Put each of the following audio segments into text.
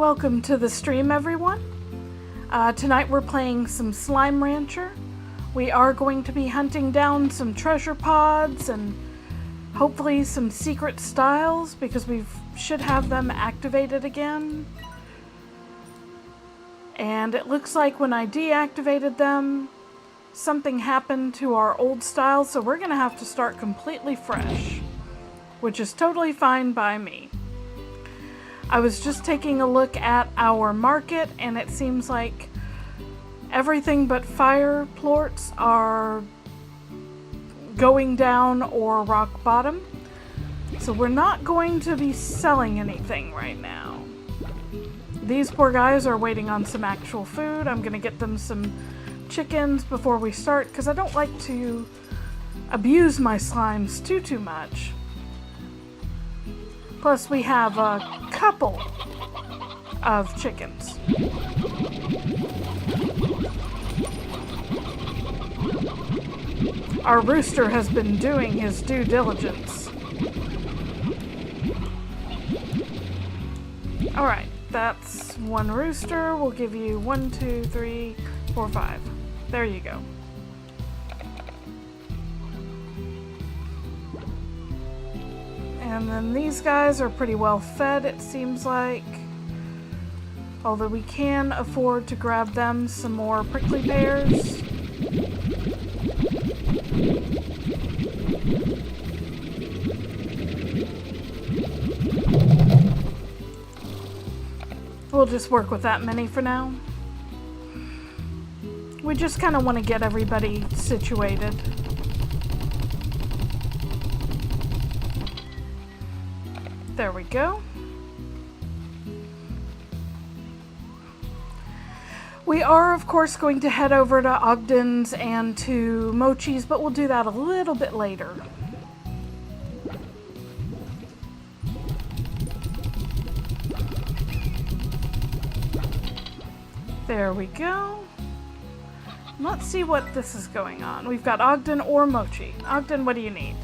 Welcome to the stream, everyone. Tonight we're playing some Slime Rancher. We are going to be hunting down some treasure pods and hopefully some secret styles because we should have them activated again. And it looks like when I deactivated them, something happened to our old style, so we're going to have to start completely fresh, which is totally fine by me. I was just taking a look at our market, and it seems like everything but fire plorts are going down or rock bottom. So we're not going to be selling anything right now. These poor guys are waiting on some actual food. I'm going to get them some chickens before we start because I don't like to abuse my slimes too much. Plus we have a couple of chickens. Our rooster has been doing his due diligence. Alright, that's one rooster. We'll give you 1, 2, 3, 4, 5. There you go. And then these guys are pretty well fed, it seems like. Although we can afford to grab them some more prickly pears. We'll just work with that many for now. We just kind of want to get everybody situated. There we go. We are, of course, going to head over to Ogden's and to Mochi's, but we'll do that a little bit later. There we go. Let's see what this is going on. We've got Ogden or Mochi. Ogden, what do you need?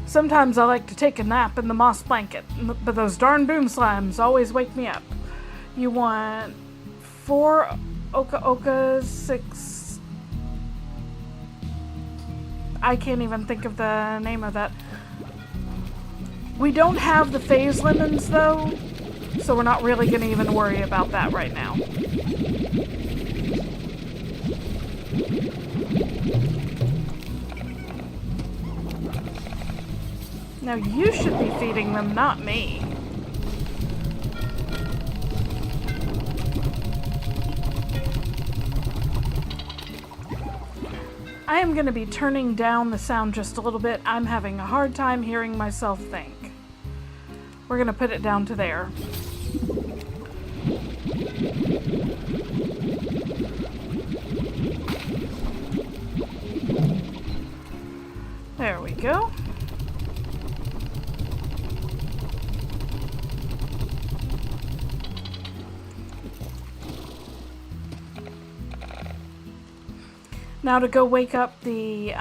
Sometimes I like to take a nap in the moss blanket, but those darn boom slimes always wake me up. You want 4 oka, 6... I can't even think of the name of that. We don't have the phase lemons, though, so we're not really going to even worry about that right now. Now you should be feeding them, not me. I am going to be turning down the sound just a little bit. I'm having a hard time hearing myself think. We're going to put it down to there. There we go. Now to go wake up the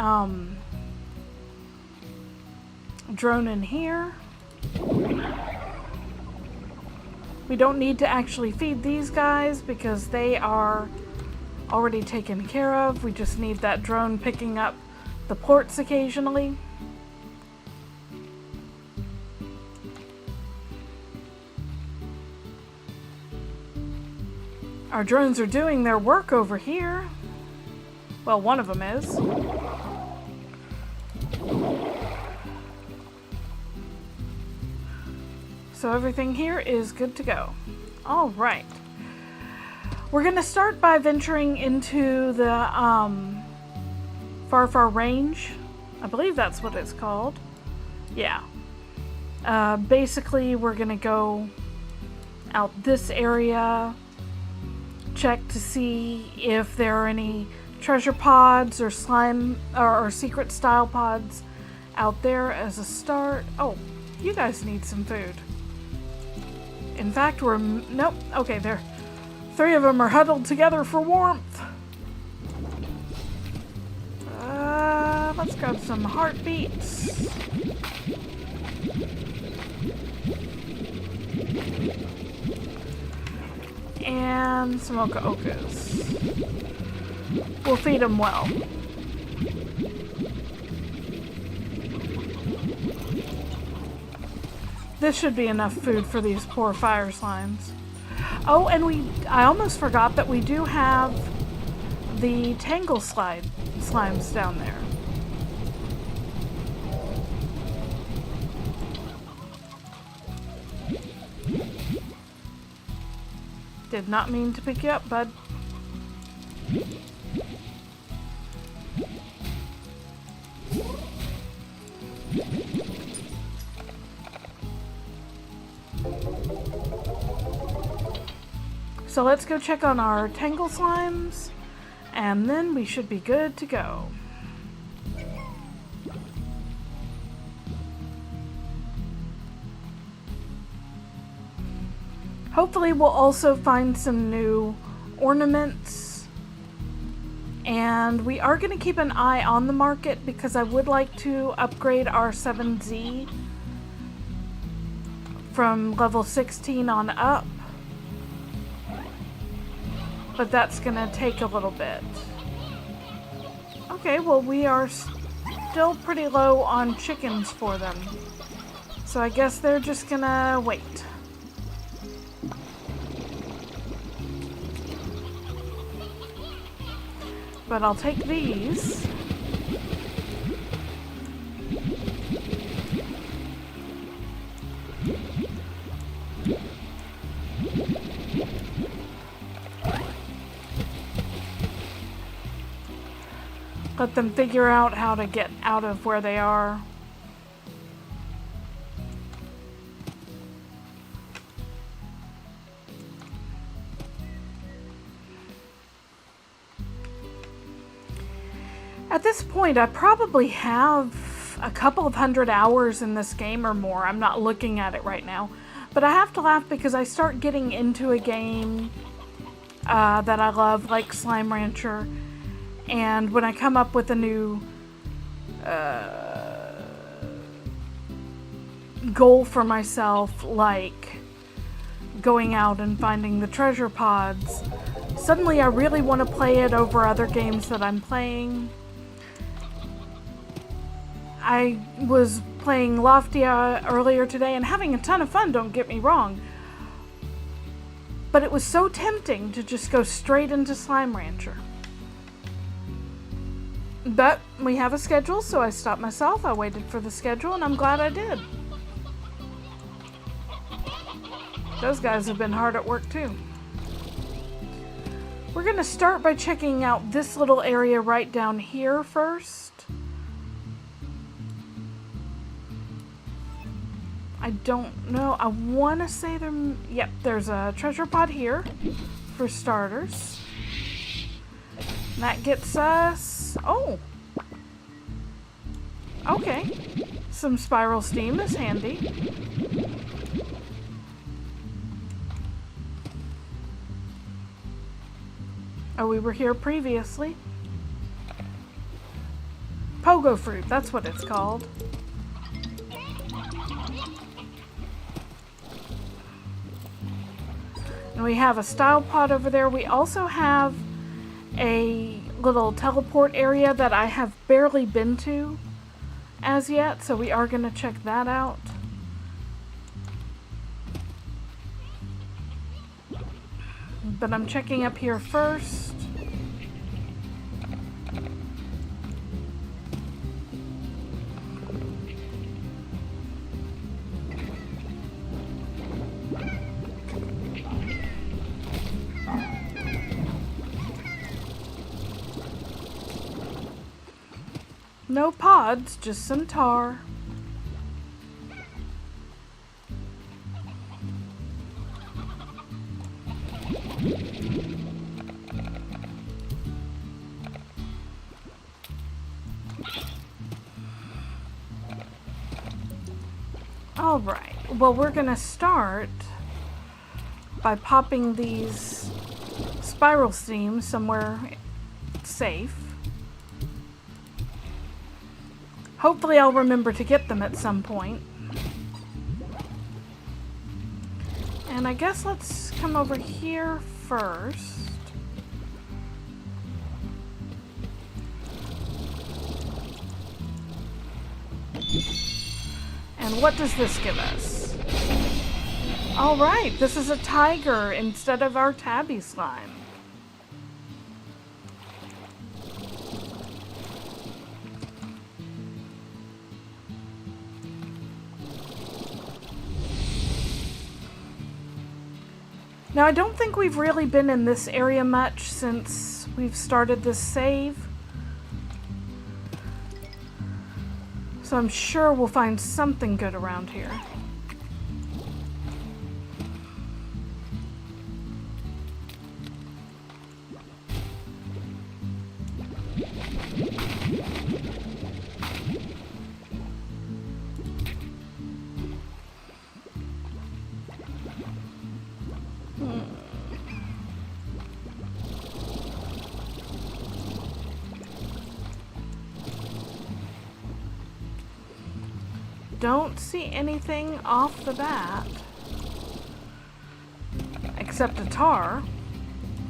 drone in here. We don't need to actually feed these guys because they are already taken care of. We just need that drone picking up the ports occasionally. Our drones are doing their work over here. Well, one of them is. So everything here is good to go. All right. We're going to start by venturing into the Far Range. I believe that's what it's called. Yeah. Basically, we're going to go out this area, check to see if there are any treasure pods or slime or secret style pods out there as a start. Oh, you guys need some food. In fact, nope. Okay, there. 3 of them are huddled together for warmth. Let's grab some heartbeats. And some oka okas. We'll feed them well. This should be enough food for these poor fire slimes. Oh, and I almost forgot that we do have the tangle slimes down there. Did not mean to pick you up, bud. So let's go check on our tangle slimes, and then we should be good to go. Hopefully we'll also find some new ornaments, and we are going to keep an eye on the market because I would like to upgrade our 7Z from level 16 on up, but that's going to take a little bit. Okay, well we are still pretty low on chickens for them, so I guess they're just going to wait. But I'll take these. Let them figure out how to get out of where they are. At this point, I probably have a couple of 100 hours in this game or more. I'm not looking at it right now. But I have to laugh because I start getting into a game that I love, like Slime Rancher. And when I come up with a new goal for myself, like going out and finding the treasure pods, suddenly I really want to play it over other games that I'm playing. I was playing Loftia earlier today and having a ton of fun, don't get me wrong. But it was so tempting to just go straight into Slime Rancher. But we have a schedule, so I stopped myself. I waited for the schedule, and I'm glad I did. Those guys have been hard at work, too. We're going to start by checking out this little area right down here first. I don't know. I want to say yep, there's a treasure pod here for starters. And that gets us... Oh! Okay. Some spiral steam is handy. Oh, we were here previously. Pogo fruit, that's what it's called. And we have a style pod over there. We also have a little teleport area that I have barely been to as yet, so we are going to check that out. But I'm checking up here first. No pods, just some tar. All right, well, we're gonna start by popping these spiral steams somewhere safe. Hopefully I'll remember to get them at some point. And I guess let's come over here first. And what does this give us? All right, this is a tiger instead of our tabby slime. Now, I don't think we've really been in this area much since we've started this save. So I'm sure we'll find something good around here. Don't see anything off the bat. Except a tar.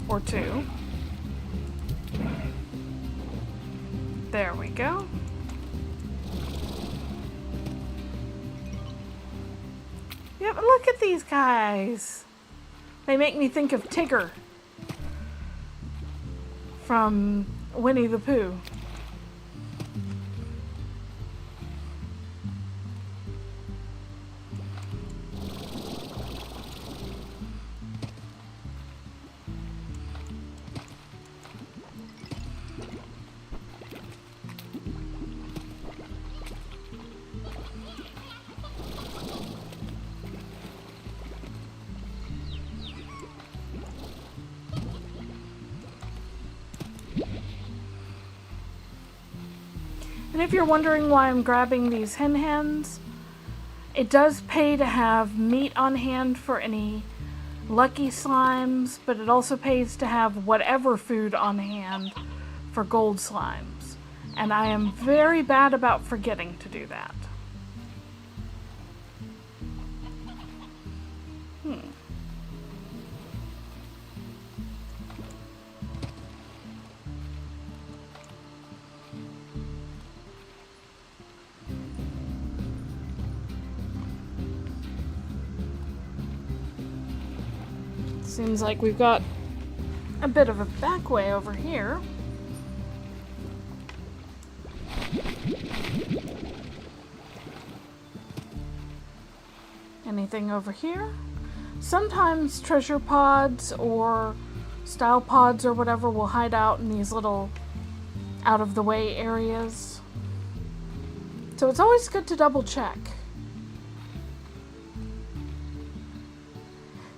Or two. There we go. Yep, look at these guys. They make me think of Tigger from Winnie the Pooh. And if you're wondering why I'm grabbing these hens, it does pay to have meat on hand for any lucky slimes, but it also pays to have whatever food on hand for gold slimes. And I am very bad about forgetting to do that. Seems like we've got a bit of a back way over here. Anything over here? Sometimes treasure pods or style pods or whatever will hide out in these little out of the way areas. So it's always good to double check.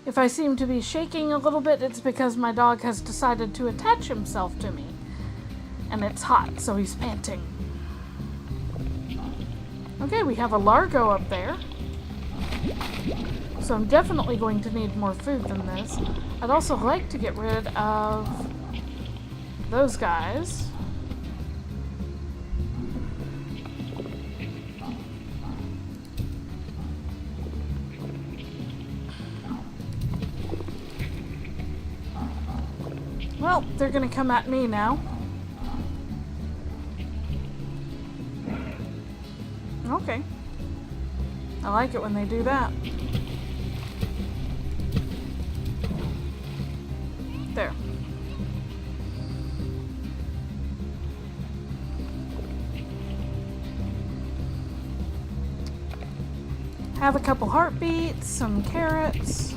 If I seem to be shaking a little bit, it's because my dog has decided to attach himself to me. And it's hot, so he's panting. Okay, we have a Largo up there. So I'm definitely going to need more food than this. I'd also like to get rid of those guys. Well, they're gonna come at me now. Okay. I like it when they do that. There. Have a couple heartbeats, some carrots.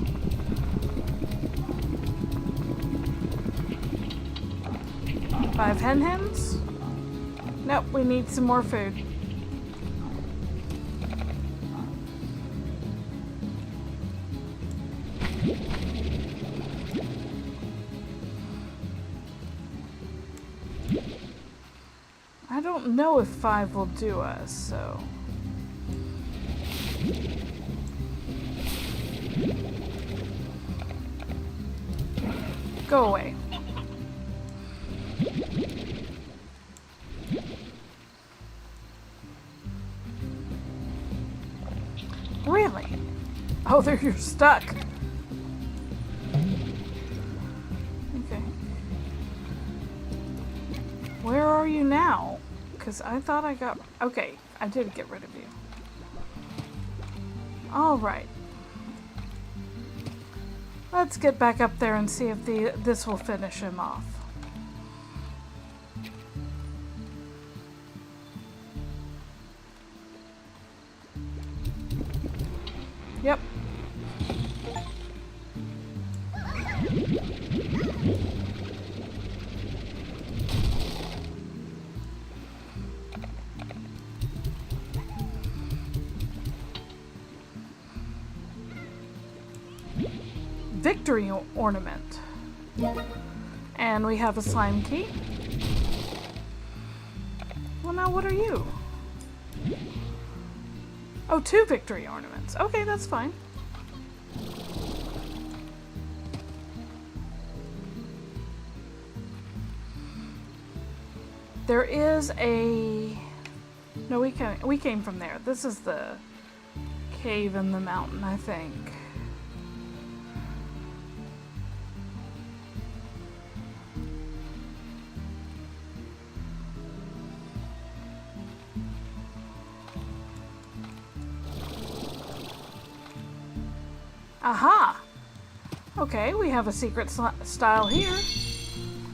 Five hens? Nope, we need some more food. I don't know if 5 will do us, so... Go away. Really? Oh, you're stuck. are you now? Because I thought I got... Okay, I did get rid of you. Alright. Let's get back up there and see if this will finish him off. Yep. Victory ornament. And we have a slime key. Well, now what are you? Oh, 2 victory ornaments. Okay, that's fine. There is a... No, we came from there. This is the cave in the mountain, I think. Aha! Okay, we have a secret style here.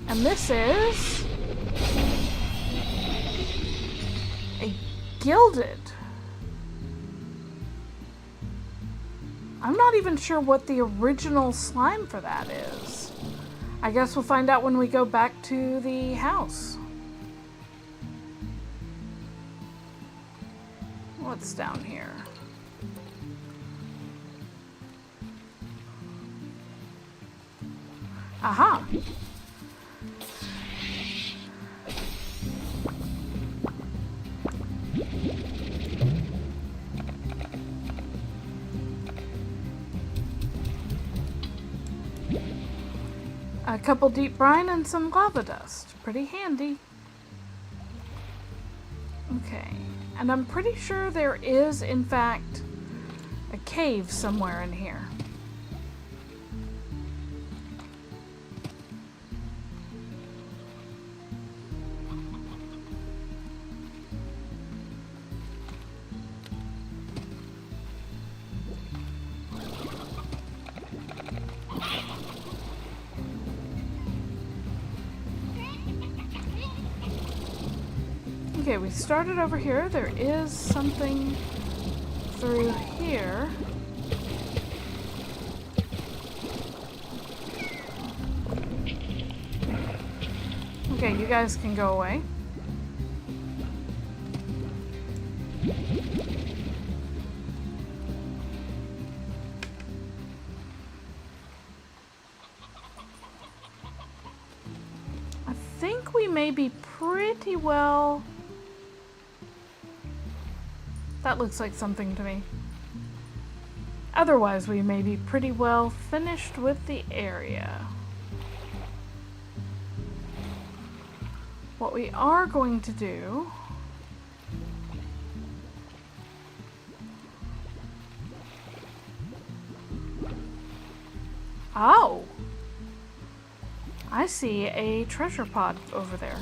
And this is... a gilded. I'm not even sure what the original slime for that is. I guess we'll find out when we go back to the house. What's down here? Aha! A couple deep brine and some lava dust. Pretty handy. Okay. And I'm pretty sure there is, in fact, a cave somewhere in here. Okay, we started over here. There is something through here. Okay, you guys can go away. I think we may be pretty well... That looks like something to me. Otherwise, we may be pretty well finished with the area. What we are going to do... Oh! I see a treasure pod over there.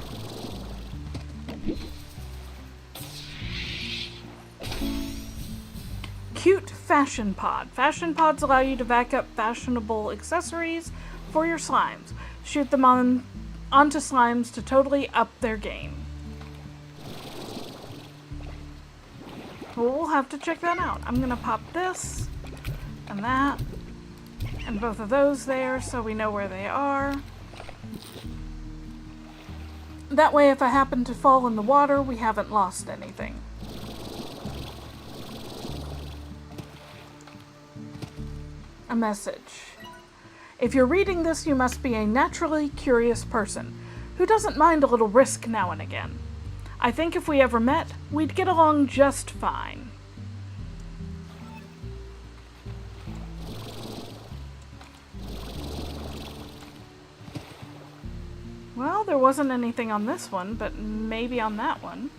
Cute fashion pod. Fashion pods allow you to back up fashionable accessories for your slimes. Shoot them onto slimes to totally up their game. Well, we'll have to check that out. I'm gonna pop this and that and both of those there so we know where they are. That way, if I happen to fall in the water, we haven't lost anything. A message. If you're reading this, you must be a naturally curious person who doesn't mind a little risk now and again. I think if we ever met, we'd get along just fine. Well, there wasn't anything on this one, but maybe on that one.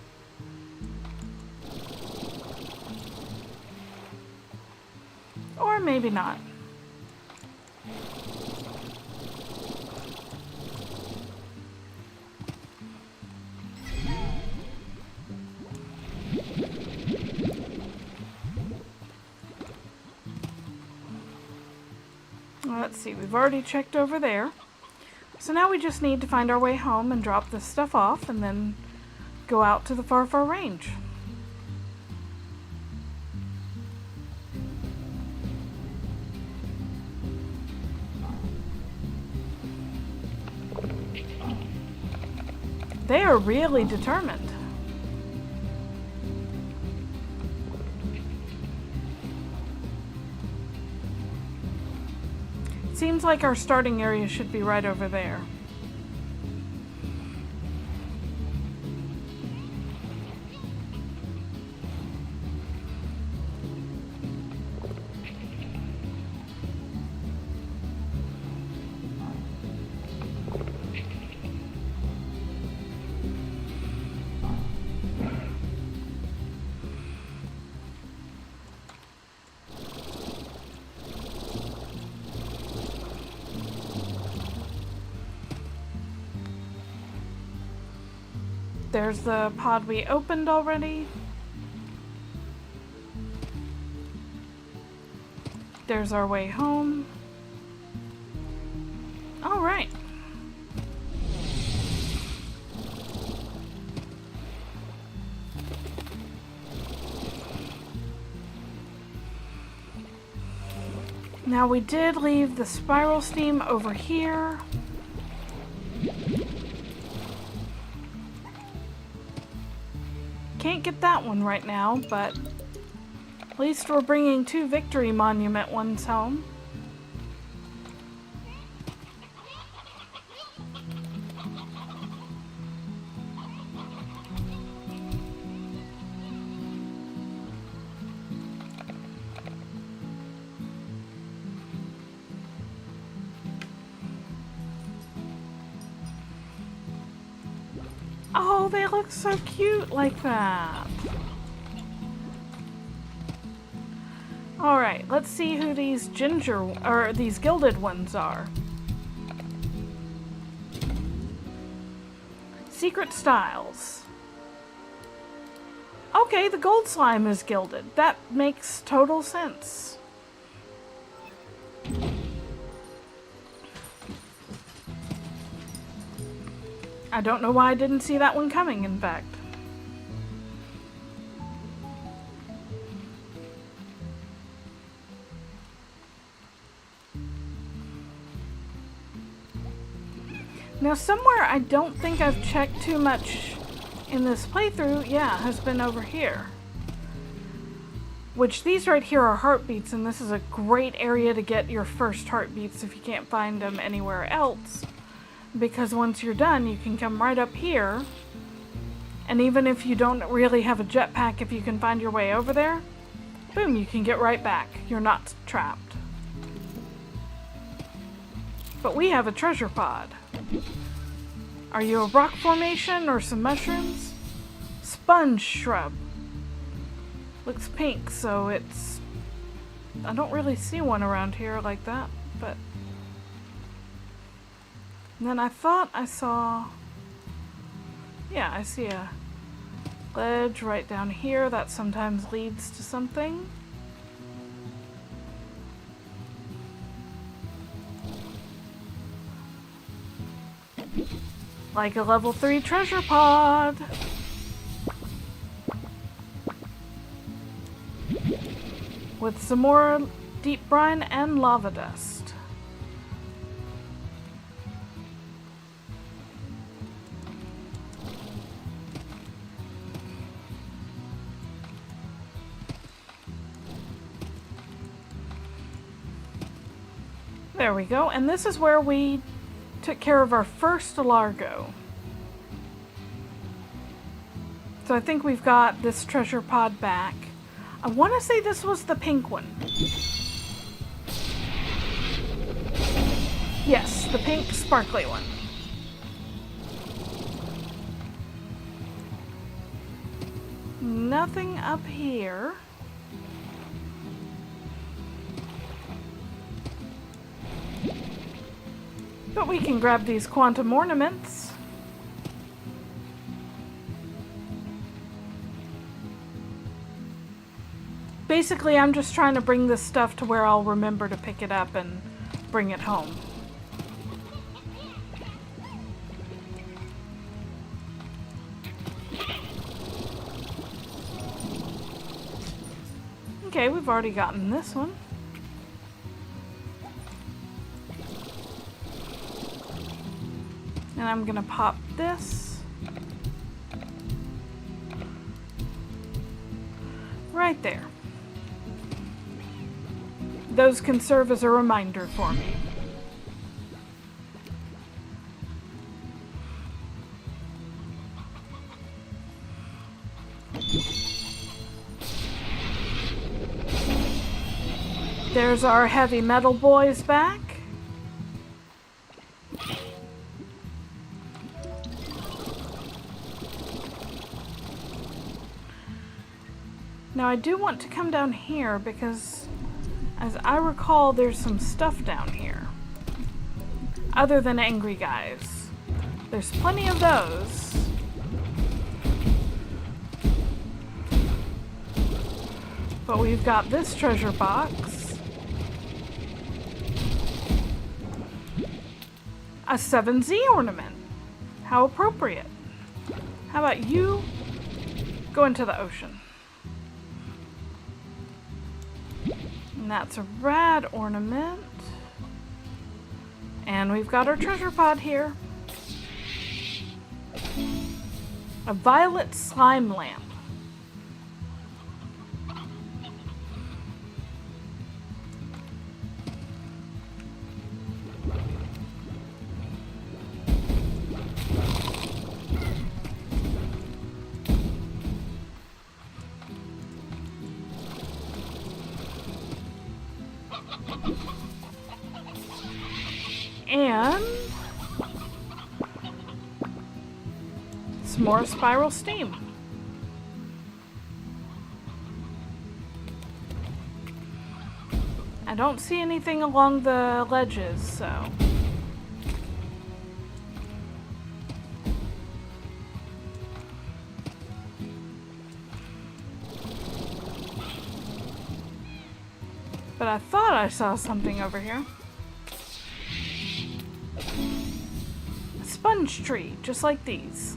Or maybe not. let's see, we've already checked over there. So now we just need to find our way home and drop this stuff off and then go out to the far, far range. They are really determined. Seems like our starting area should be right over there. There's the pod we opened already. There's our way home. All right. Now we did leave the spiral steam over here. Can't get that one right now, but at least we're bringing 2 victory monument ones home. Oh, they look so cute like that. Alright, let's see who these these gilded ones are. Secret styles. Okay, the gold slime is gilded. That makes total sense. I don't know why I didn't see that one coming, in fact. Now somewhere I don't think I've checked too much in this playthrough, has been over here. Which these right here are heartbeats, and this is a great area to get your first heartbeats if you can't find them anywhere else. Because once you're done, you can come right up here, and even if you don't really have a jetpack, if you can find your way over there, boom, you can get right back. You're not trapped. But we have a treasure pod. Are you a rock formation or some mushrooms? Sponge shrub. Looks pink, so it's... I don't really see one around here like that, but... And then I thought I saw... Yeah, I see a ledge right down here that sometimes leads to something. Like a level 3 treasure pod. With some more deep brine and lava dust. There we go, and this is where we took care of our first Largo. So I think we've got this treasure pod back. I want to say this was the pink one. Yes, the pink sparkly one. Nothing up here. But we can grab these quantum ornaments. Basically, I'm just trying to bring this stuff to where I'll remember to pick it up and bring it home. Okay, we've already gotten this one. And I'm gonna pop this right there. Those can serve as a reminder for me. There's our heavy metal boys back. Now I do want to come down here because, as I recall, there's some stuff down here. Other than angry guys. There's plenty of those. But we've got this treasure box. A 7Z ornament. How appropriate. How about you go into the ocean? And that's a rad ornament. And we've got our treasure pod here. A violet slime lamp. And some more spiral steam. I don't see anything along the ledges, so. But I thought I saw something over here. A sponge tree, just like these.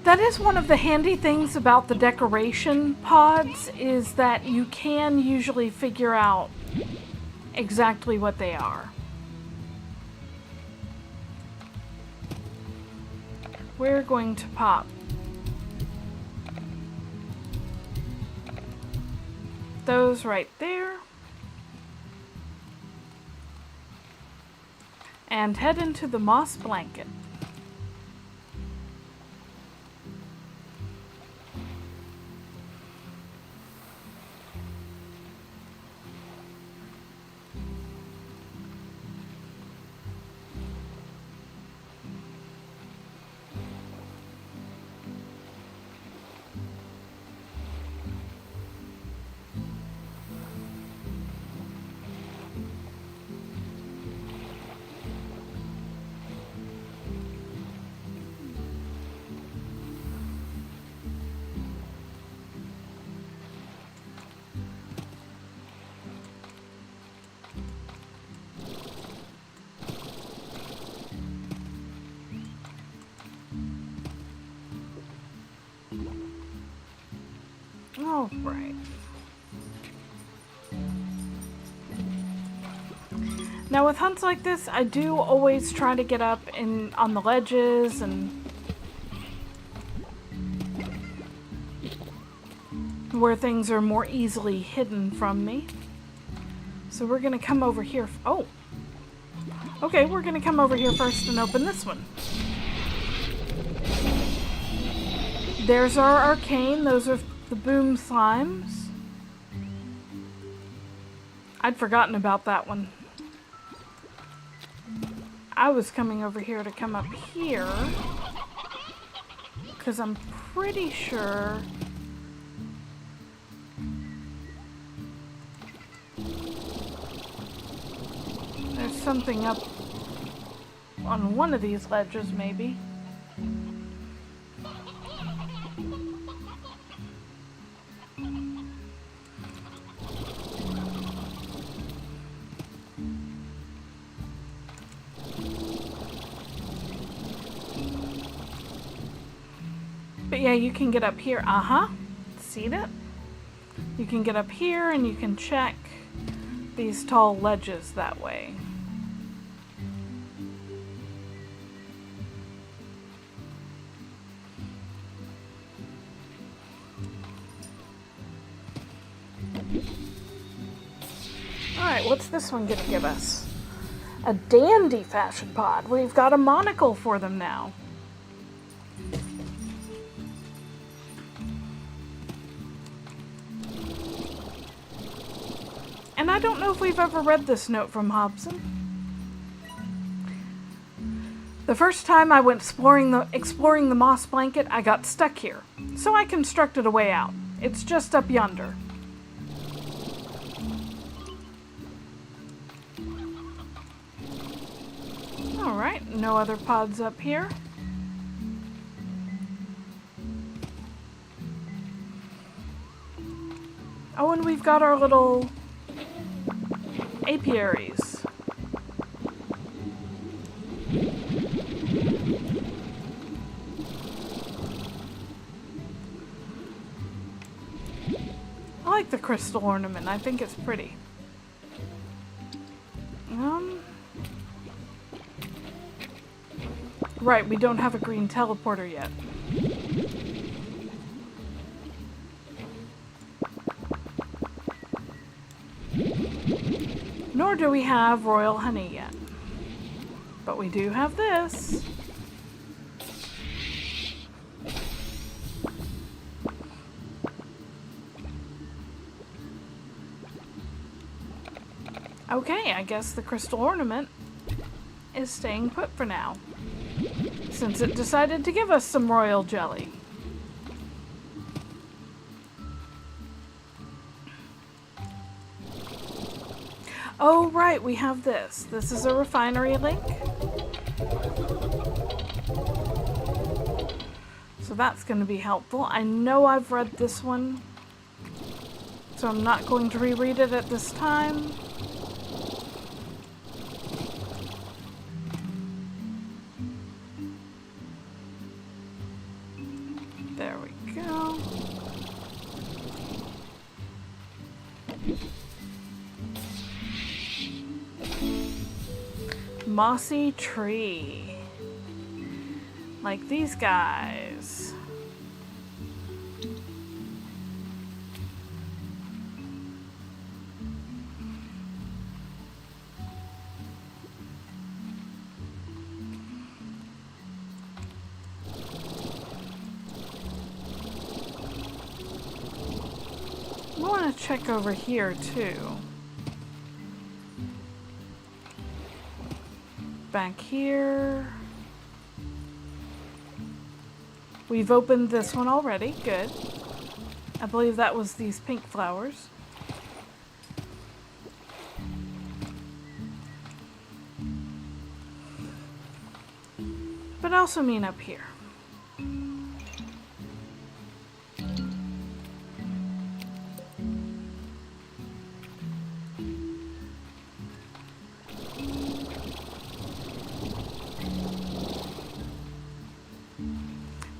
That is one of the handy things about the decoration pods, is that you can usually figure out exactly what they are. We're going to pop those right there and head into the moss blanket. All right. Now with hunts like this, I do always try to get up on the ledges and where things are more easily hidden from me. So we're gonna come over here. Oh, okay, we're gonna come over here first and open this one. There's our arcane. Those are the boom slimes. I'd forgotten about that one. I was coming over here to come up here because I'm pretty sure there's something up on one of these ledges, maybe. But yeah, you can get up here. See it? You can get up here and you can check these tall ledges that way. Alright, what's this one gonna give us? A dandy fashion pod. We've got a monocle for them now. And I don't know if we've ever read this note from Hobson. The first time I went exploring the moss blanket, I got stuck here. So I constructed a way out. It's just up yonder. Alright, no other pods up here. Oh, and we've got our little apiaries. I like the crystal ornament. I think it's pretty. Right, we don't have a green teleporter yet. Nor do we have royal honey yet. But we do have this. Okay, I guess the crystal ornament is staying put for now, since it decided to give us some royal jelly. Oh, right, we have this. This is a refinery link. So that's going to be helpful. I know I've read this one, so I'm not going to reread it at this time. There we go. Mossy tree. Like these guys. I want to check over here too. Back here. We've opened this one already. Good. I believe that was these pink flowers. But I also mean up here.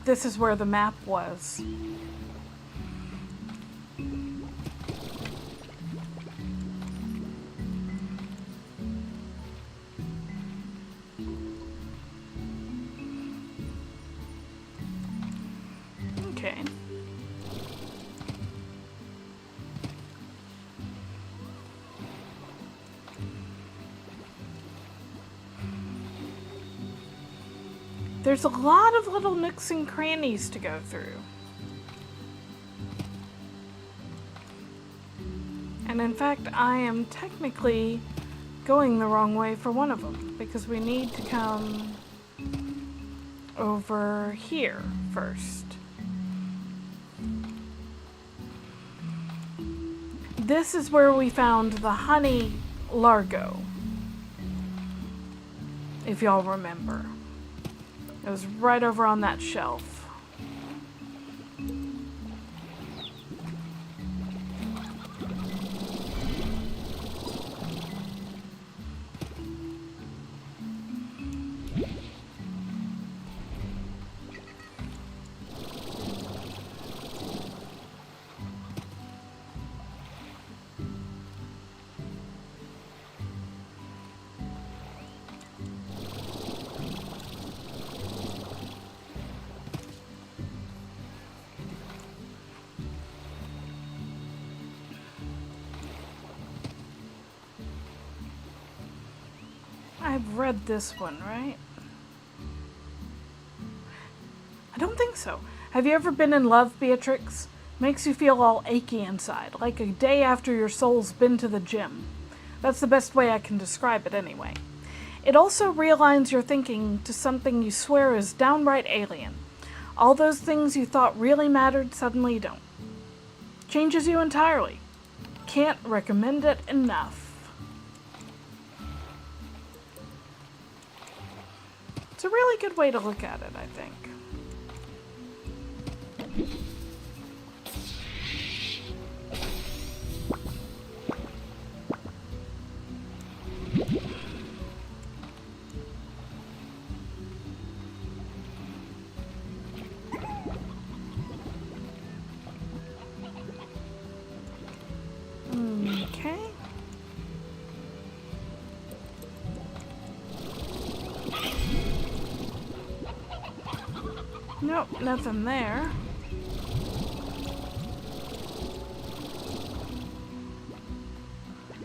This is where the map was. Okay. There's a lot of little nooks and crannies to go through. And in fact, I am technically going the wrong way for one of them, because we need to come over here first. This is where we found the honey largo, if y'all remember. It was right over on that shelf. I've read this one, right? I don't think so. Have you ever been in love, Beatrix? Makes you feel all achy inside, like a day after your soul's been to the gym. That's the best way I can describe it anyway. It also realigns your thinking to something you swear is downright alien. All those things you thought really mattered suddenly don't. Changes you entirely. Can't recommend it enough. It's a really good way to look at it, I think. Okay. Nope, nothing there.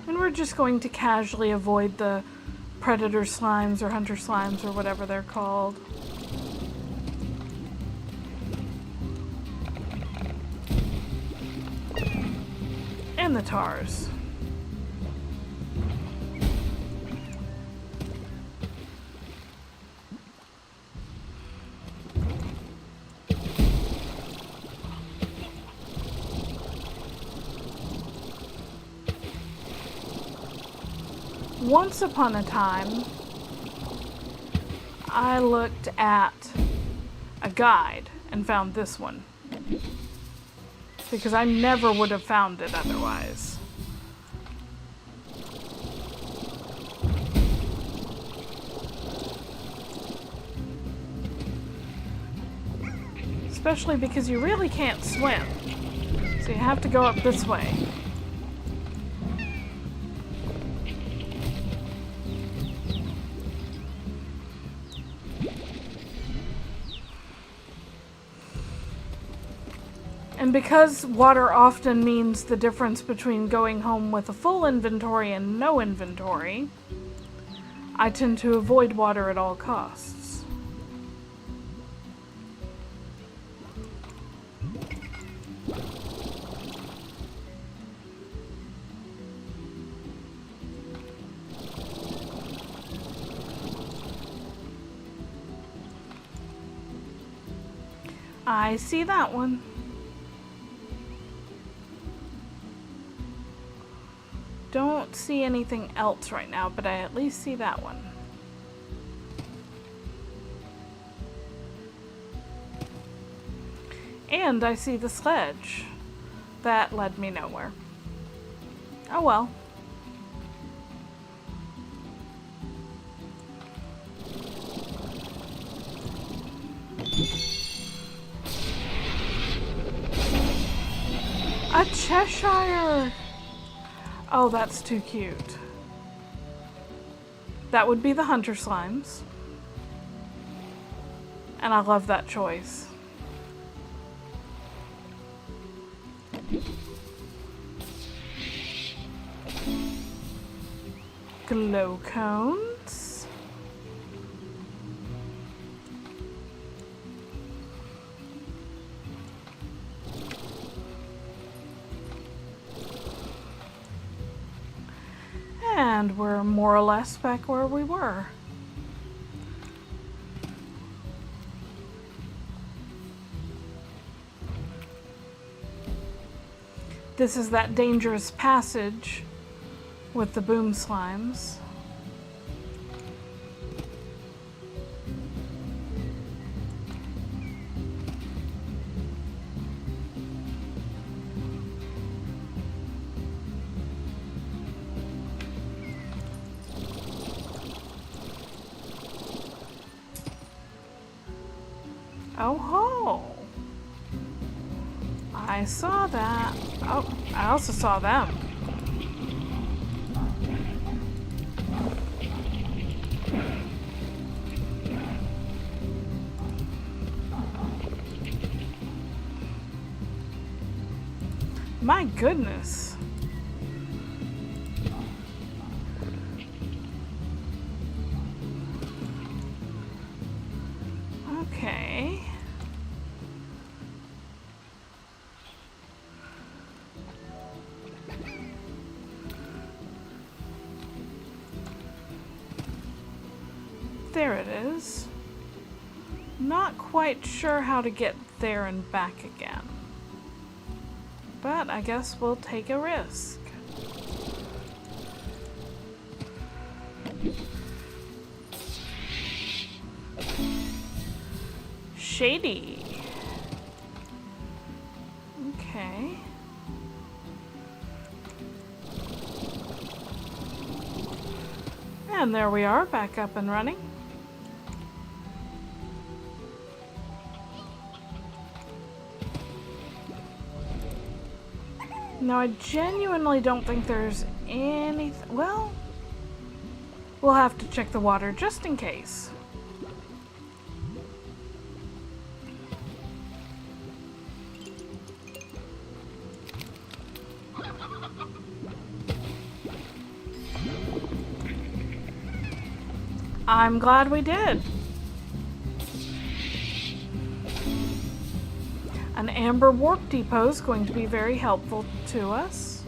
And we're just going to casually avoid the predator slimes or hunter slimes or whatever they're called. And the tars. Once upon a time, I looked at a guide and found this one. Because I never would have found it otherwise. Especially because you really can't swim. So you have to go up this way. And because water often means the difference between going home with a full inventory and no inventory, I tend to avoid water at all costs. I see that one. Don't see anything else right now, but I at least see that one. And I see the sledge. That led me nowhere. Oh well. A Cheshire! Oh, that's too cute. That would be the hunter slimes. And I love that choice. Glow cones. And we're more or less back where we were. This is that dangerous passage with the boom slimes. Oh ho! I saw that. Oh, I also saw them. My goodness. There it is. Not quite sure how to get there and back again. But I guess we'll take a risk. Shady. Okay. And there we are, back up and running. Now, I genuinely don't think there's anything... Well, we'll have to check the water just in case. I'm glad we did. An amber warp depot is going to be very helpful to us.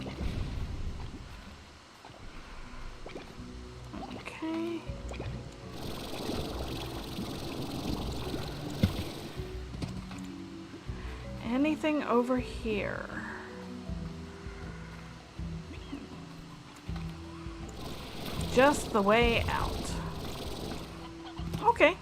Okay. Anything over here? Just the way out. Okay.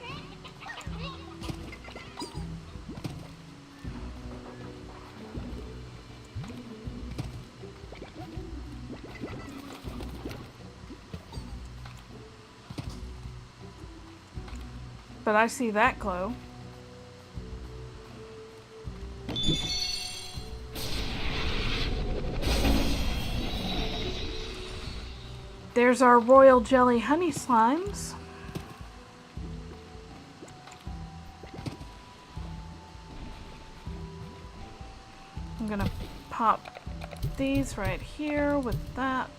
But I see that glow. There's our royal jelly honey slimes. I'm gonna pop these right here with that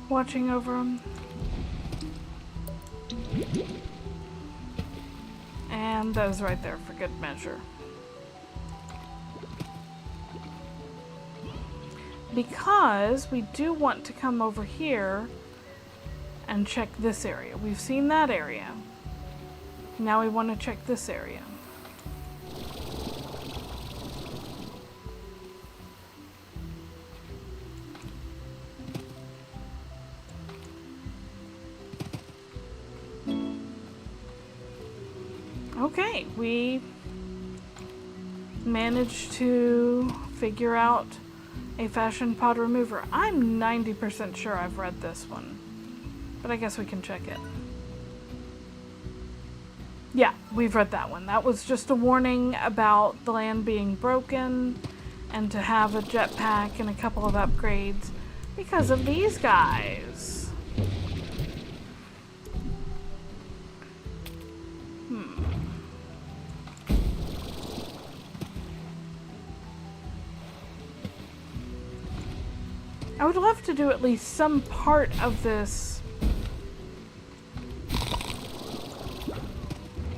watching over them. And those right there for good measure. Because we do want to come over here and check this area. We've seen that area. Now we want to check this area. Okay, we managed to figure out a fashion pod remover. I'm 90% sure I've read this one, but I guess we can check it. Yeah, we've read that one. That was just a warning about the land being broken and to have a jetpack and a couple of upgrades because of these guys. I would love to do at least some part of this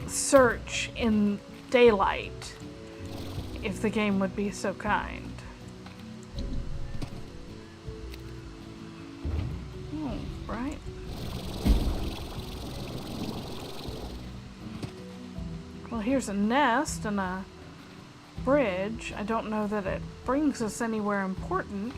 search in daylight, if the game would be so kind. Oh, right. Well, here's a nest and a bridge. I don't know that it brings us anywhere important.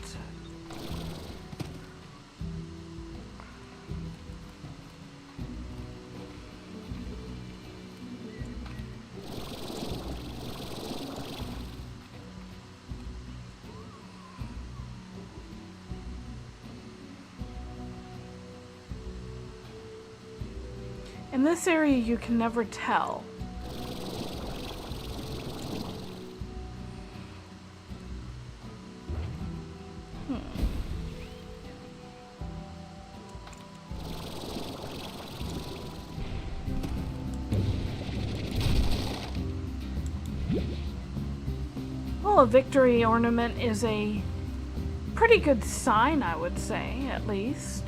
In this area, you can never tell. Well, a victory ornament is a pretty good sign, I would say, at least.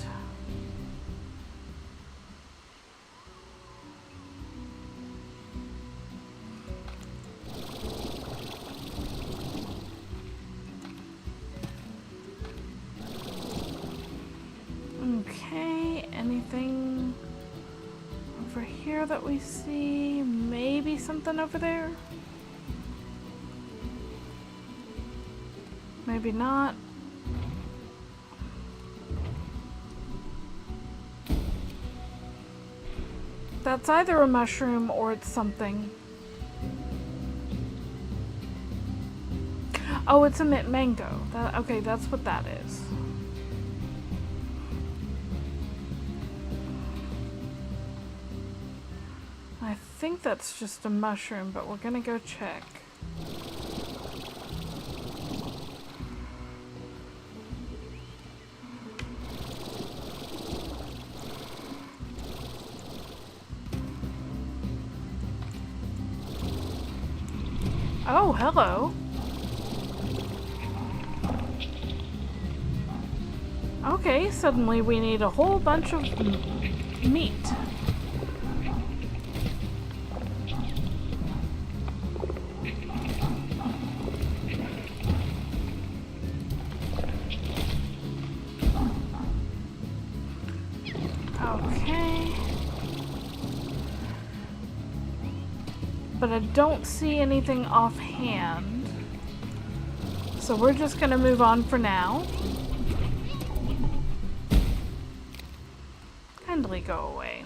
Okay, anything over here? more that we see? Maybe something over there? Maybe not. That's either a mushroom or it's something. Oh, it's a mint mango. Okay, that's what that is. I think that's just a mushroom, but we're gonna go check. Oh, hello. Okay, suddenly we need a whole bunch of meat. Okay. But I don't see anything offhand. So we're just gonna move on for now. Kindly go away.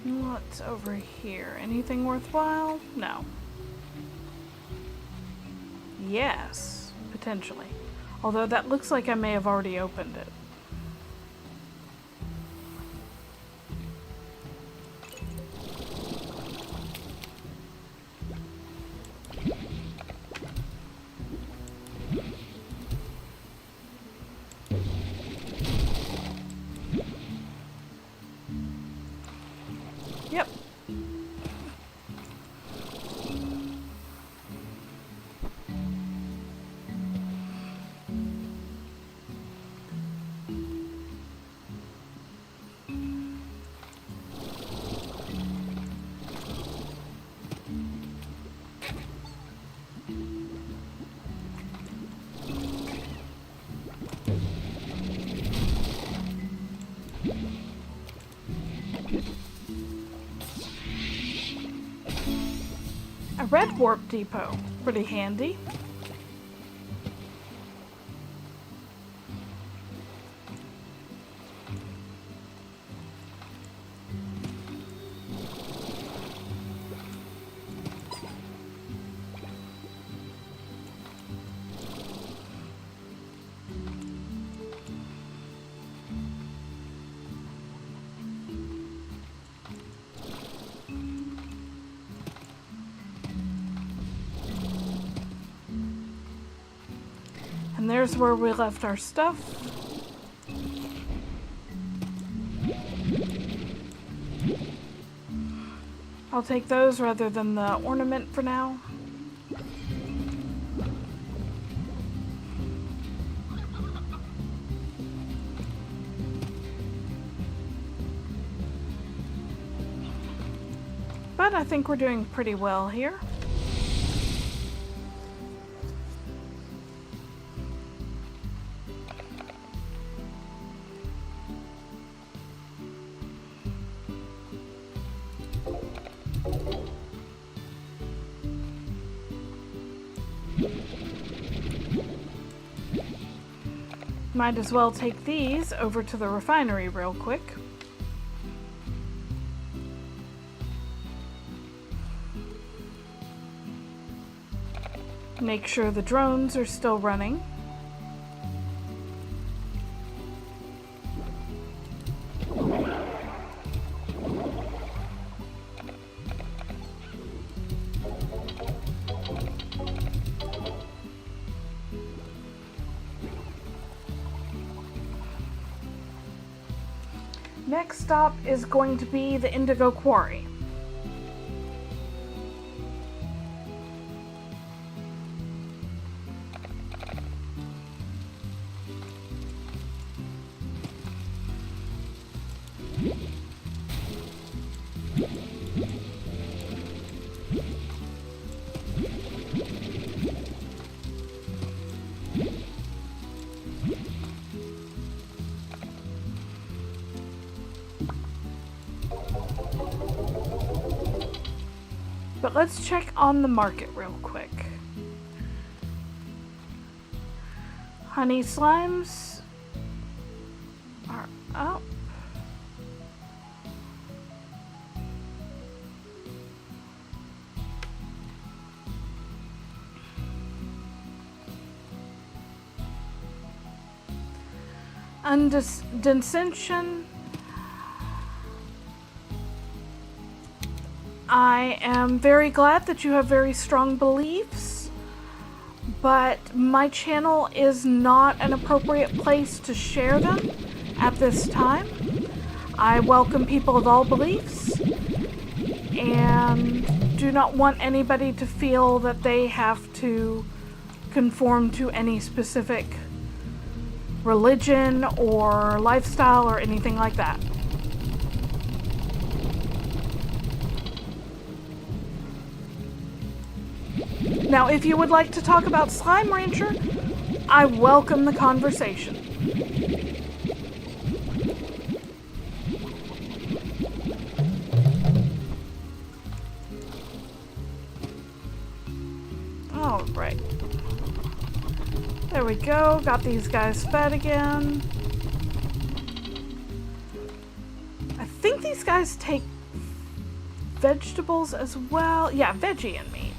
What's over here? Anything worthwhile? No. Yes, potentially. Although that looks like I may have already opened it. Yep. A red warp depot. Pretty handy. And there's where we left our stuff. I'll take those rather than the ornament for now. But I think we're doing pretty well here. Might as well take these over to the refinery real quick. Make sure the drones are still running. Next stop is going to be the Indigo Quarry. but let's check on the market real quick. Honey slimes are up. Dissension. I am very glad that you have very strong beliefs, but my channel is not an appropriate place to share them at this time. I welcome people of all beliefs and do not want anybody to feel that they have to conform to any specific religion or lifestyle or anything like that. Now, if you would like to talk about Slime Rancher, I welcome the conversation. All right. There we go. Got these guys fed again. I think these guys take vegetables as well. Yeah, veggie and meat.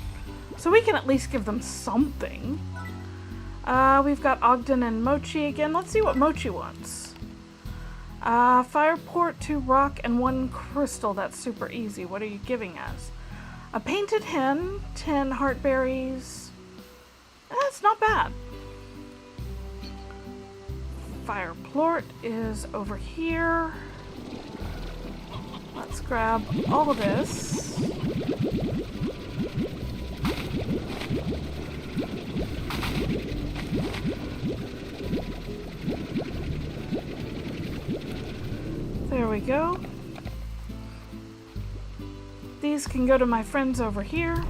So we can at least give them something. We've got Ogden and Mochi again. Let's see what Mochi wants. Fire port, 2 rock, and 1 crystal. That's super easy. What are you giving us? A painted hen, 10 heartberries. That's not bad. Fire plort is over here. Let's grab all of this. There we go. These can go to my friends over here.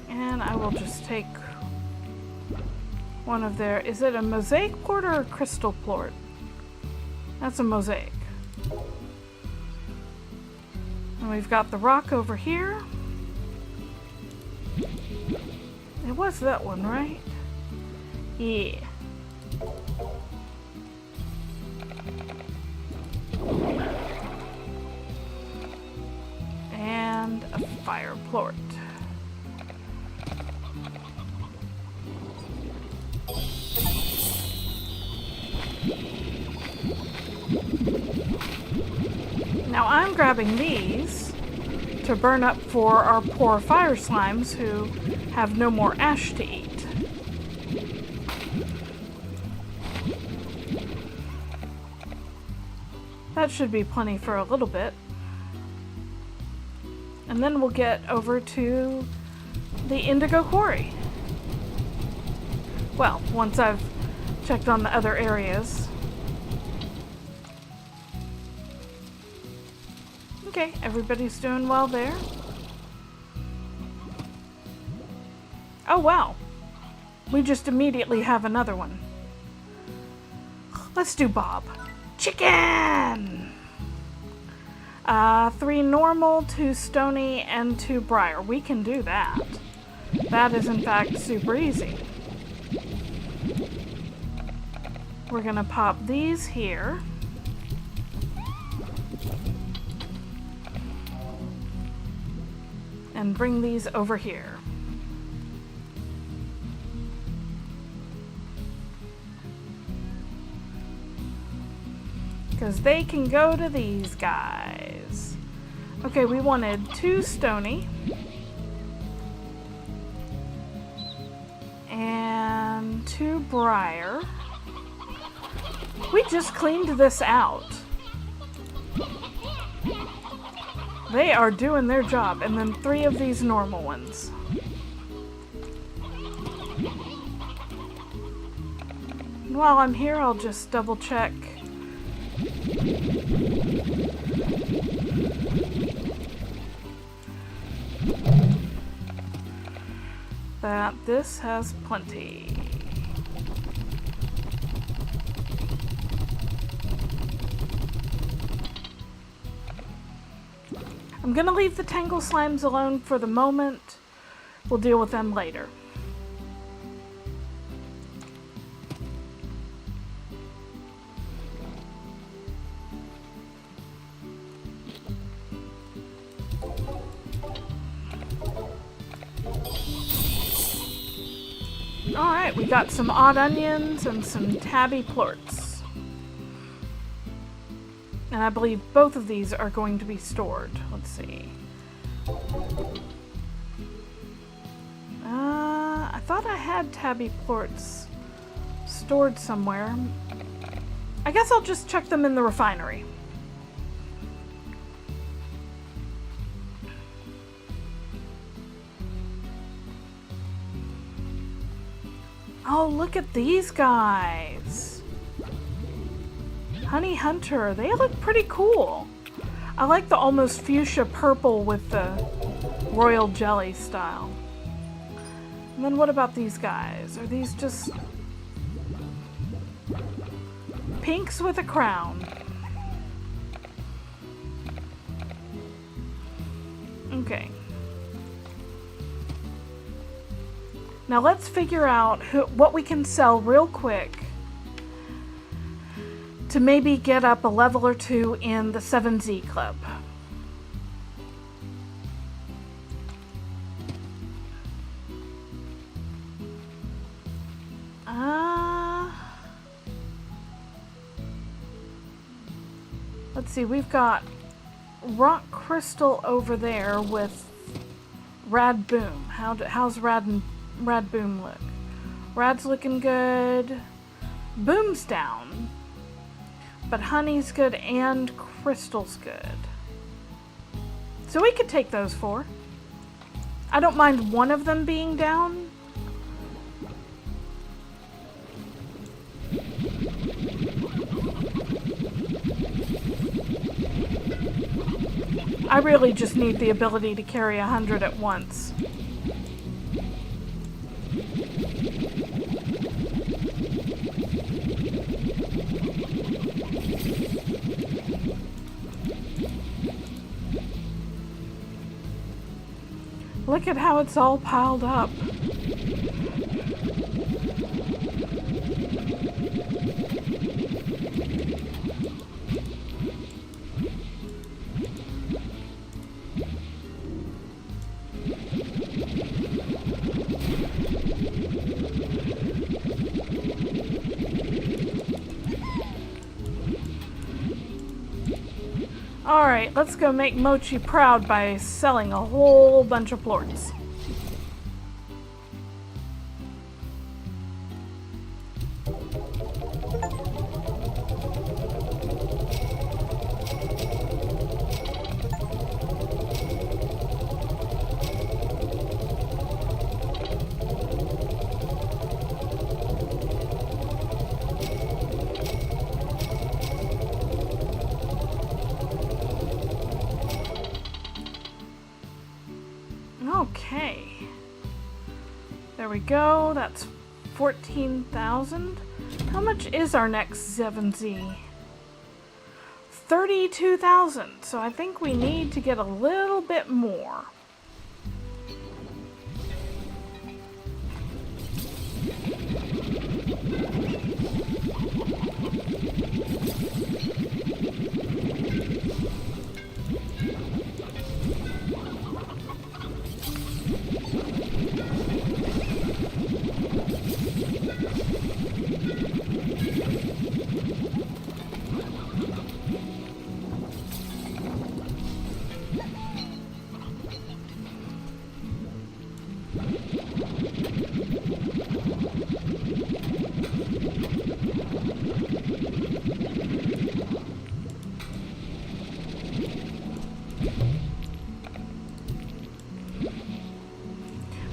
And I will just take one of their... Is it a mosaic plort or a crystal plort? That's a mosaic. And we've got the rock over here. It was that one, right? Yeah. And a fire plort. Now I'm grabbing these to burn up for our poor fire slimes who have no more ash to eat. That should be plenty for a little bit. And then we'll get over to the indigo quarry. Well, once I've checked on the other areas. Okay, everybody's doing well there. Oh wow, we just immediately have another one. Let's do Bob. Chicken! 3 normal, 2 stony, and 2 briar. We can do that. That is in fact super easy. We're gonna pop these here. And bring these over here. Because they can go to these guys. Okay, we wanted 2 stony. And 2 briar. We just cleaned this out. They are doing their job. And then 3 of these normal ones. While I'm here, I'll just double check. That this has plenty. I'm gonna leave the Tangle Slimes alone for the moment. We'll deal with them later. Alright, we got some odd onions and some tabby plorts. And I believe both of these are going to be stored. Let's see. I thought I had tabby plorts stored somewhere. I guess I'll just check them in the refinery. Oh, look at these guys. Honey Hunter, they look pretty cool. I like the almost fuchsia purple with the royal jelly style. And then what about these guys? Are these just pinks with a crown? Okay. Now let's figure out what we can sell real quick to maybe get up a level or two in the 7Z Club. Let's see, we've got rock crystal over there with Rad Boom. How's Rad Boom look? Rad's looking good. Boom's down. But honey's good and crystal's good. So we could take those four. I don't mind one of them being down. I really just need the ability to carry 100 at once. Look at how it's all piled up. Alright, let's go make Mochi proud by selling a whole bunch of plorts. Okay. There we go. That's 14,000. How much is our next 7Z? 32,000. So I think we need to get a little bit more.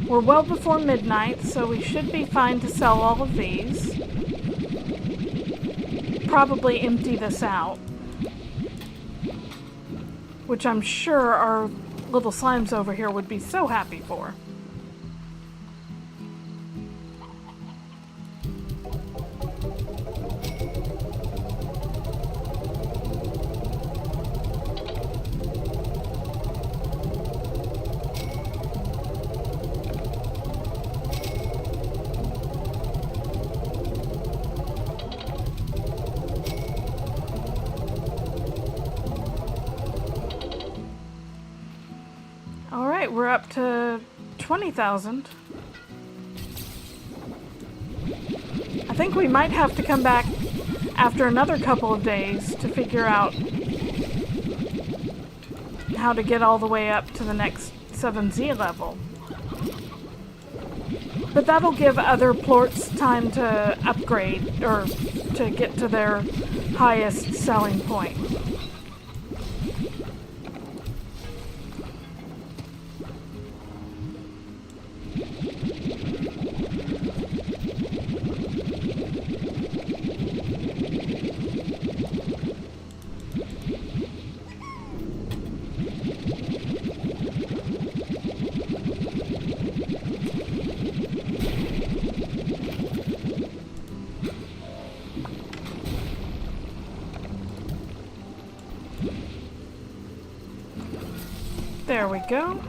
We're well before midnight, so we should be fine to sell all of these. Probably empty this out, which I'm sure our little slimes over here would be so happy for. we're up to 20,000. I think we might have to come back after another couple of days to figure out how to get all the way up to the next 7Z level. But that'll give other plorts time to upgrade or to get to their highest selling point. There we go.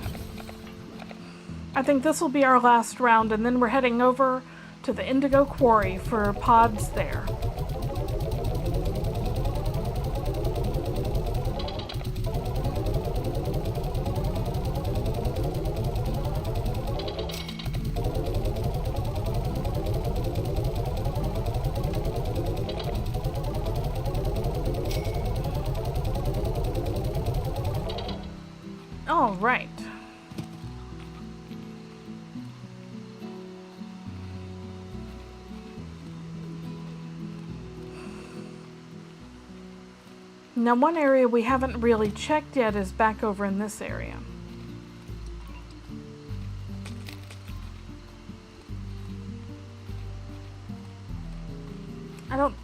I think this will be our last round, and then we're heading over to the Indigo Quarry for pods there. All right. Now, one area we haven't really checked yet is back over in this area. I don't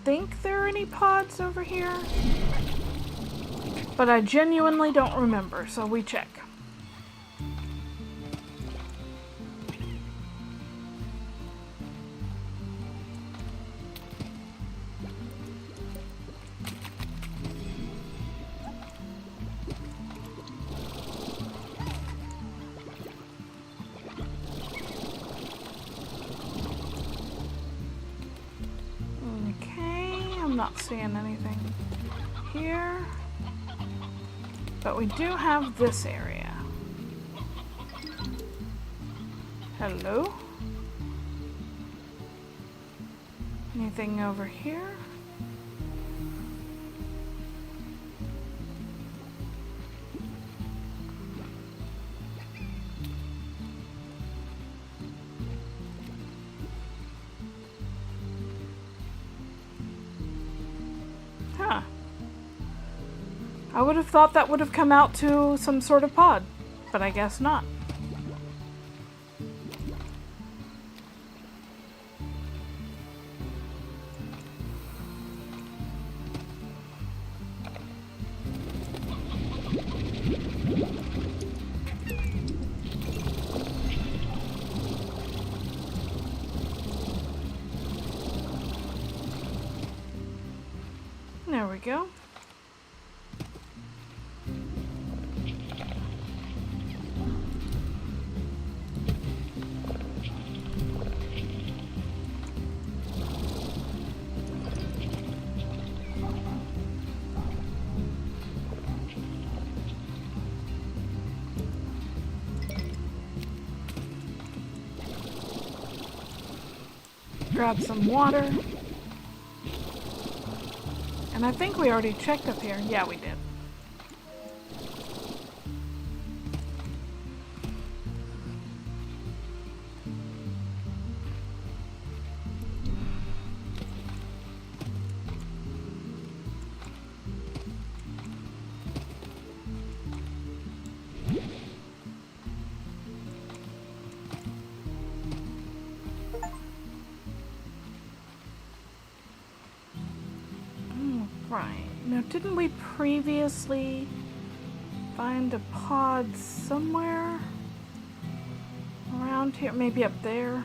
think there are any pods over here, but I genuinely don't remember, so we check. Not seeing anything here, but we do have this area. Hello? Anything over here? Huh. I would have thought that would have come out to some sort of pod, but I guess not. There we go. Grab some water. And I think we already checked up here. Yeah, we did. Right. Now, didn't we previously find a pod somewhere around here? Maybe up there?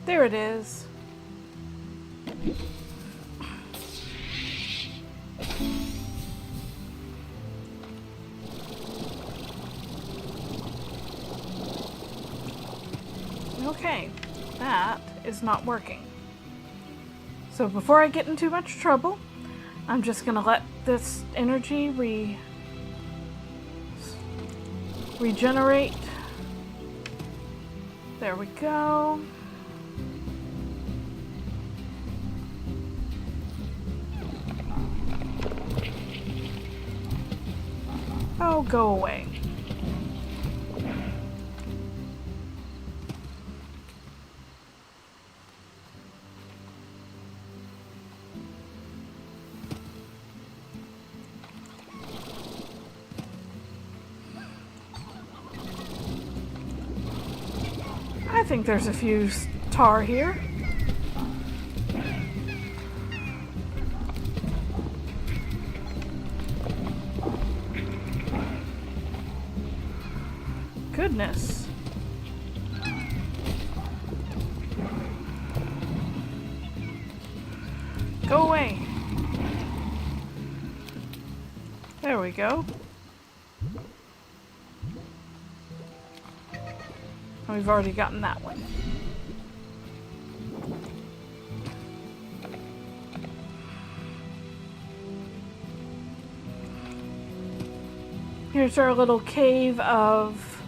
There it is. Okay, that is not working. So before I get in too much trouble, I'm just gonna let this energy regenerate. There we go. Oh, go away. I think there's a few tar here. Goodness. Go away. There we go. We've already gotten that one. Here's our little cave of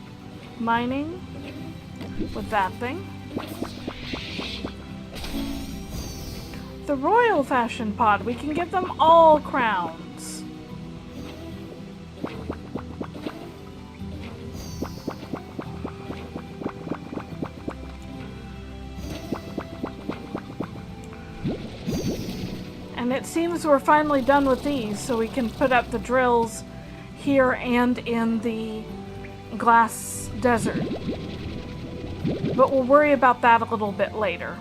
mining with that thing. The royal fashion pod. We can give them all crowns. And it seems we're finally done with these, so we can put up the drills here and in the glass desert. But we'll worry about that a little bit later.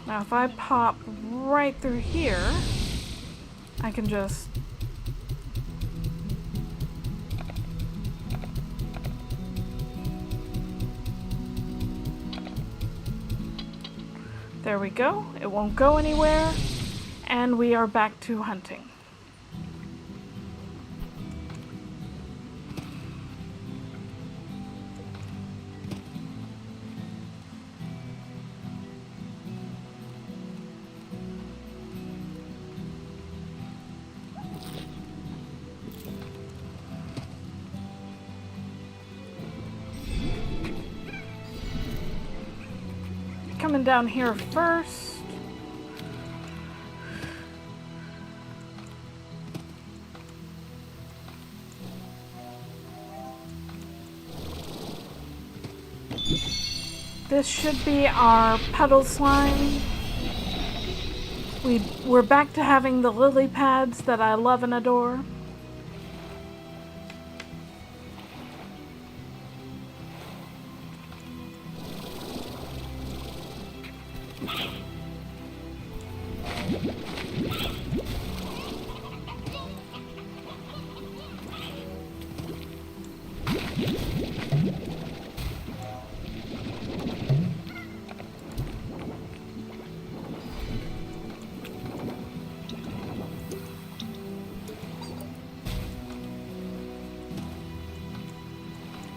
Now if I pop right through here, I can just there we go. It won't go anywhere. And we are back to hunting. Coming down here first. This should be our petal slime. We're back to having the lily pads that I love and adore.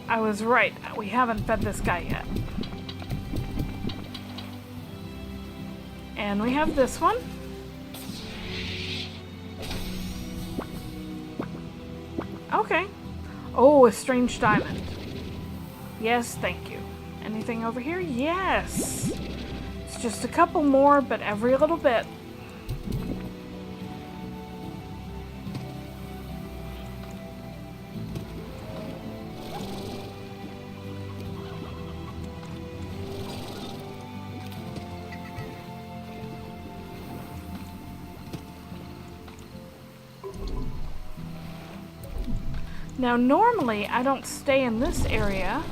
I was right. We haven't fed this guy yet. And we have this one. Okay. Oh, a strange diamond. Yes, thank you. Anything over here? Yes. It's just a couple more, but every little bit. Now, normally, I don't stay in this area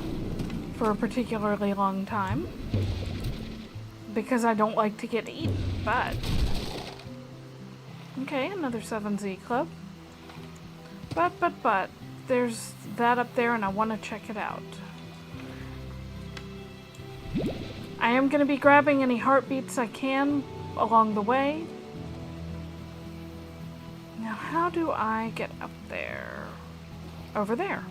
for a particularly long time because I don't like to get eaten, but... Okay, another 7Z club. But, there's that up there and I want to check it out. I am going to be grabbing any heartbeats I can along the way. Now, how do I get up there? Over there.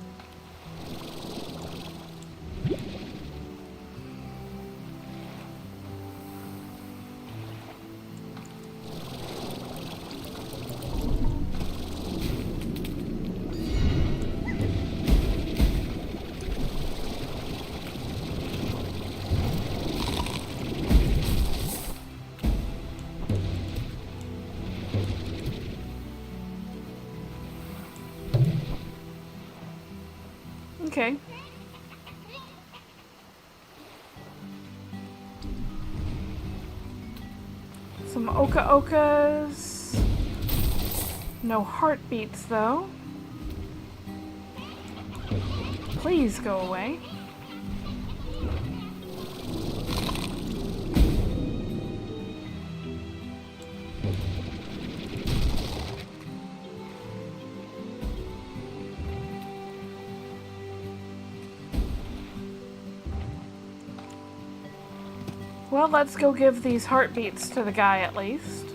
Okay. Some Oka-Okas. No heartbeats, though. Please go away. Well, let's go give these heartbeats to the guy at least.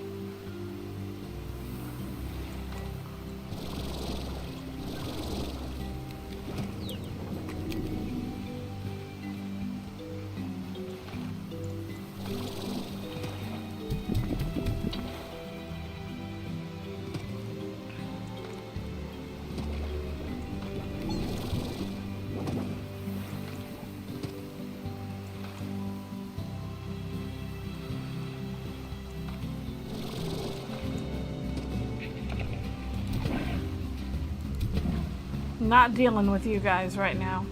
Not dealing with you guys right now.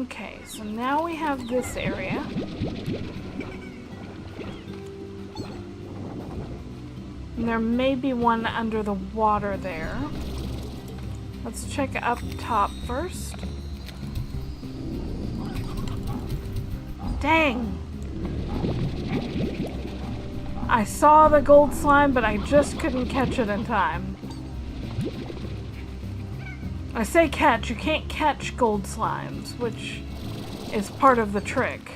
Okay, so now we have this area. And there may be one under the water there. Let's check up top first. Dang! I saw the gold slime, but I just couldn't catch it in time. I say catch, you can't catch gold slimes, which is part of the trick.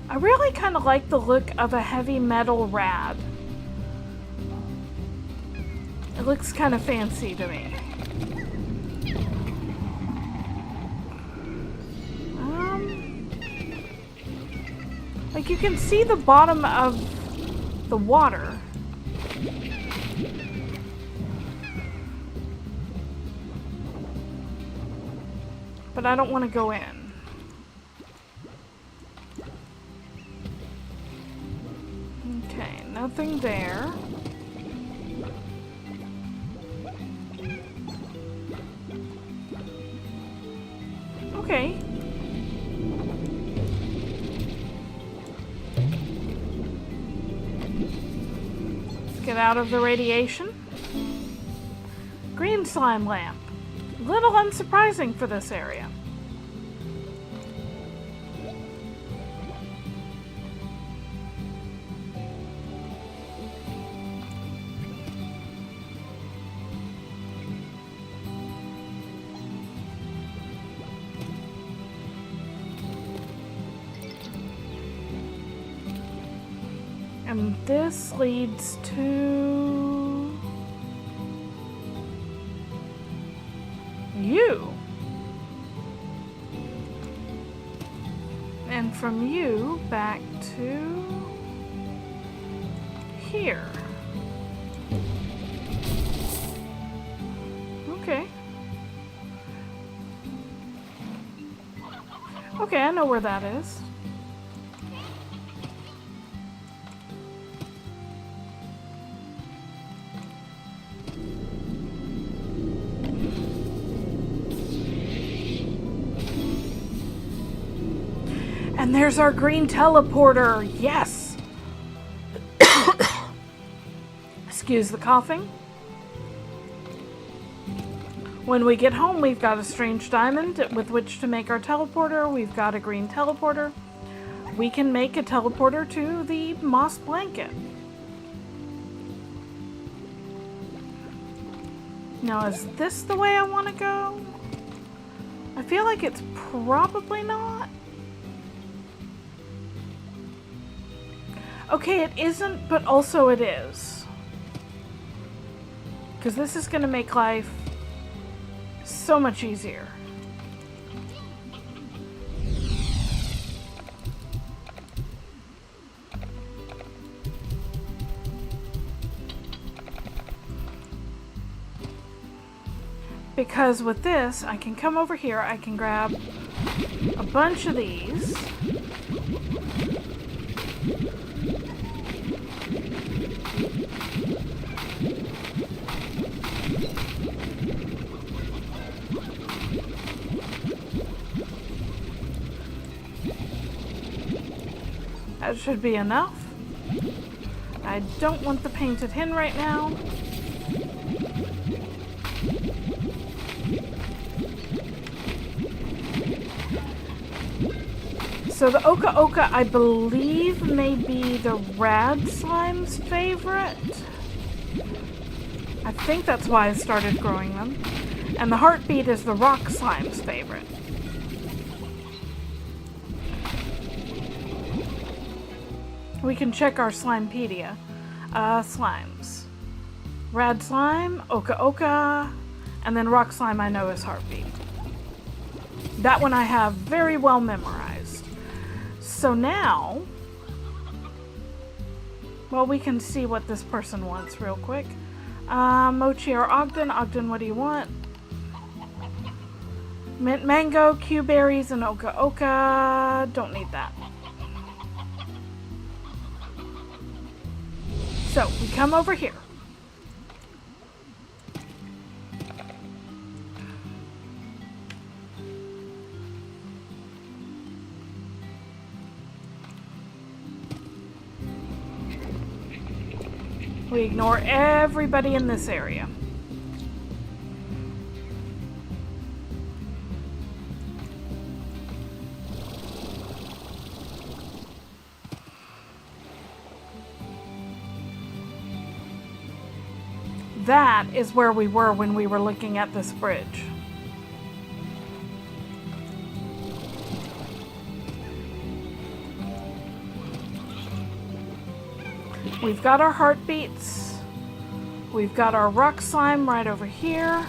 I really kind of like the look of a heavy metal rad. It looks kind of fancy to me. Like you can see the bottom of the water. But I don't want to go in. Okay, nothing there. Okay. Let's get out of the radiation. Green slime lamp. Little unsurprising for this area. And this leads to you. And from you back to here. Okay. Okay, I know where that is. And there's our green teleporter. Yes. Excuse the coughing. When we get home, we've got a strange diamond with which to make our teleporter. We've got a green teleporter. We can make a teleporter to the moss blanket. Now, is this the way I want to go? I feel like it's probably not. Okay, it isn't, but also it is. Because this is going to make life so much easier. Because with this, I can come over here, I can grab a bunch of these. That should be enough. I don't want the painted hen right now. So the Oka Oka, I believe, may be the rad slime's favorite. I think that's why I started growing them. And the heartbeat is the rock slime's favorite. We can check our Slimepedia. Slimes. Rad slime, Oka Oka, and then rock slime I know is heartbeat. That one I have very well memorized. So now, well, we can see what this person wants real quick. Mochi or Ogden. Ogden, what do you want? Mint mango, Q berries, and Oka Oka. Don't need that. So, we come over here. We ignore everybody in this area. That is where we were when we were looking at this bridge. We've got our heartbeats. We've got our rock slime right over here.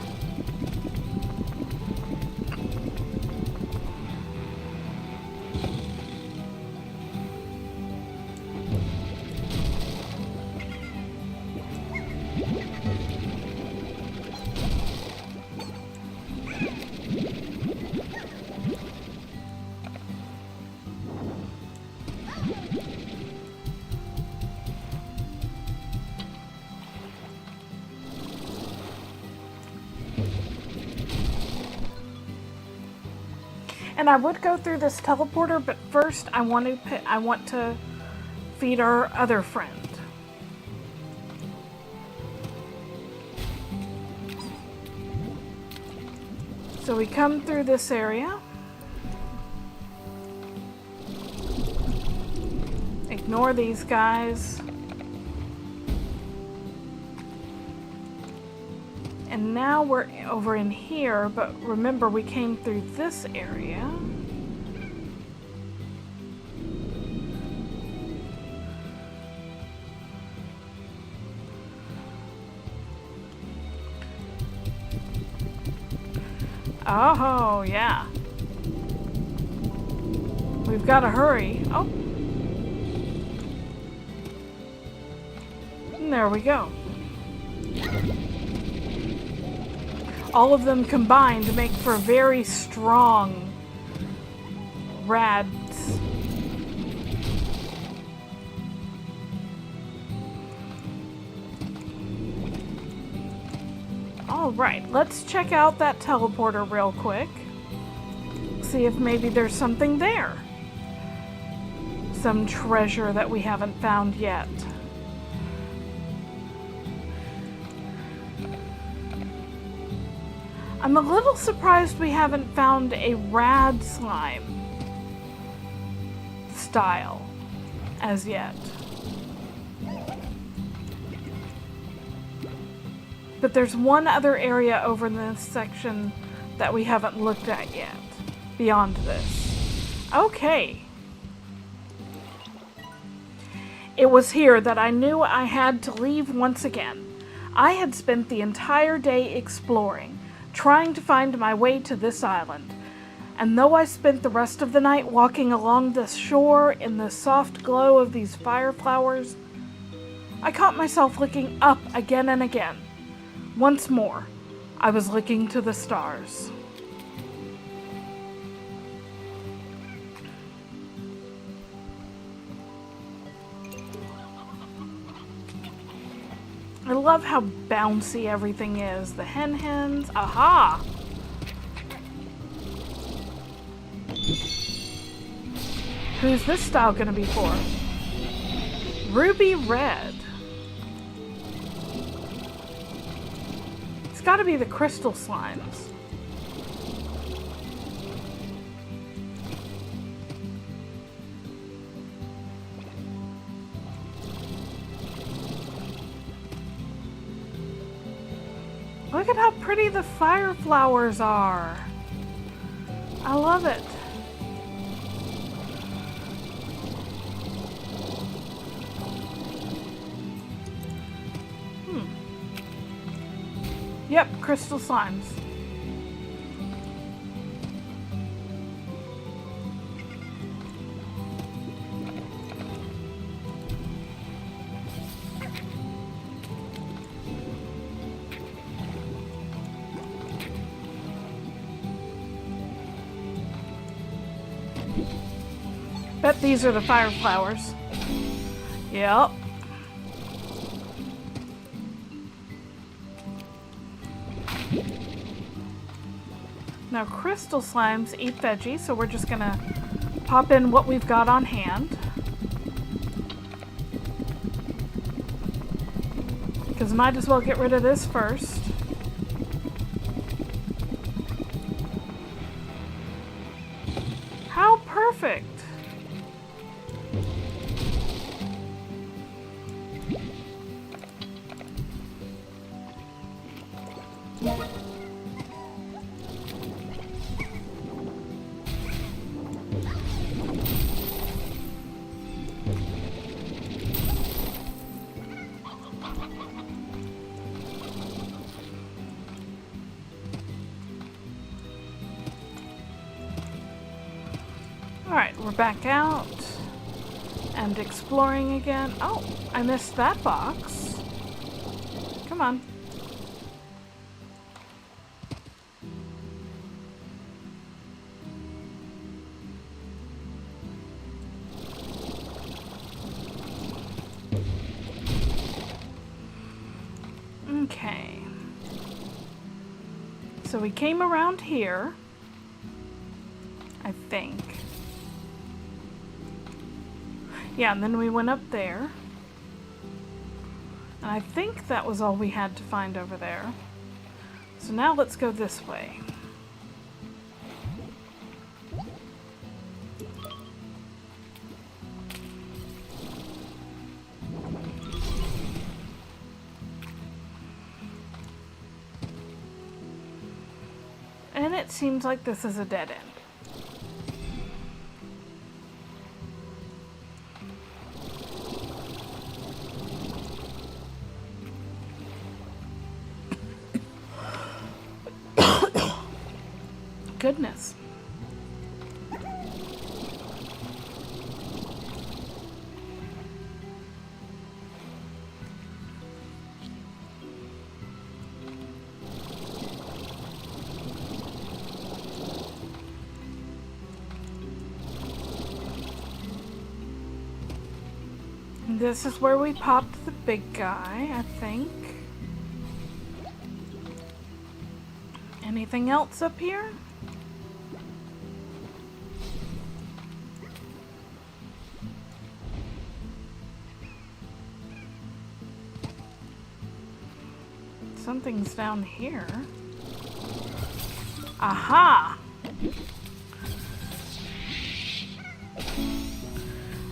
And I would go through this teleporter, but first I want to feed our other friend. So we come through this area. Ignore these guys. And now we're over in here, but remember we came through this area. Oh, yeah. We've got to hurry. Oh. And there we go. All of them combined to make for very strong rads. Alright, let's check out that teleporter real quick. See if maybe there's something there. Some treasure that we haven't found yet. I'm a little surprised we haven't found a rad slime style as yet. But there's one other area over in this section that we haven't looked at yet, beyond this. Okay. It was here that I knew I had to leave once again. I had spent the entire day exploring, trying to find my way to this island. And though I spent the rest of the night walking along the shore in the soft glow of these fire flowers, I caught myself looking up again and again. Once more, I was looking to the stars. I love how bouncy everything is. The hens. Aha! Who's this style gonna be for? Ruby red. It's gotta be the crystal slimes. Look at how pretty the fire flowers are. I love it. Yep, crystal slimes. Bet these are the fire flowers. Yep. Now crystal slimes eat veggies, so we're just gonna pop in what we've got on hand. Because might as well get rid of this first. How perfect! Alright, we're back out and exploring again. Oh, I missed that box. Come on. Okay. So we came around here, I think. Yeah, and then we went up there. And I think that was all we had to find over there. So now let's go this way. And it seems like this is a dead end. Goodness. This is where we popped the big guy, I think. Anything else up here? Something's down here. Aha!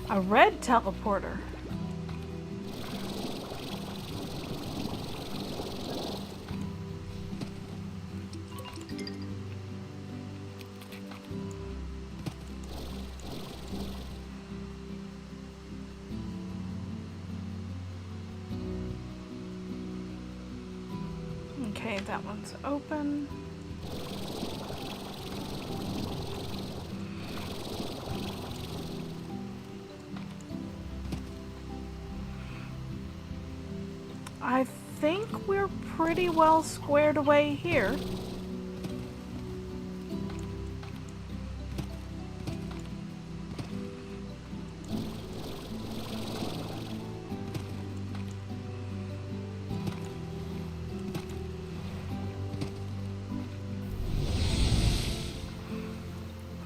A red teleporter. Okay, that one's open. I think we're pretty well squared away here.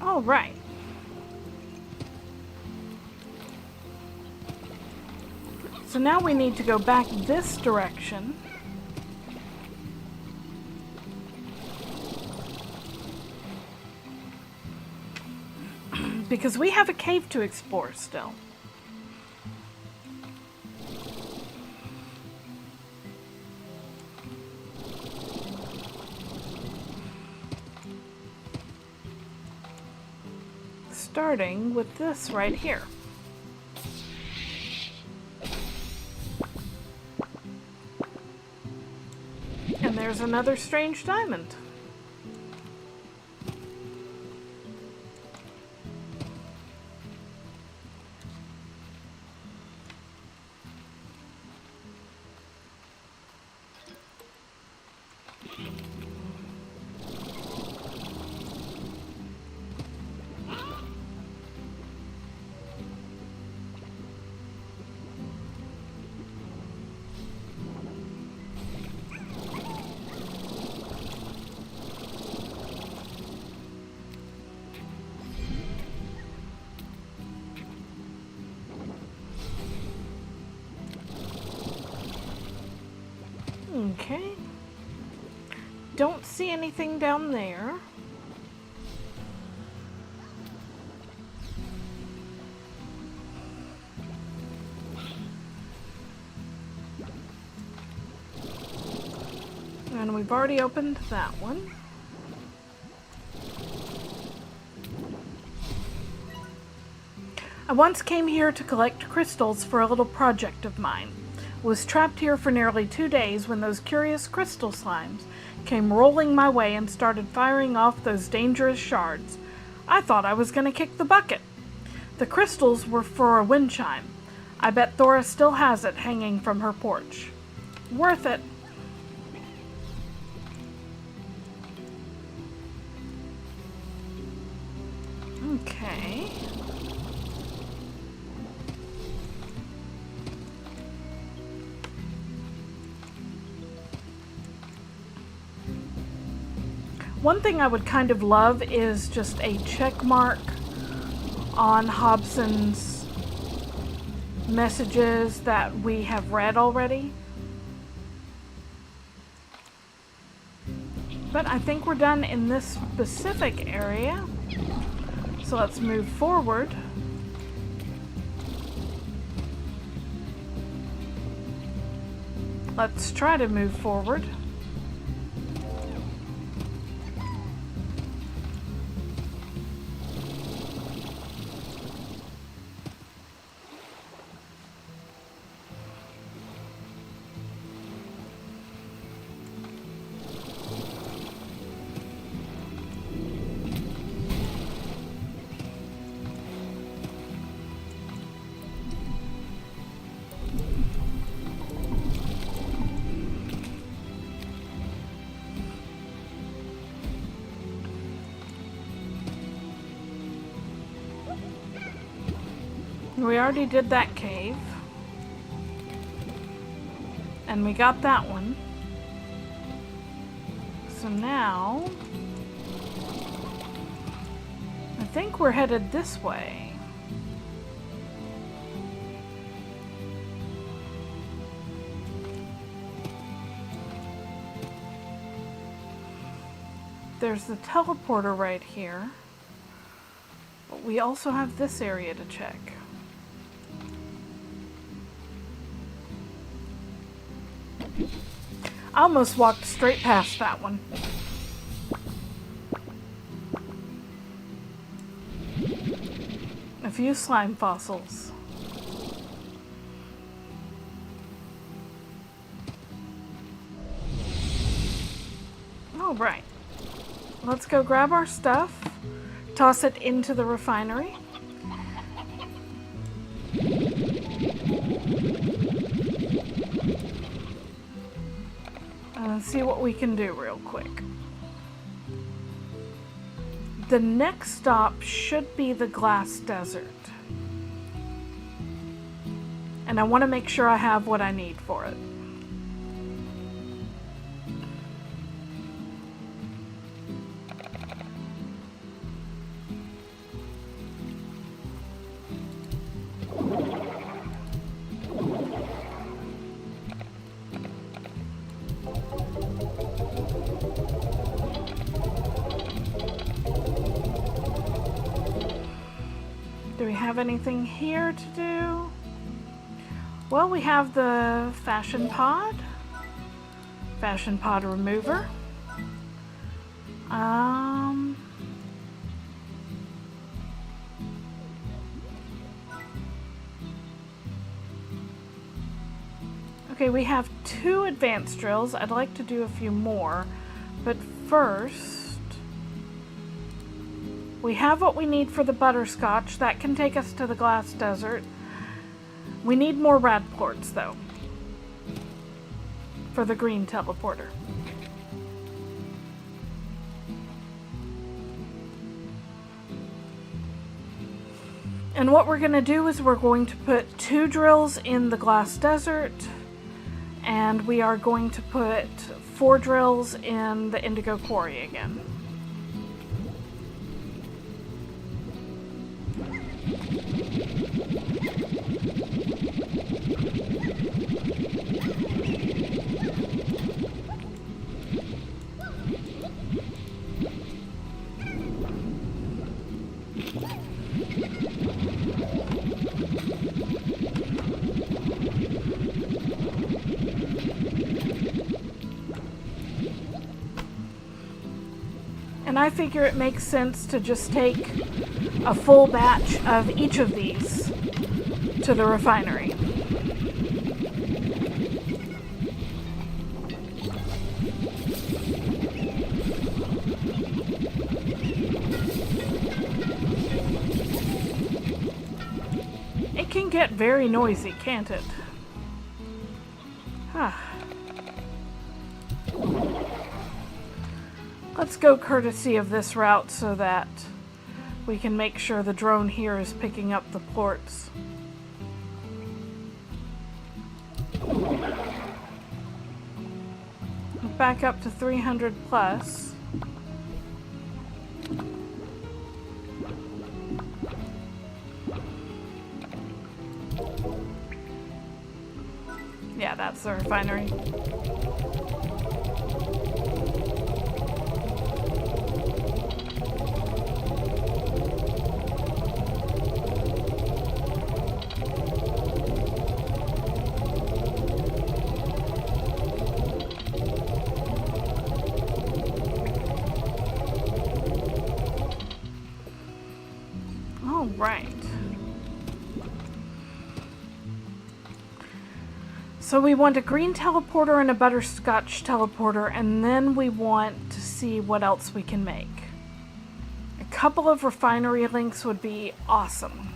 All right. So now we need to go back this direction. Because we have a cave to explore still. Starting with this right here. And there's another strange diamond. Okay. Don't see anything down there. And we've already opened that one. I once came here to collect crystals for a little project of mine. Was trapped here for nearly 2 days when those curious crystal slimes came rolling my way and started firing off those dangerous shards. I thought I was going to kick the bucket. The crystals were for a wind chime. I bet Thora still has it hanging from her porch. Worth it. Okay. One thing I would kind of love is just a check mark on Hobson's messages that we have read already. But I think we're done in this specific area. So let's move forward. Let's try to move forward. We already did that cave. And we got that one. So now I think we're headed this way. There's the teleporter right here. But we also have this area to check. I almost walked straight past that one. A few slime fossils. All right. Let's go grab our stuff, toss it into the refinery. And see what we can do real quick. The next stop should be the glass desert. And I want to make sure I have what I need for it. Do we have anything here to do? Well, we have the fashion pod remover. Okay, we have 2 advanced drills. I'd like to do a few more, but first, we have what we need for the butterscotch. That can take us to the glass desert. We need more rad ports, though, for the green teleporter. And what we're going to do is we're going to put 2 drills in the glass desert, and we are going to put 4 drills in the indigo quarry again. And I figure it makes sense to just take a full batch of each of these to the refinery. It can get very noisy, can't it? Let's go courtesy of this route so that we can make sure the drone here is picking up the ports. Back up to 300 plus. Yeah, that's the refinery. All right. So we want a green teleporter and a butterscotch teleporter, and then we want to see what else we can make. A couple of refinery links would be awesome.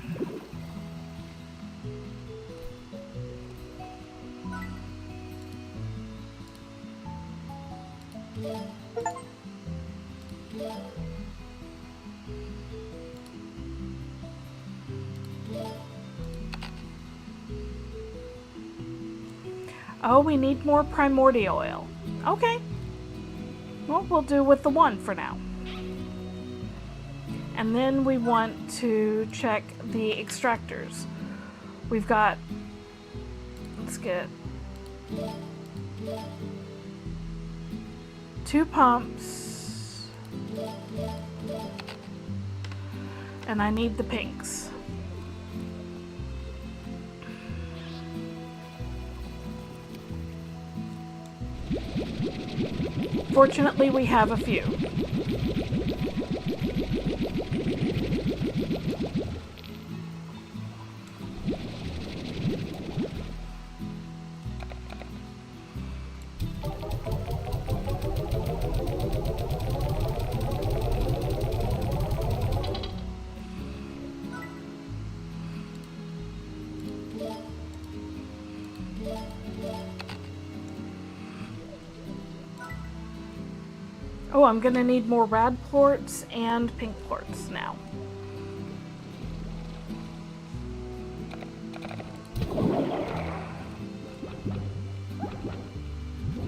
Oh, we need more primordial oil. Okay. Well, we'll do with the 1 for now. And then we want to check the extractors. We've got, let's get 2 pumps, And I need the pinks. Fortunately, we have a few. Oh, I'm gonna need more rad plorts and pink plorts now.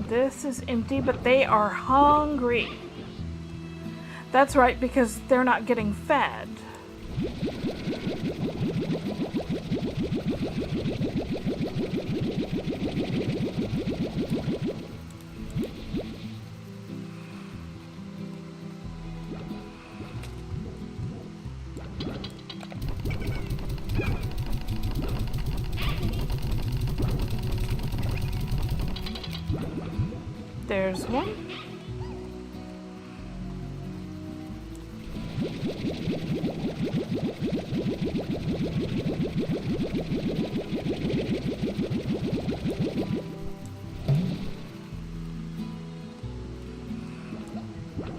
This is empty, but they are hungry. That's right, because they're not getting fed. There's one.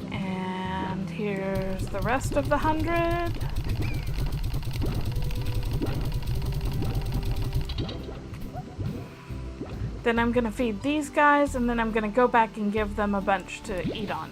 And here's the rest of the 100. Then I'm gonna feed these guys, and then I'm gonna go back and give them a bunch to eat on.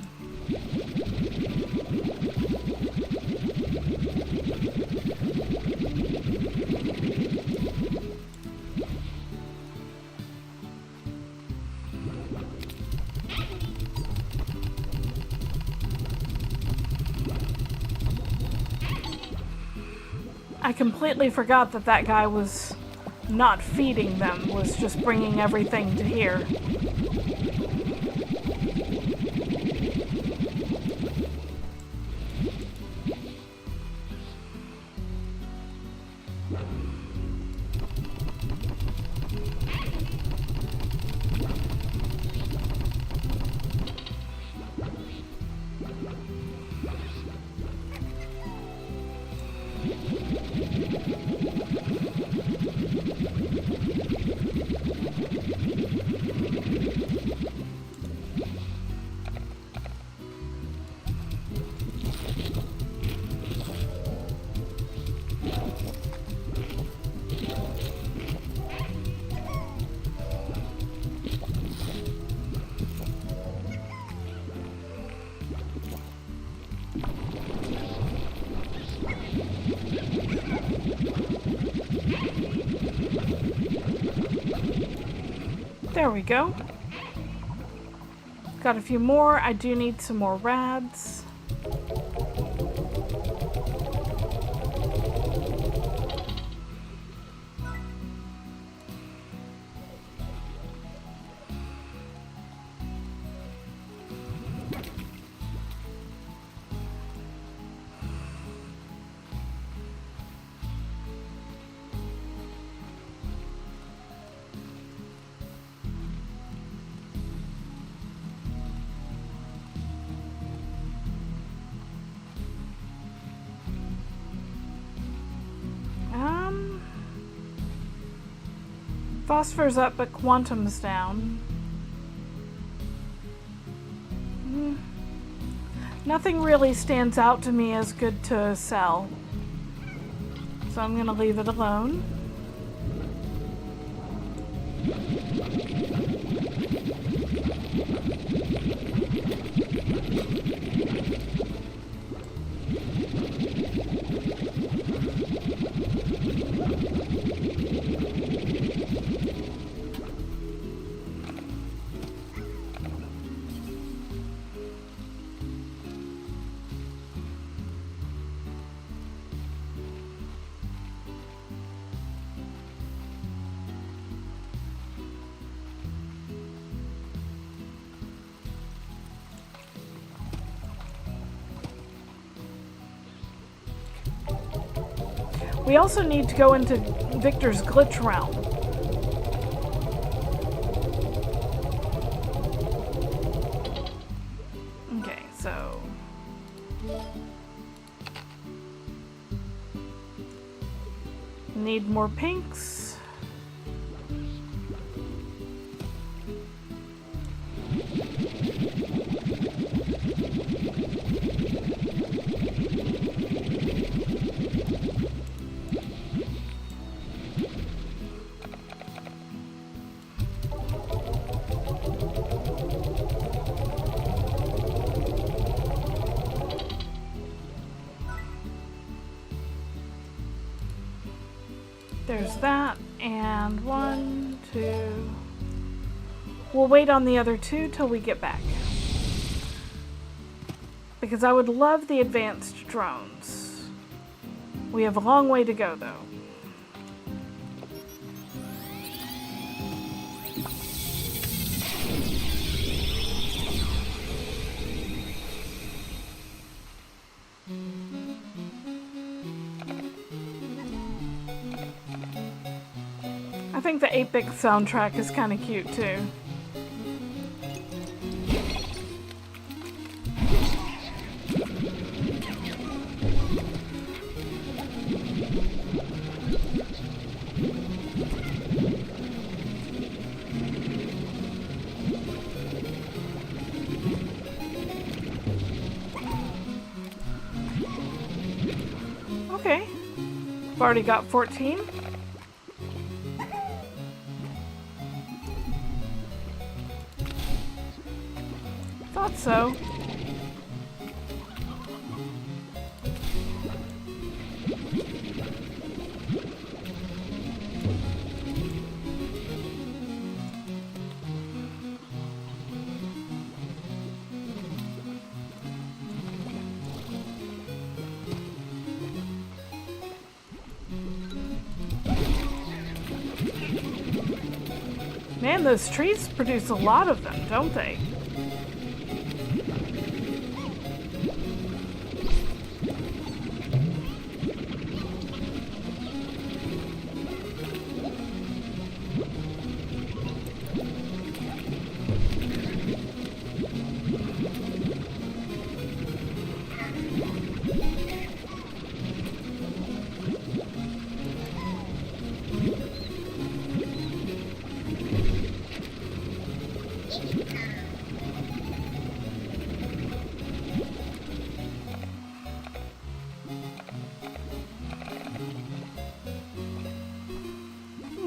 I completely forgot that that guy was not feeding them, was just bringing everything to here. There we go. Got a few more. I do need some more rads. Phosphor's up, but quantum's down. Nothing really stands out to me as good to sell. So I'm gonna leave it alone. We also need to go into Victor's glitch realm. Okay, so... Need more pinks. There's that, and 1, 2... We'll wait on the other 2 till we get back. Because I would love the advanced drones. We have a long way to go, though. I think the 8-bit soundtrack is kind of cute, too. Okay. I've already got 14. Thought so. Man, those trees produce a lot of them, don't they?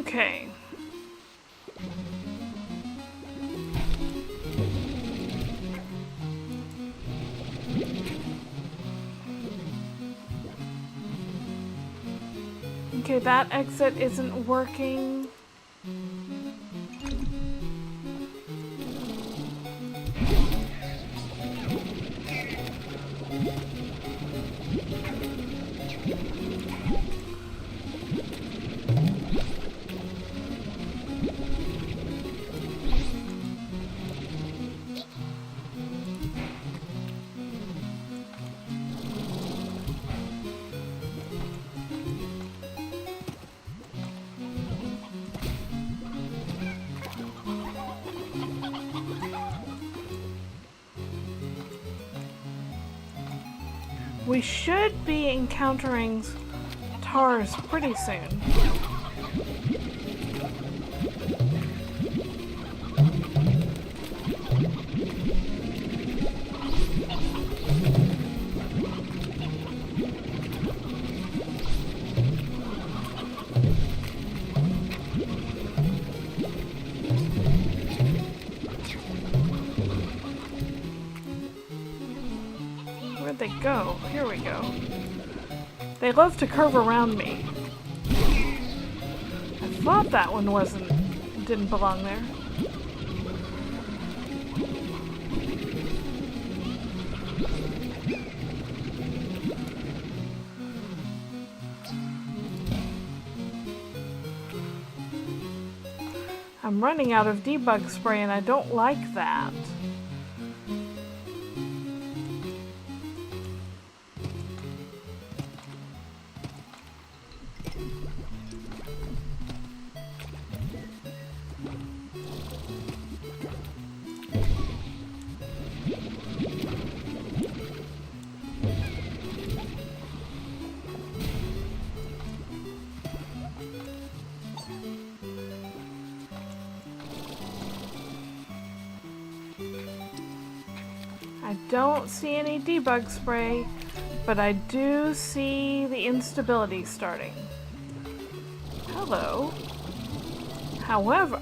Okay. Okay, that exit isn't working. We should be encountering TARS pretty soon. Where'd they go? Here we go. They love to curve around me. I thought that one didn't belong there. I'm running out of debug spray and I don't like that. I don't see any debug spray, but I do see the instability starting. Hello. However,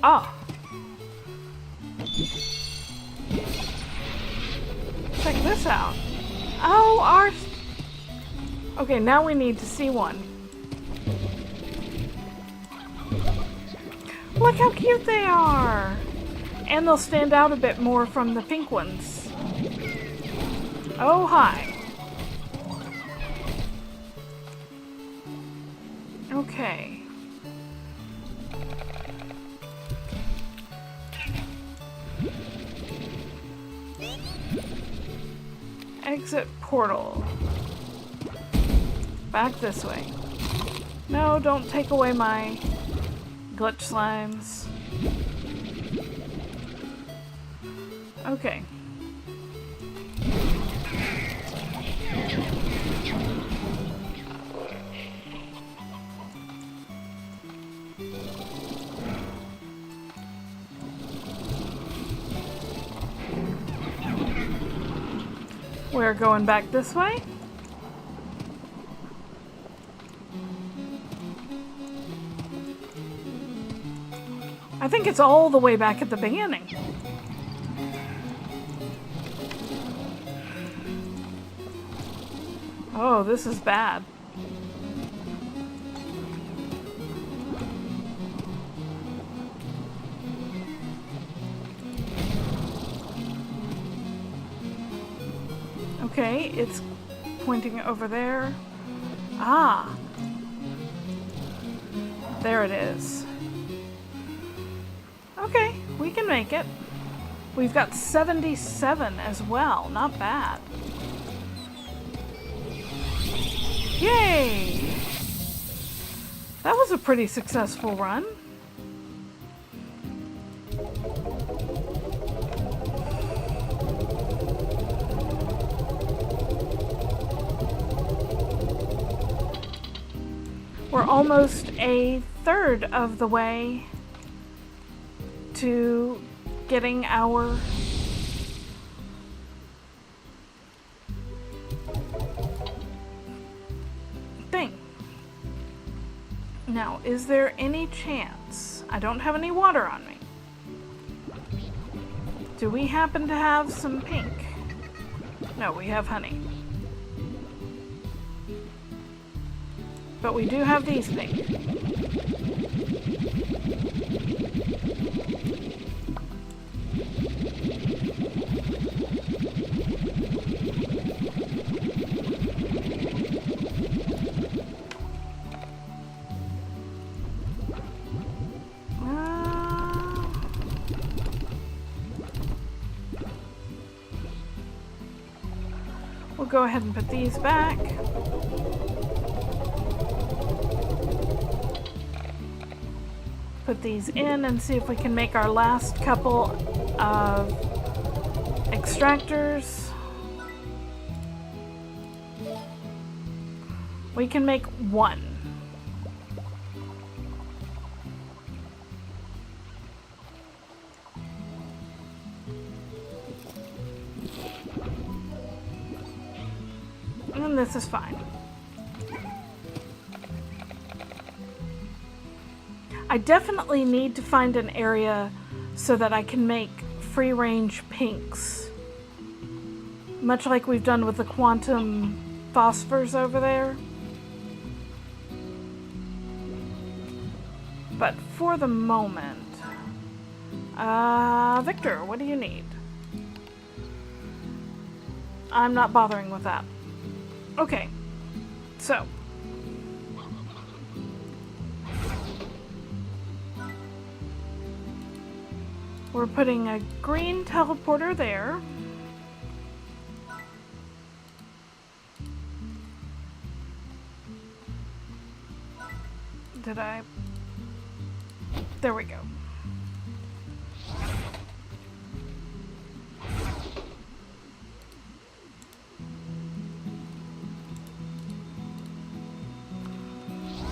check this out. Oh, our... Okay, now we need to see one. Look how cute they are! And they'll stand out a bit more from the pink ones. Oh, hi. Okay. Exit portal. Back this way. No, don't take away my glitch slimes. Okay. We're going back this way. I think it's all the way back at the beginning. Oh, this is bad. Okay, it's pointing over there. Ah! There it is. Okay, we can make it. We've got 77 as well. Not bad. Yay! That was a pretty successful run. We're almost a third of the way to getting our thing. Now, is there any chance? I don't have any water on me. Do we happen to have some pink? No, we have honey. But we do have these things. We'll go ahead and put these back. Put these in and see if we can make our last couple of extractors. We can make one. And this is fine. I definitely need to find an area so that I can make free-range pinks. Much like we've done with the quantum phosphors over there. But for the moment... Victor, what do you need? I'm not bothering with that. Okay, so... we're putting a green teleporter there. Did I? There we go.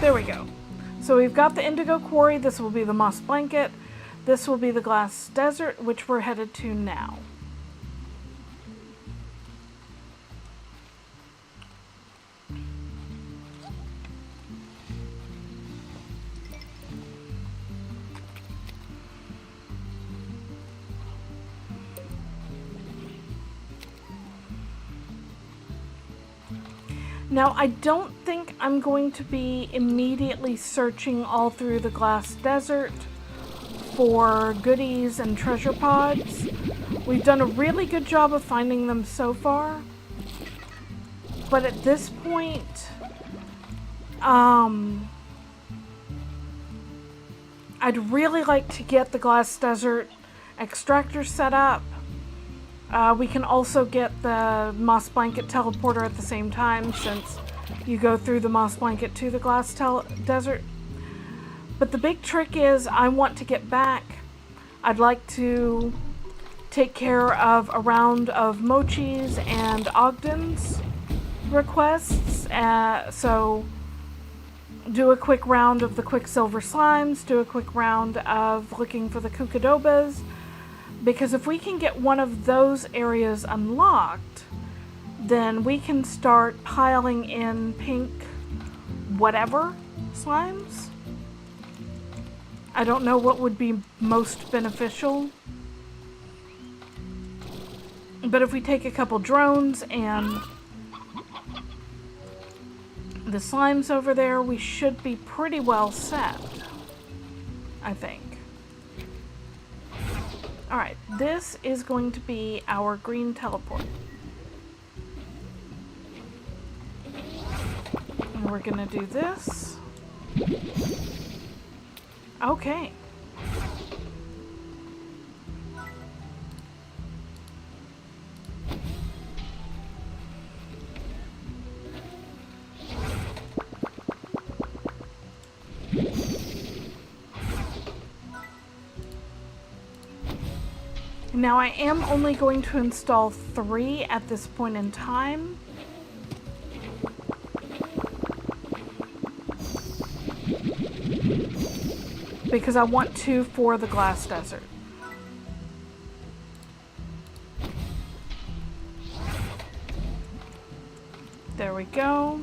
There we go. So we've got the indigo quarry. This will be the moss blanket. This will be the glass desert, which we're headed to now. Now, I don't think I'm going to be immediately searching all through the glass desert for goodies and treasure pods. We've done a really good job of finding them so far. But at this point, I'd really like to get the glass desert extractor set up. We can also get the moss blanket teleporter at the same time, since you go through the moss blanket to the glass desert. But the big trick is I want to get back. I'd like to take care of a round of Mochi's and Ogden's requests. So do a quick round of the Quicksilver Slimes, do a quick round of looking for the Kukadobas, because if we can get one of those areas unlocked, then we can start piling in pink whatever slimes. I don't know what would be most beneficial, but if we take a couple drones and the slimes over there, we should be pretty well set, I think. Alright, this is going to be our green teleport. And we're gonna do this. Okay. Now I am only going to install 3 at this point in time. Because I want 2 for the glass desert. There we go.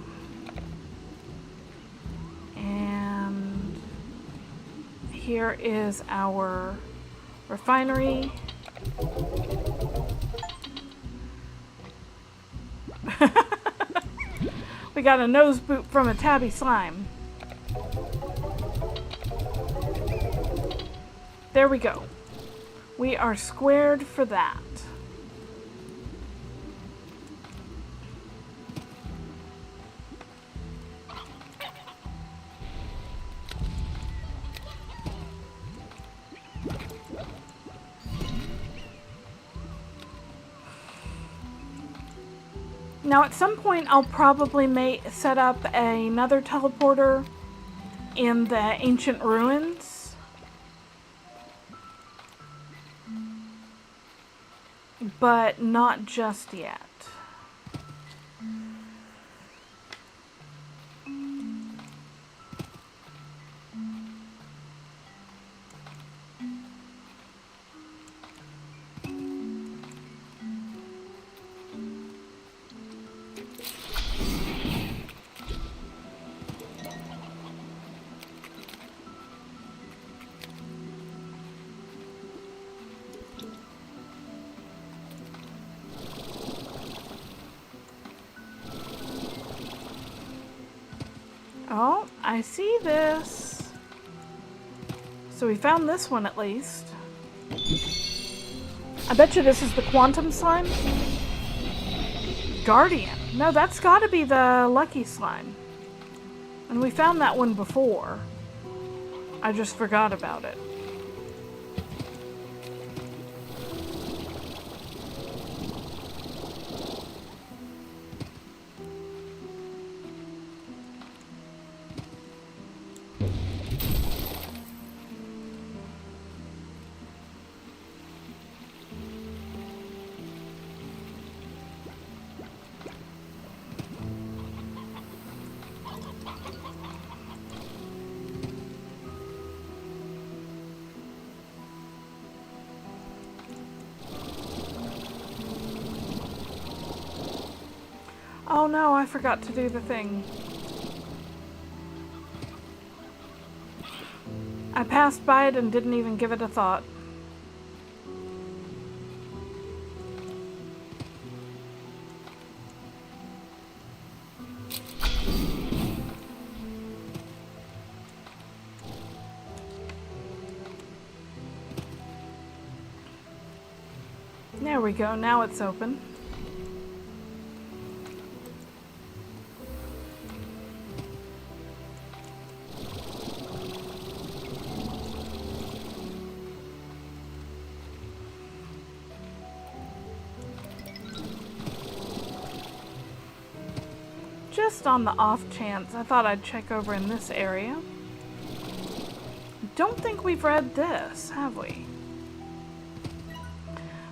And here is our refinery. We got a nose boot from a tabby slime. There we go. We are squared for that. Now at some point I'll probably set up another teleporter in the ancient ruins. But not just yet. Oh, I see this. So we found this one at least. I bet you this is the quantum slime. Guardian. No, that's gotta be the lucky slime. And we found that one before. I just forgot about it. Oh no, I forgot to do the thing. I passed by it and didn't even give it a thought. There we go, now it's open. Just on the off chance, I thought I'd check over in this area. Don't think we've read this, have we?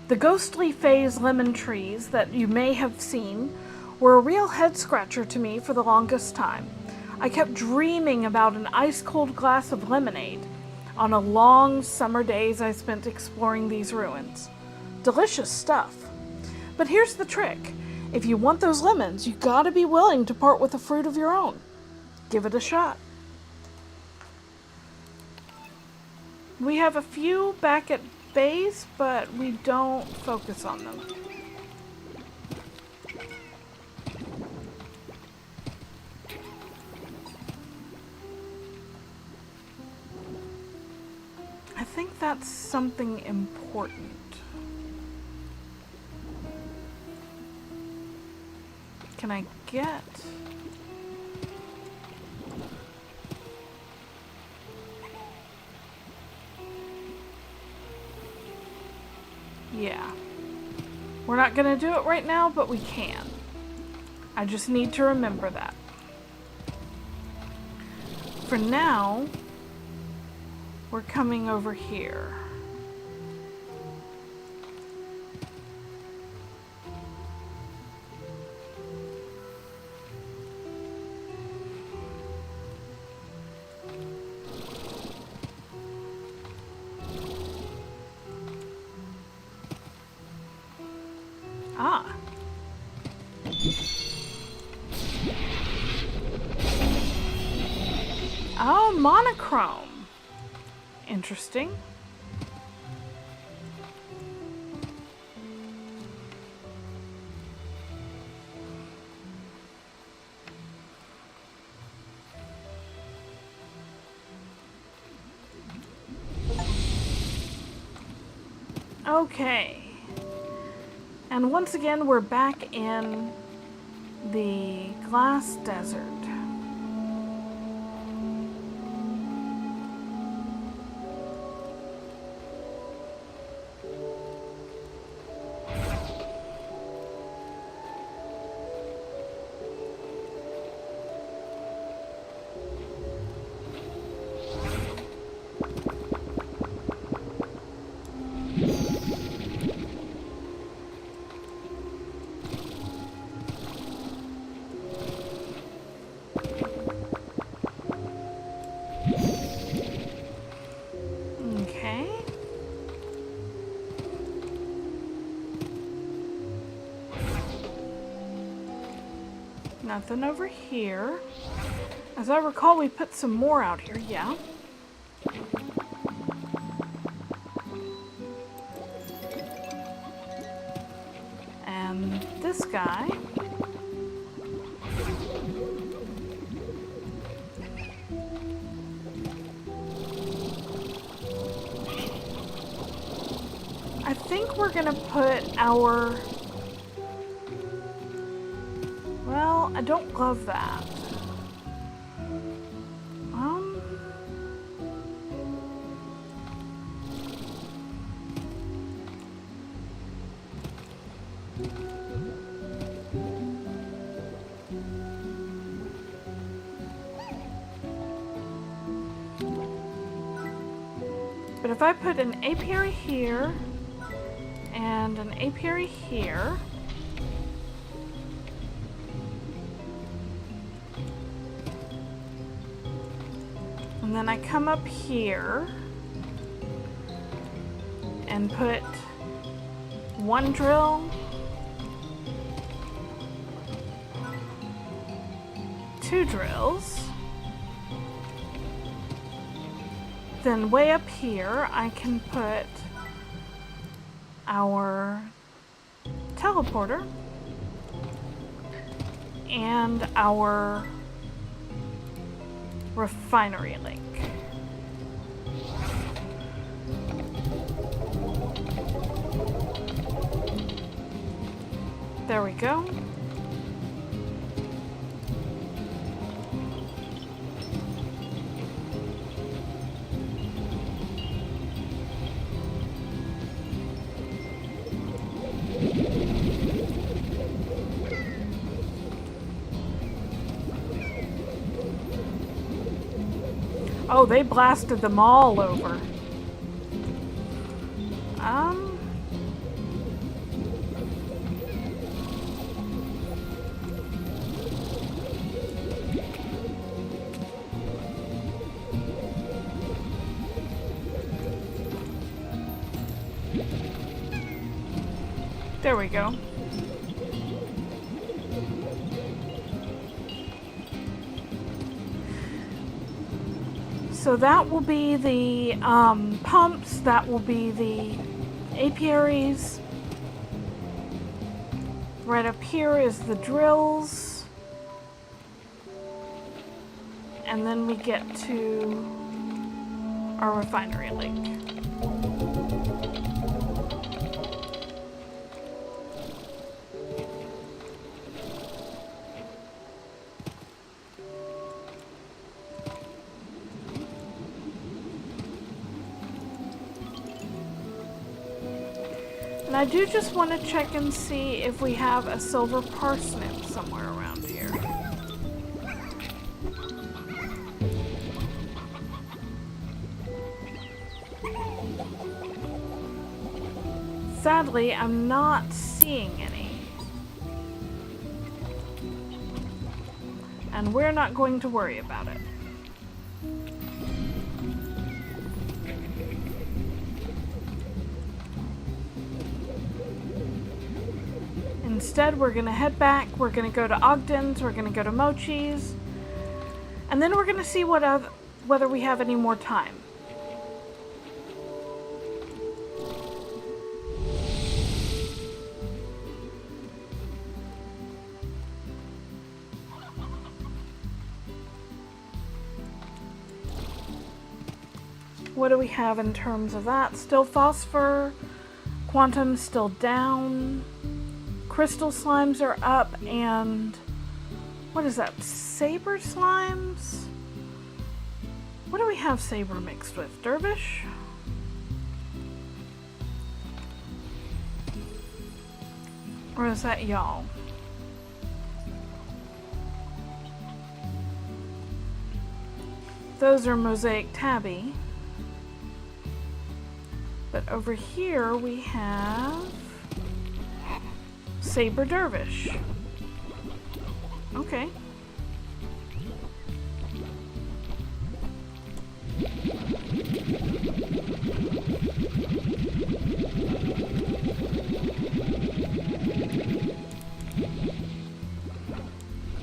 The ghostly phase lemon trees that you may have seen were a real head scratcher to me for the longest time. I kept dreaming about an ice-cold glass of lemonade on a long summer days I spent exploring these ruins. Delicious stuff. But here's the trick. If you want those lemons, you gotta be willing to part with a fruit of your own. Give it a shot. We have a few back at base, but we don't focus on them. I think that's something important. Can I get... Yeah. We're not gonna do it right now, but we can. I just need to remember that. For now, we're coming over here. Ah. Oh, monochrome. Interesting. Okay. And once again, we're back in the glass desert. Nothing over here. As I recall, we put some more out here, yeah. And this guy. I think we're gonna put our... Well, I don't love that. But if I put an apiary here and an apiary here, and then I come up here and put one drill, two drills, then way up here I can put our teleporter and our refinery link. There we go. Oh, they blasted them all over. There we go. So that will be the pumps, that will be the apiaries. Right up here is the drills. And then we get to our refinery lake. And I do just want to check and see if we have a silver parsnip somewhere around here. Sadly, I'm not seeing any. And we're not going to worry about it. Instead, we're going to head back, we're going to go to Ogden's, we're going to go to Mochi's, and then we're going to see whether we have any more time. What do we have in terms of that? Still phosphor, quantum still down. Crystal slimes are up, and what is that? Saber slimes? What do we have saber mixed with? Dervish? Or is that y'all? Those are mosaic tabby. But over here we have Saber Dervish. Okay.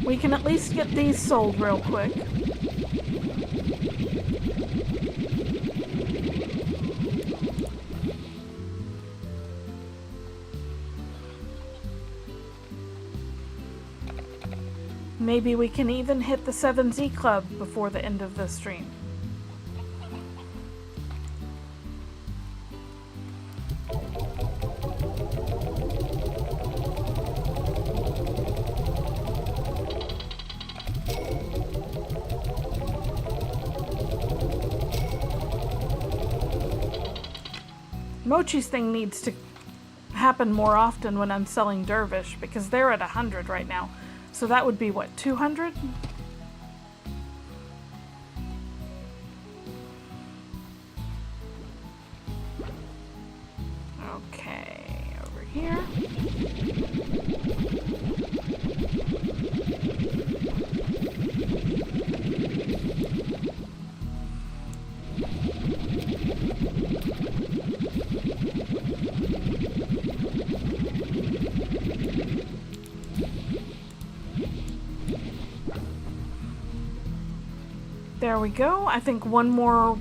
We can at least get these sold real quick. Maybe we can even hit the 7Z Club before the end of the stream. Mochi's thing needs to happen more often when I'm selling Dervish, because they're at 100 right now. So that would be what, 200? Okay, over here. There we go. I think one more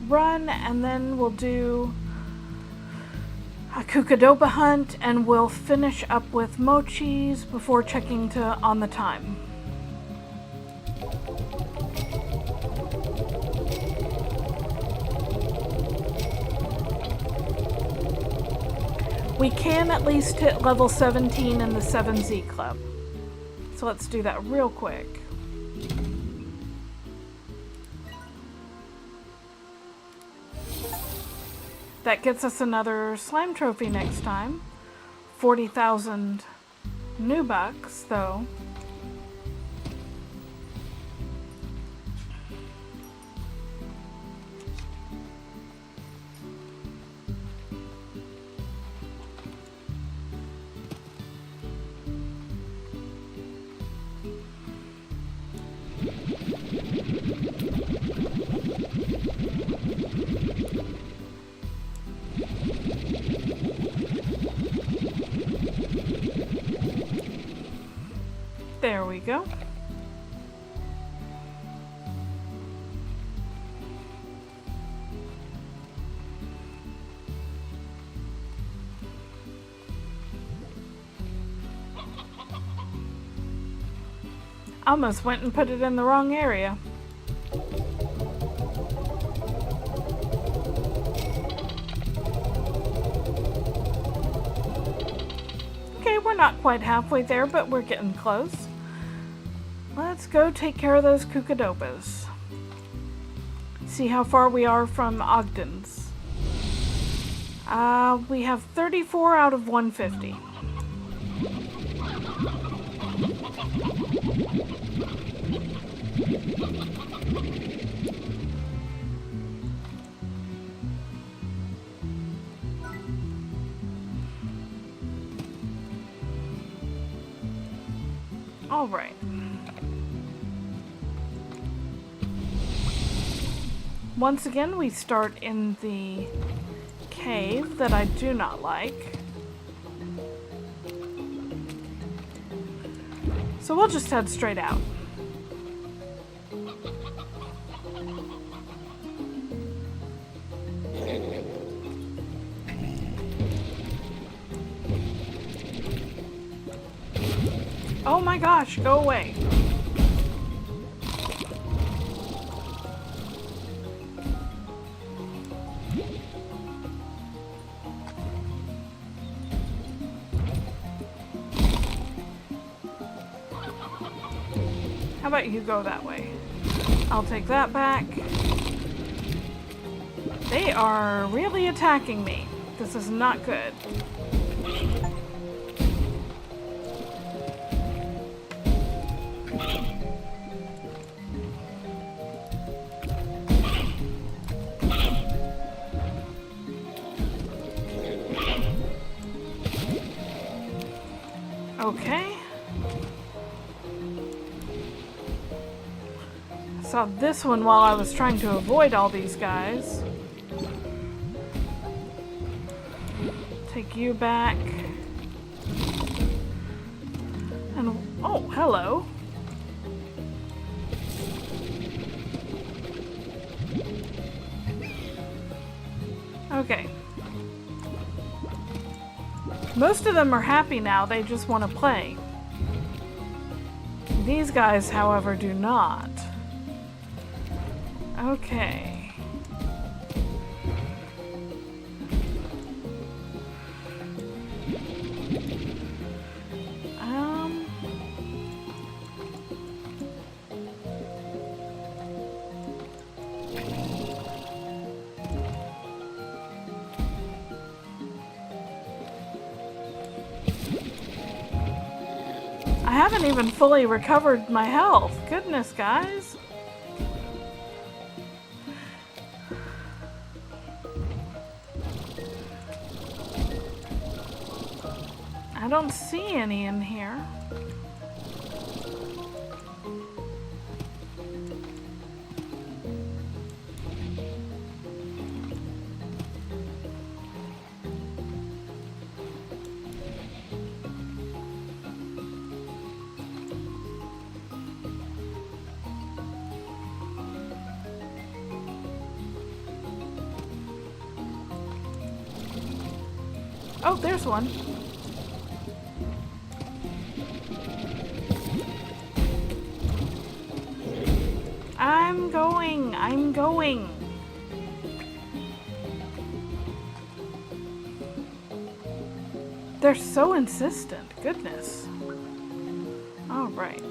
run and then we'll do a Kukadoba hunt and we'll finish up with Mochi's before checking on the time. we can at least hit level 17 in the 7Z Club. So let's do that real quick. That gets us another slime trophy next time. 40,000 new bucks, though. There we go. Almost went and put it in the wrong area. Okay, we're not quite halfway there, but we're getting close. Let's go take care of those Kookadopas. See how far we are from Ogden's. We have 34 out of 150. All right. Once again, we start in the cave that I do not like. So we'll just head straight out. Oh my gosh, go away. How about you go that way? I'll take that back. They are really attacking me. This is not good. Okay. Saw this one while I was trying to avoid all these guys. Take you back. And oh, hello. Okay. Most of them are happy now, they just want to play. These guys, however, do not. Okay. I haven't even fully recovered my health. Goodness, guys. I don't see any in here. Oh, there's one. I'm going. They're so insistent. Goodness. All right.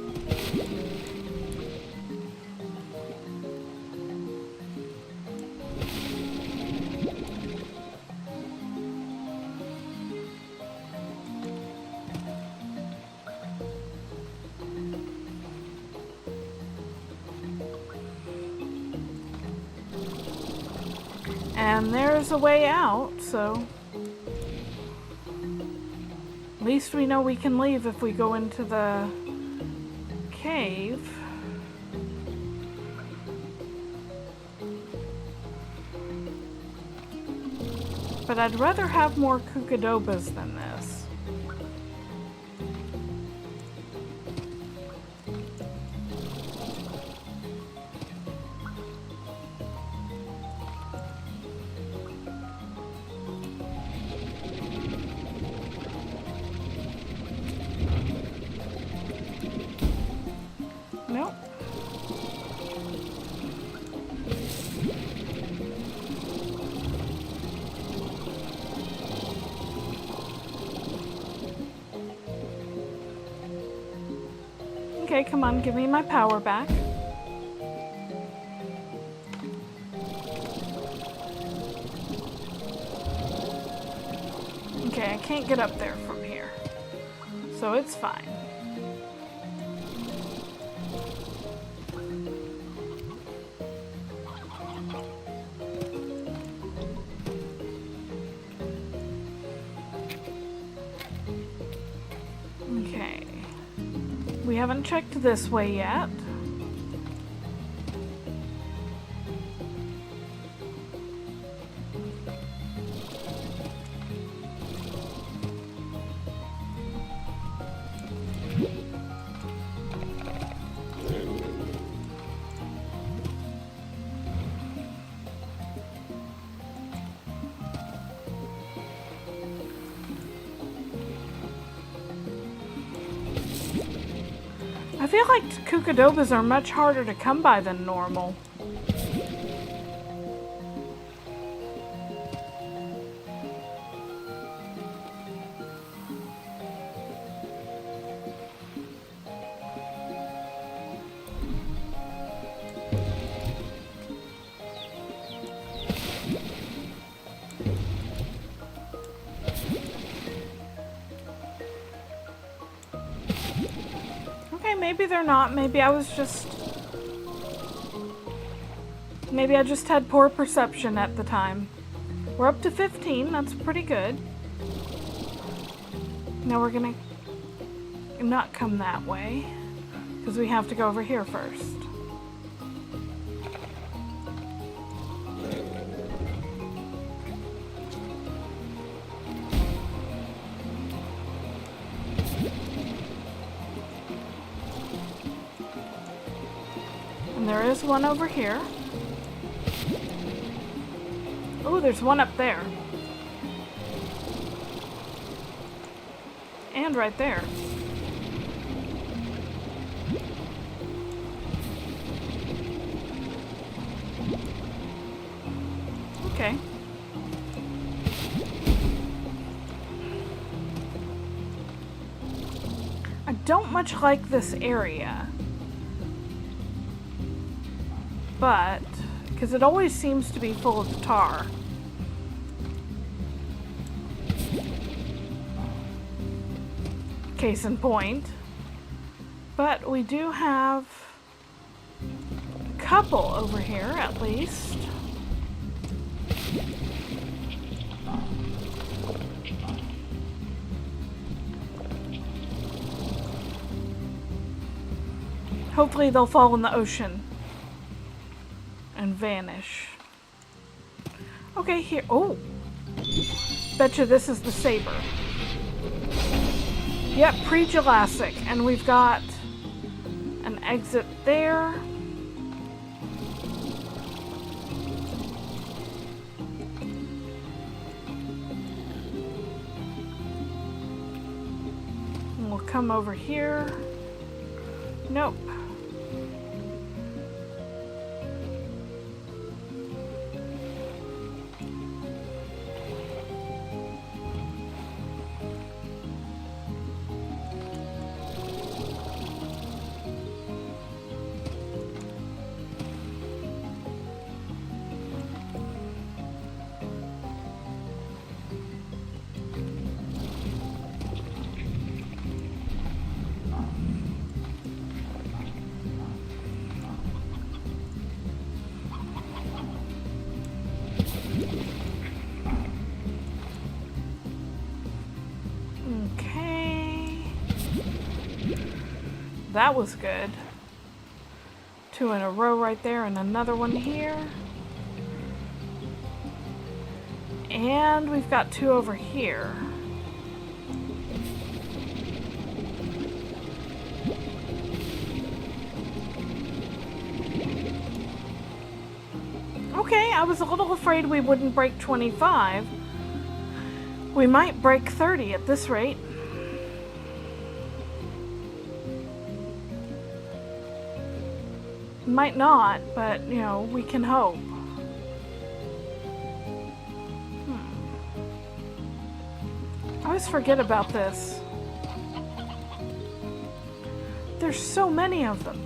And there's a way out, so at least we know we can leave if we go into the cave. But I'd rather have more Kukadobas than this. Nope. Okay, come on, give me my power back. Okay, I can't get up there from here, so it's fine. Okay. We haven't checked this way yet. I feel like Kukadobas are much harder to come by than normal. Maybe they're not. Maybe I just had poor perception at the time. We're up to 15. That's pretty good. Now we're gonna not come that way because we have to go over here first. And there is one over here. Oh, there's one up there. And right there. Okay. I don't much like this area. But, because it always seems to be full of tar. Case in point. But we do have a couple over here, at least. Hopefully they'll fall in the ocean and vanish. Okay, here. Oh! Betcha this is the saber. Yep, pre-Jurassic. And we've got an exit there. And we'll come over here. Nope. That was good. 2 in a row right there and another one here. And we've got 2 over here. Okay, I was a little afraid we wouldn't break 25. We might break 30 at this rate. Might not, but, you know, we can hope. I always forget about this. There's so many of them.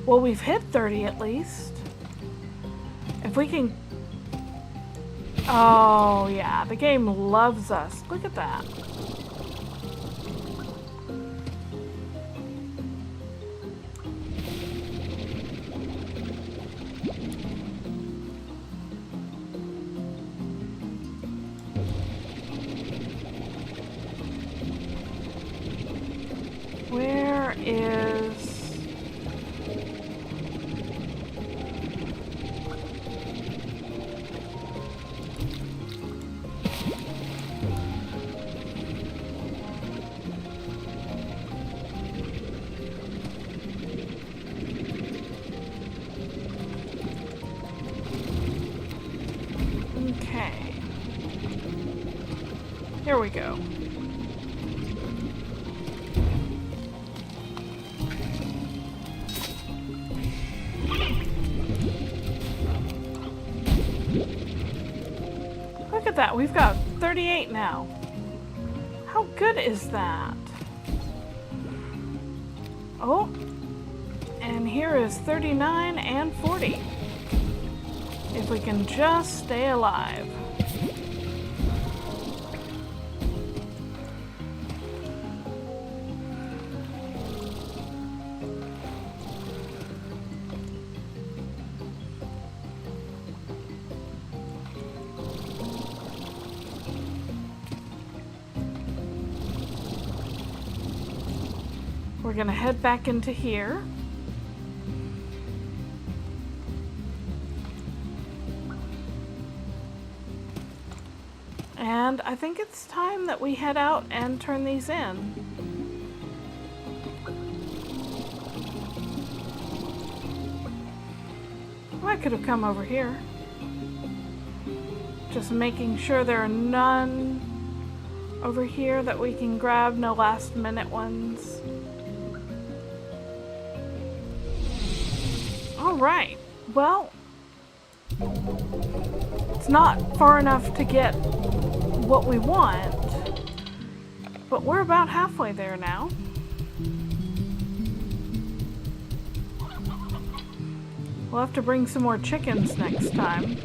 Well, we've hit 30 at least. If we can... Oh, yeah, the game loves us. Look at that. Where is... Okay. Here we go. Look at that, we've got 38 now. How good is that? Oh, and here is 39 and 40. If we can just stay alive. We're gonna head back into here. And I think it's time that we head out and turn these in. Well, I could have come over here. Just making sure there are none over here that we can grab, no last minute ones. Alright, well, it's not far enough to get what we want, but we're about halfway there now. We'll have to bring some more chickens next time.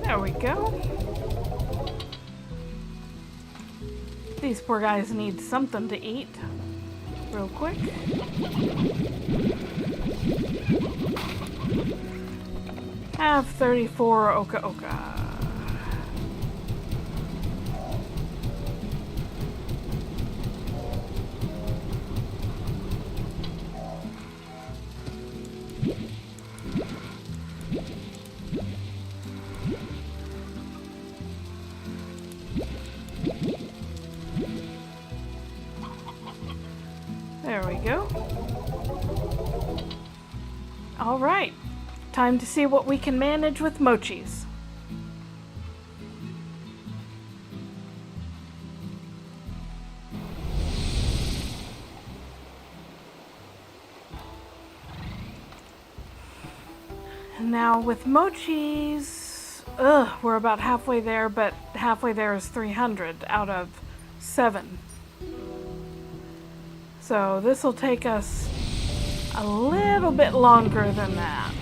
There we go. These poor guys need something to eat real quick. Have 34 oka oka. There we go. All right, time to see what we can manage with mochis. And now with mochis, we're about halfway there, but halfway there is 300 out of 7. So this will take us a little bit longer than that.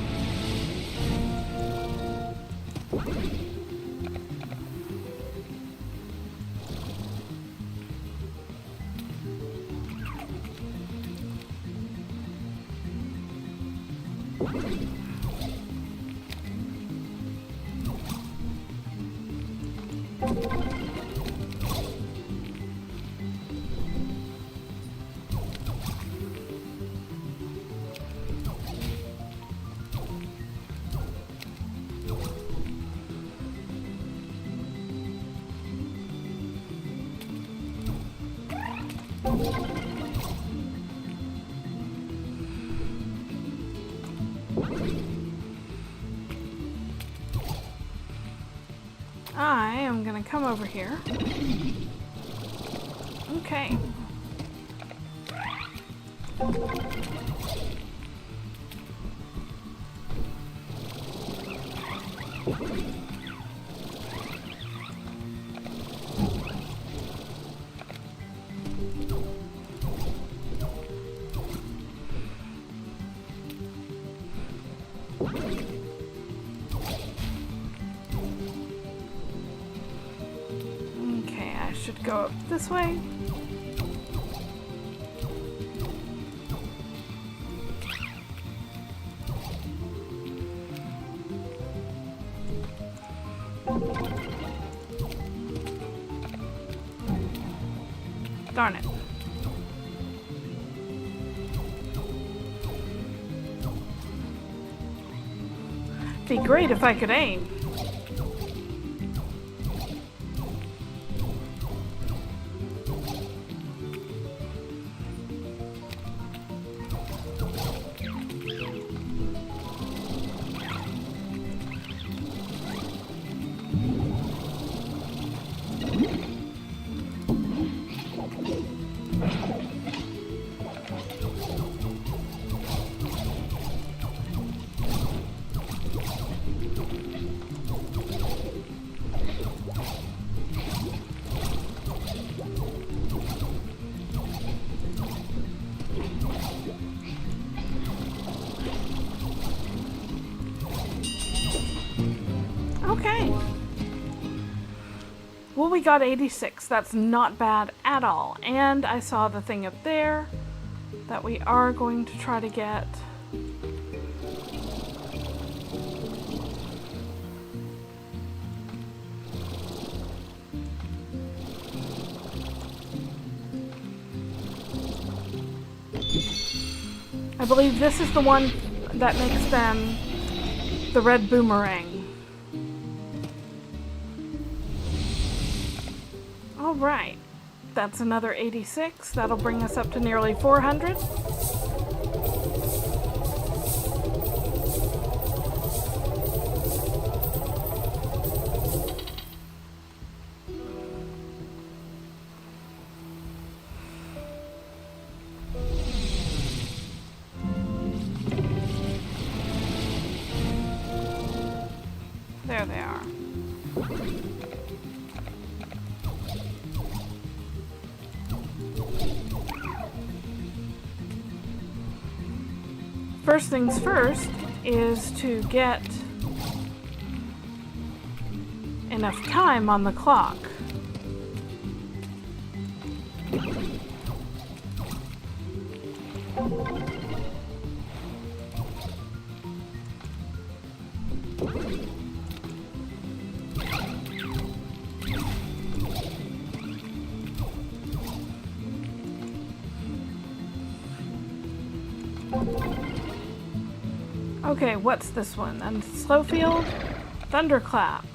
I am gonna come over here. Okay. Okay, I should go up this way. Darn it. Be great if I could aim. Okay. Well, we got 86. That's not bad at all. And I saw the thing up there that we are going to try to get. I believe this is the one that makes them the red boomerang. Alright, that's another 86. That'll bring us up to nearly 400. There they are. First things first is to get enough time on the clock. Okay, what's this one? And Slowfield? Thunderclap.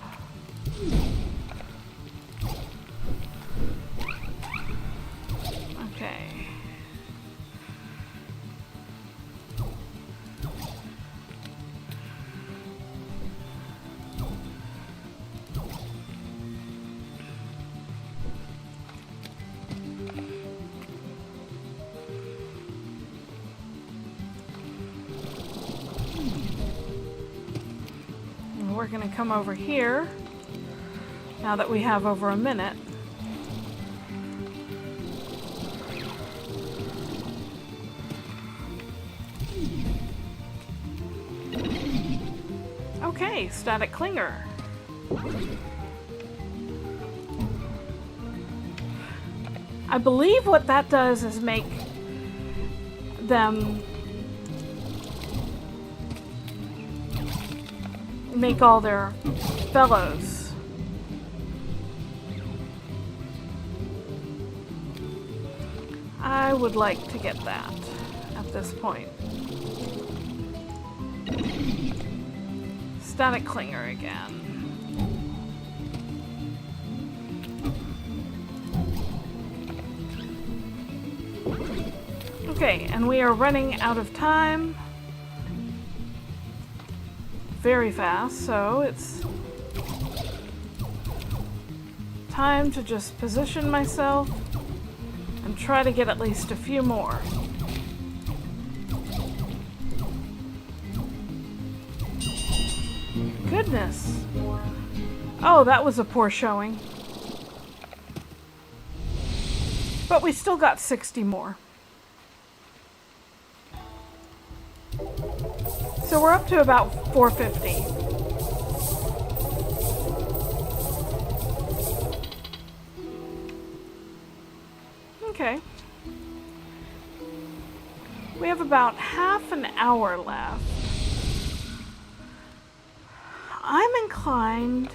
Okay. We're going to come over here now that we have over a minute. Okay, static clinger. I believe what that does is make them make all their fellows. I would like to get that at this point. Static Clinger again. Okay, and we are running out of time very fast, so it's time to just position myself and try to get at least a few more. Goodness. Oh, that was a poor showing. But we still got 60 more. So we're up to about 450. Okay. We have about half an hour left. I'm inclined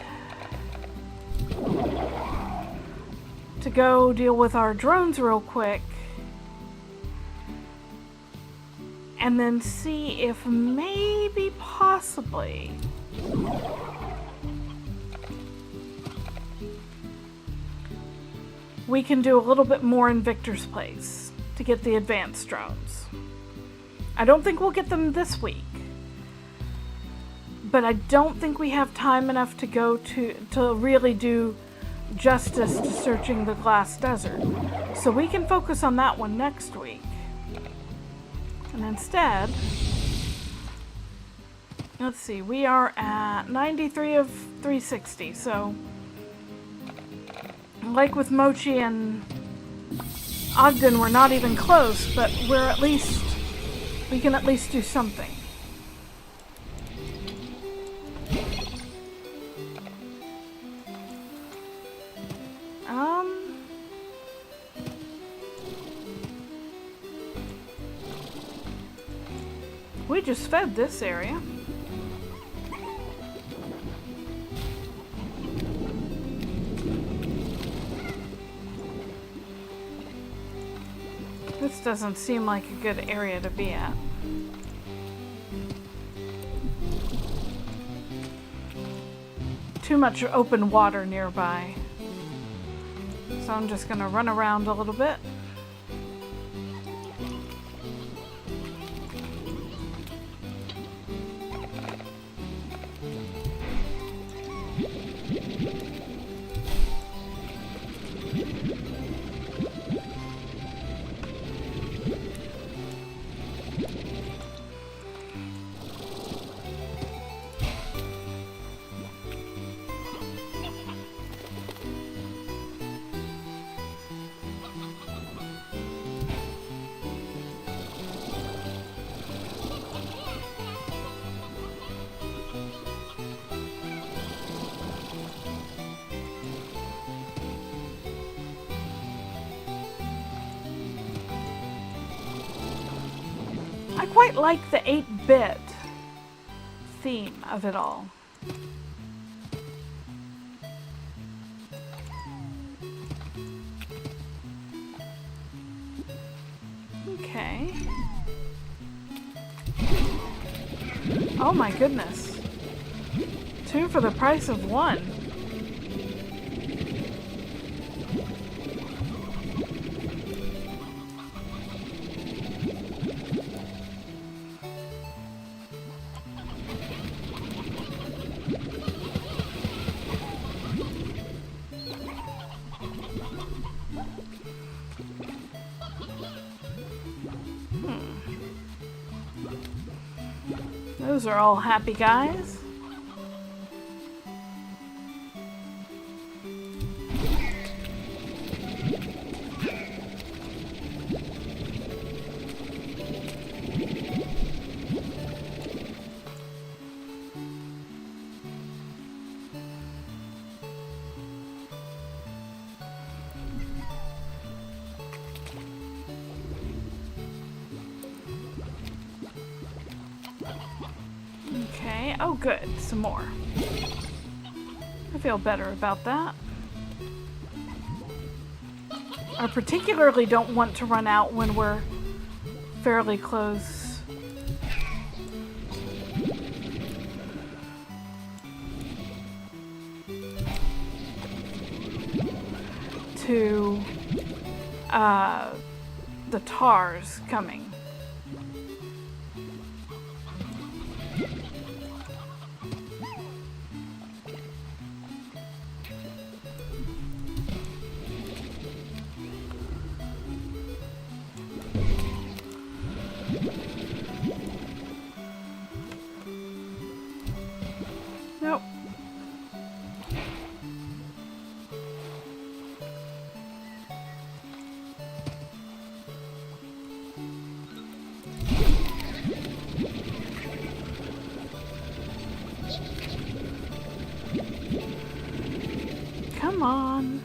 to go deal with our drones real quick and then see if maybe possibly we can do a little bit more in Victor's place to get the advanced drones. I don't think we'll get them this week, but I don't think we have time enough to go to really do justice to searching the Glass Desert. So we can focus on that one next week. And instead, let's see, we are at 93 of 360, so like with Mochi and Ogden, we're not even close, but we can at least do something. We just fed this area. This doesn't seem like a good area to be at. Too much open water nearby. So I'm just gonna run around a little bit. I quite like the 8-bit theme of it all. Okay. Oh my goodness. 2 for the price of 1. Those are all happy guys. me? Oh, good. Some more. I feel better about that. I particularly don't want to run out when we're fairly close. To the tars coming. Nope. Come on.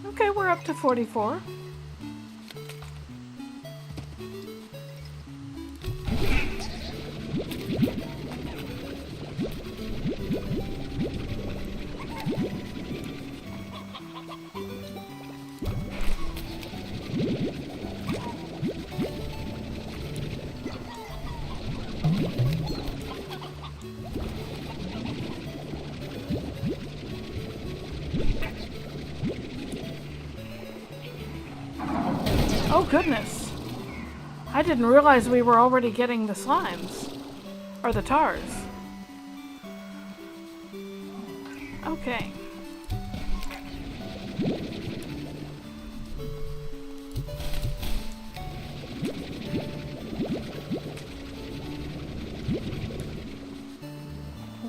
Okay, we're up to 44. Oh goodness. I didn't realize we were already getting the slimes. Or the tars. Okay.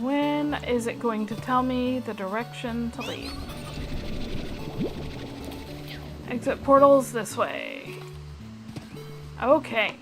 When is it going to tell me the direction to leave? Exit portals this way. Okay.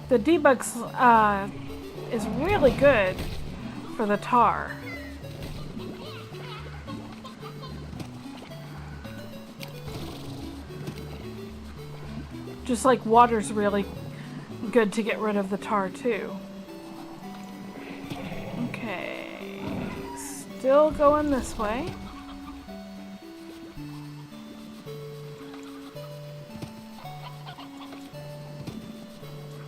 The debug is really good for the tar. Just like water's really good to get rid of the tar too. Okay, still going this way.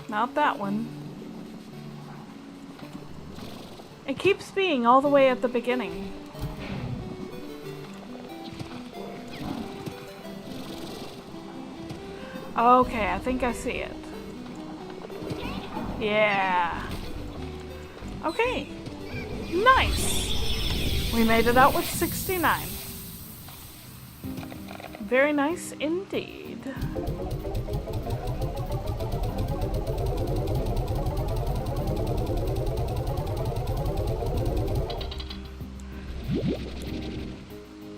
Not that one. It keeps being all the way at the beginning. Okay, I think I see it. Yeah. Okay. Nice. We made it out with 69. Very nice indeed.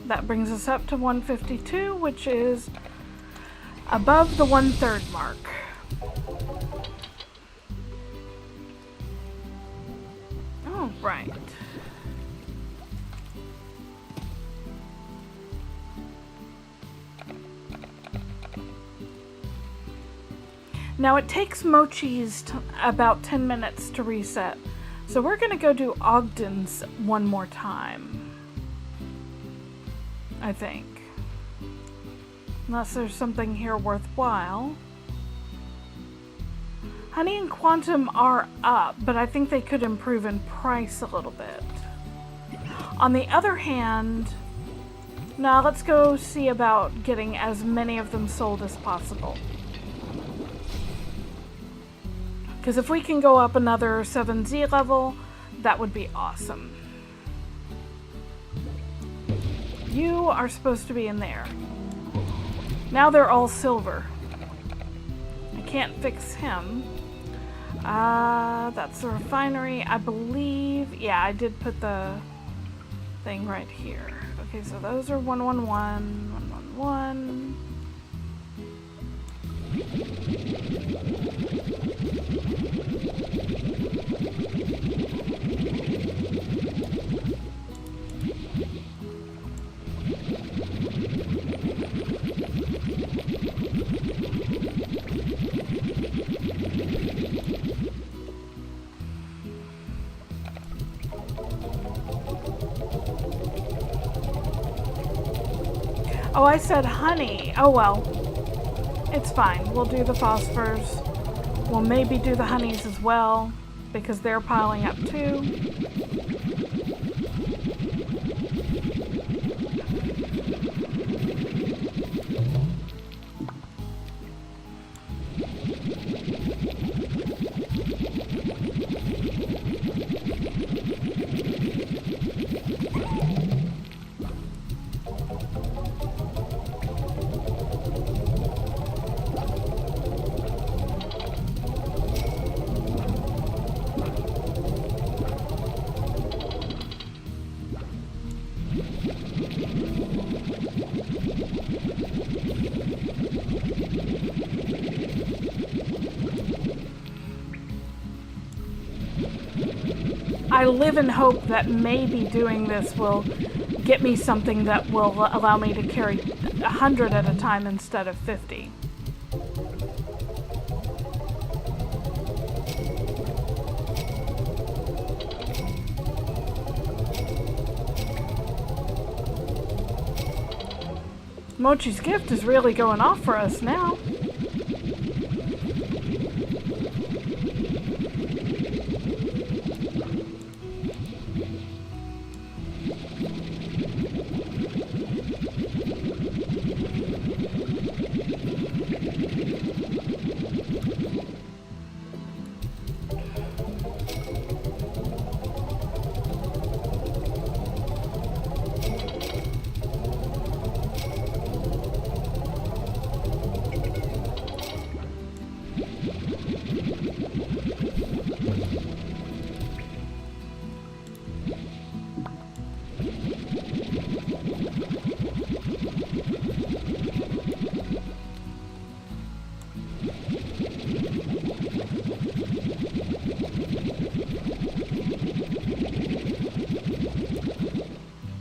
That brings us up to 152, which is above the 1/3 mark. All right. Now it takes Mochi's about 10 minutes to reset, so we're gonna go do Ogden's one more time. I think. Unless there's something here worthwhile. Honey and Quantum are up, but I think they could improve in price a little bit. On the other hand, now let's go see about getting as many of them sold as possible. Because if we can go up another 7Z level, that would be awesome. You are supposed to be in there. Now they're all silver. I can't fix him. That's the refinery, I believe. Yeah, I did put the thing right here. Okay, so those are 111, 111. Oh, I said honey. Oh well. It's fine. We'll do the phosphors. We'll maybe do the honeys as well, because they're piling up too. I live in hope that maybe doing this will get me something that will allow me to carry 100 at a time instead of 50. Mochi's gift is really going off for us now.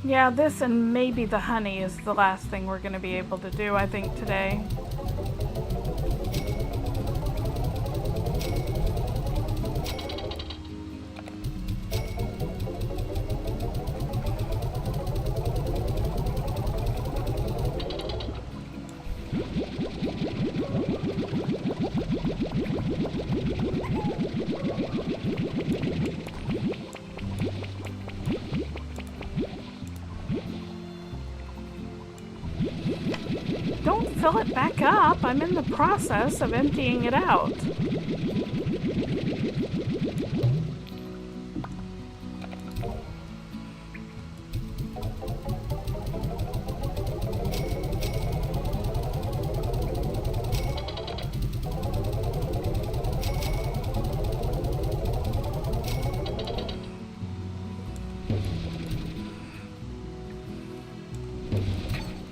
Yeah, this and maybe the honey is the last thing we're going to be able to do, I think, today. Don't fill it back up. I'm in the process of emptying it out.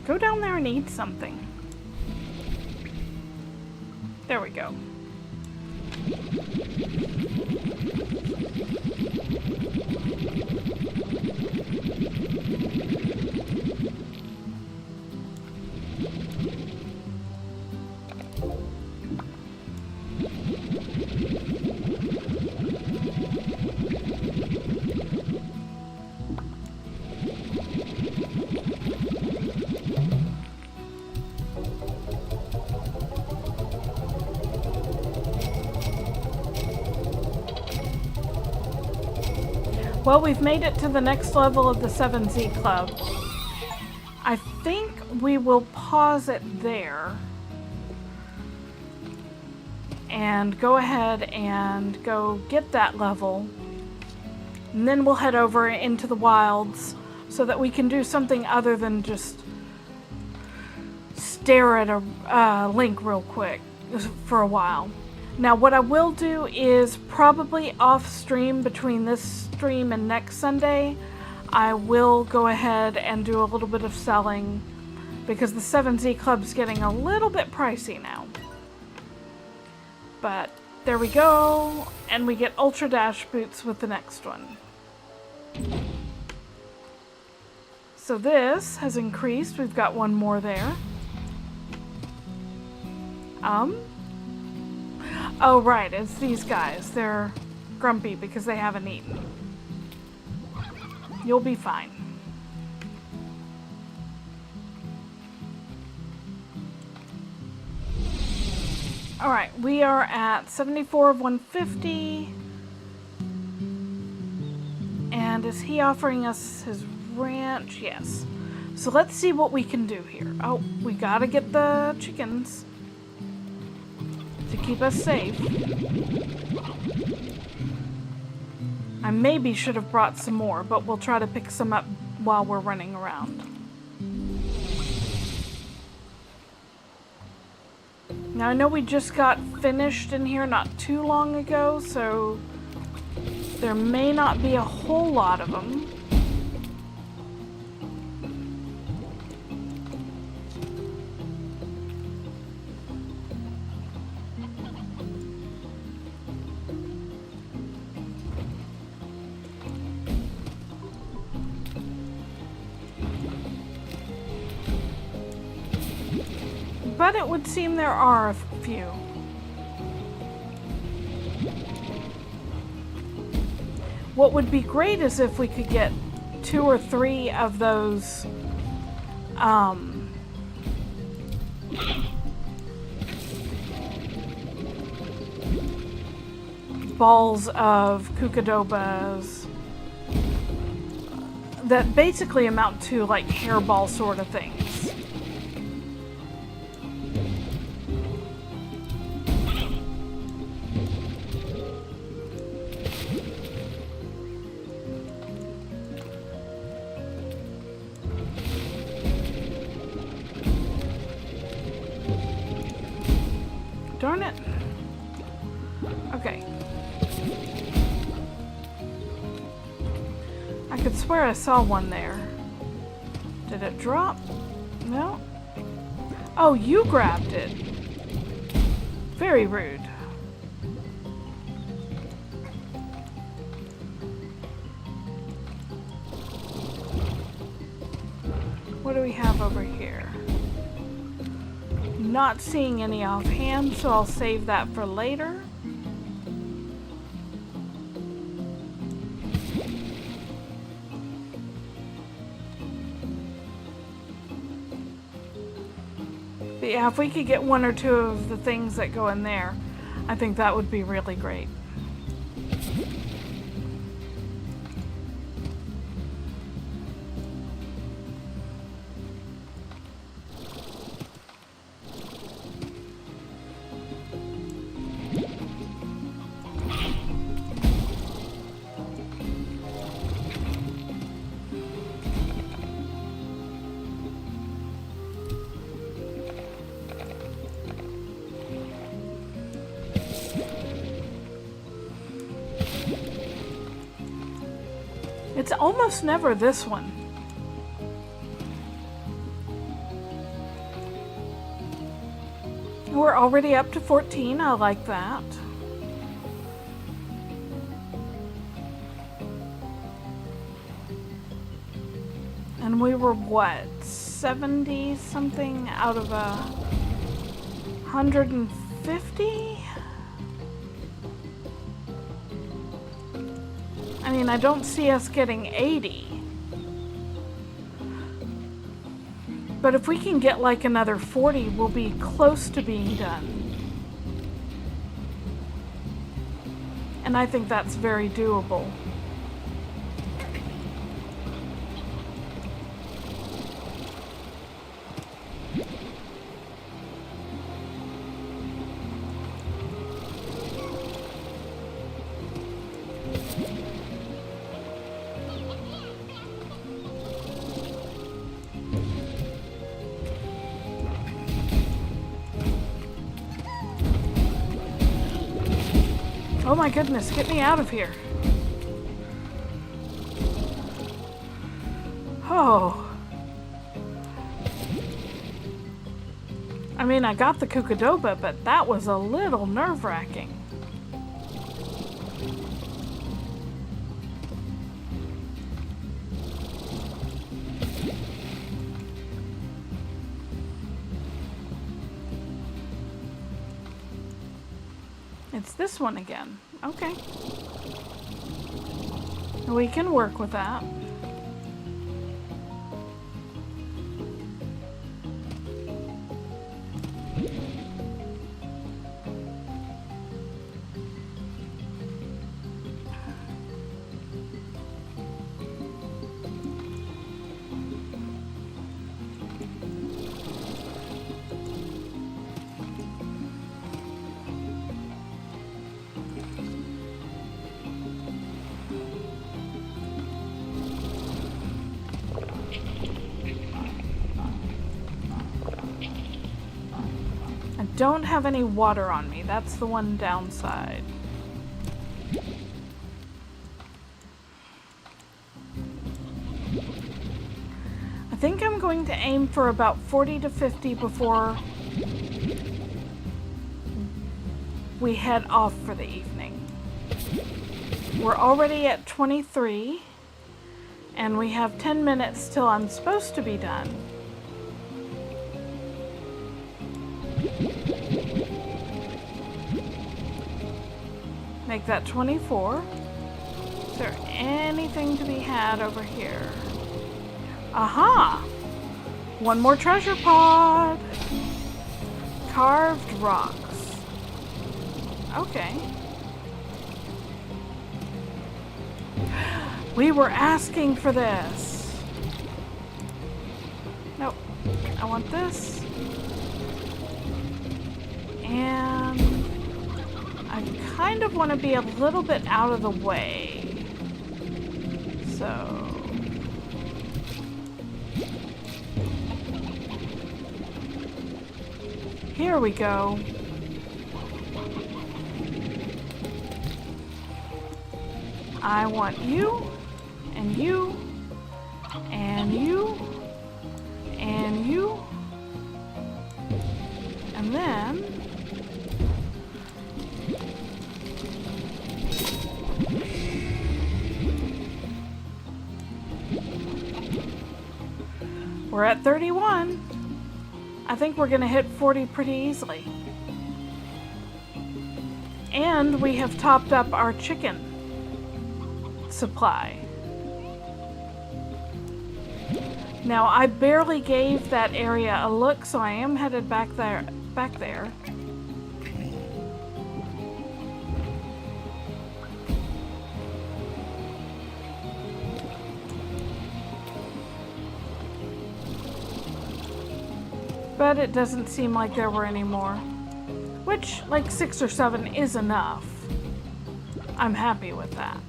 Go down there and eat something. There we go. Well, we've made it to the next level of the 7Z Club. I think we will pause it there and go ahead and go get that level. And then we'll head over into the wilds so that we can do something other than just stare at a link real quick for a while. Now what I will do is probably off stream between this stream and next Sunday, I will go ahead and do a little bit of selling because the 7Z Club's getting a little bit pricey now. But there we go, and we get Ultra Dash boots with the next one. So this has increased. We've got one more there. Oh right, it's these guys. They're grumpy because they haven't eaten. You'll be fine. Alright, we are at 74 of 150. And is he offering us his ranch? Yes. So let's see what we can do here. Oh, we gotta get the chickens to keep us safe. I maybe should have brought some more, but we'll try to pick some up while we're running around. Now I know we just got finished in here not too long ago, so there may not be a whole lot of them. But it would seem there are a few. What would be great is if we could get 2 or 3 of those balls of Kukadobas that basically amount to like hairball sort of things. Darn it. Okay. I could swear I saw one there. Did it drop? No? Oh, you grabbed it. Very rude. What do we have over here? Not seeing any offhand, so I'll save that for later. But yeah, if we could get 1 or 2 of the things that go in there, I think that would be really great. It's almost never this one. We're already up to 14. I like that. And we were what? 70 something out of 150? I mean, I don't see us getting 80. But if we can get like another 40, we'll be close to being done. And I think that's very doable. Oh my goodness, get me out of here. Oh. I mean, I got the Kukadoba, but that was a little nerve-wracking. It's this one again. Okay. We can work with that. Don't have any water on me. That's the one downside. I think I'm going to aim for about 40 to 50 before we head off for the evening. We're already at 23, and we have 10 minutes till I'm supposed to be done. Make that 24. Is there anything to be had over here? Aha! One more treasure pod! Carved rocks. Okay. We were asking for this. Nope. I want this. And I kind of want to be a little bit out of the way. So... here we go. I want you, and you, and you, and you, and then... we're at 31. I think we're gonna hit 40 pretty easily. And we have topped up our chicken supply. Now, I barely gave that area a look, so I am headed back there. But it doesn't seem like there were any more. Which, like 6 or 7 is enough. I'm happy with that.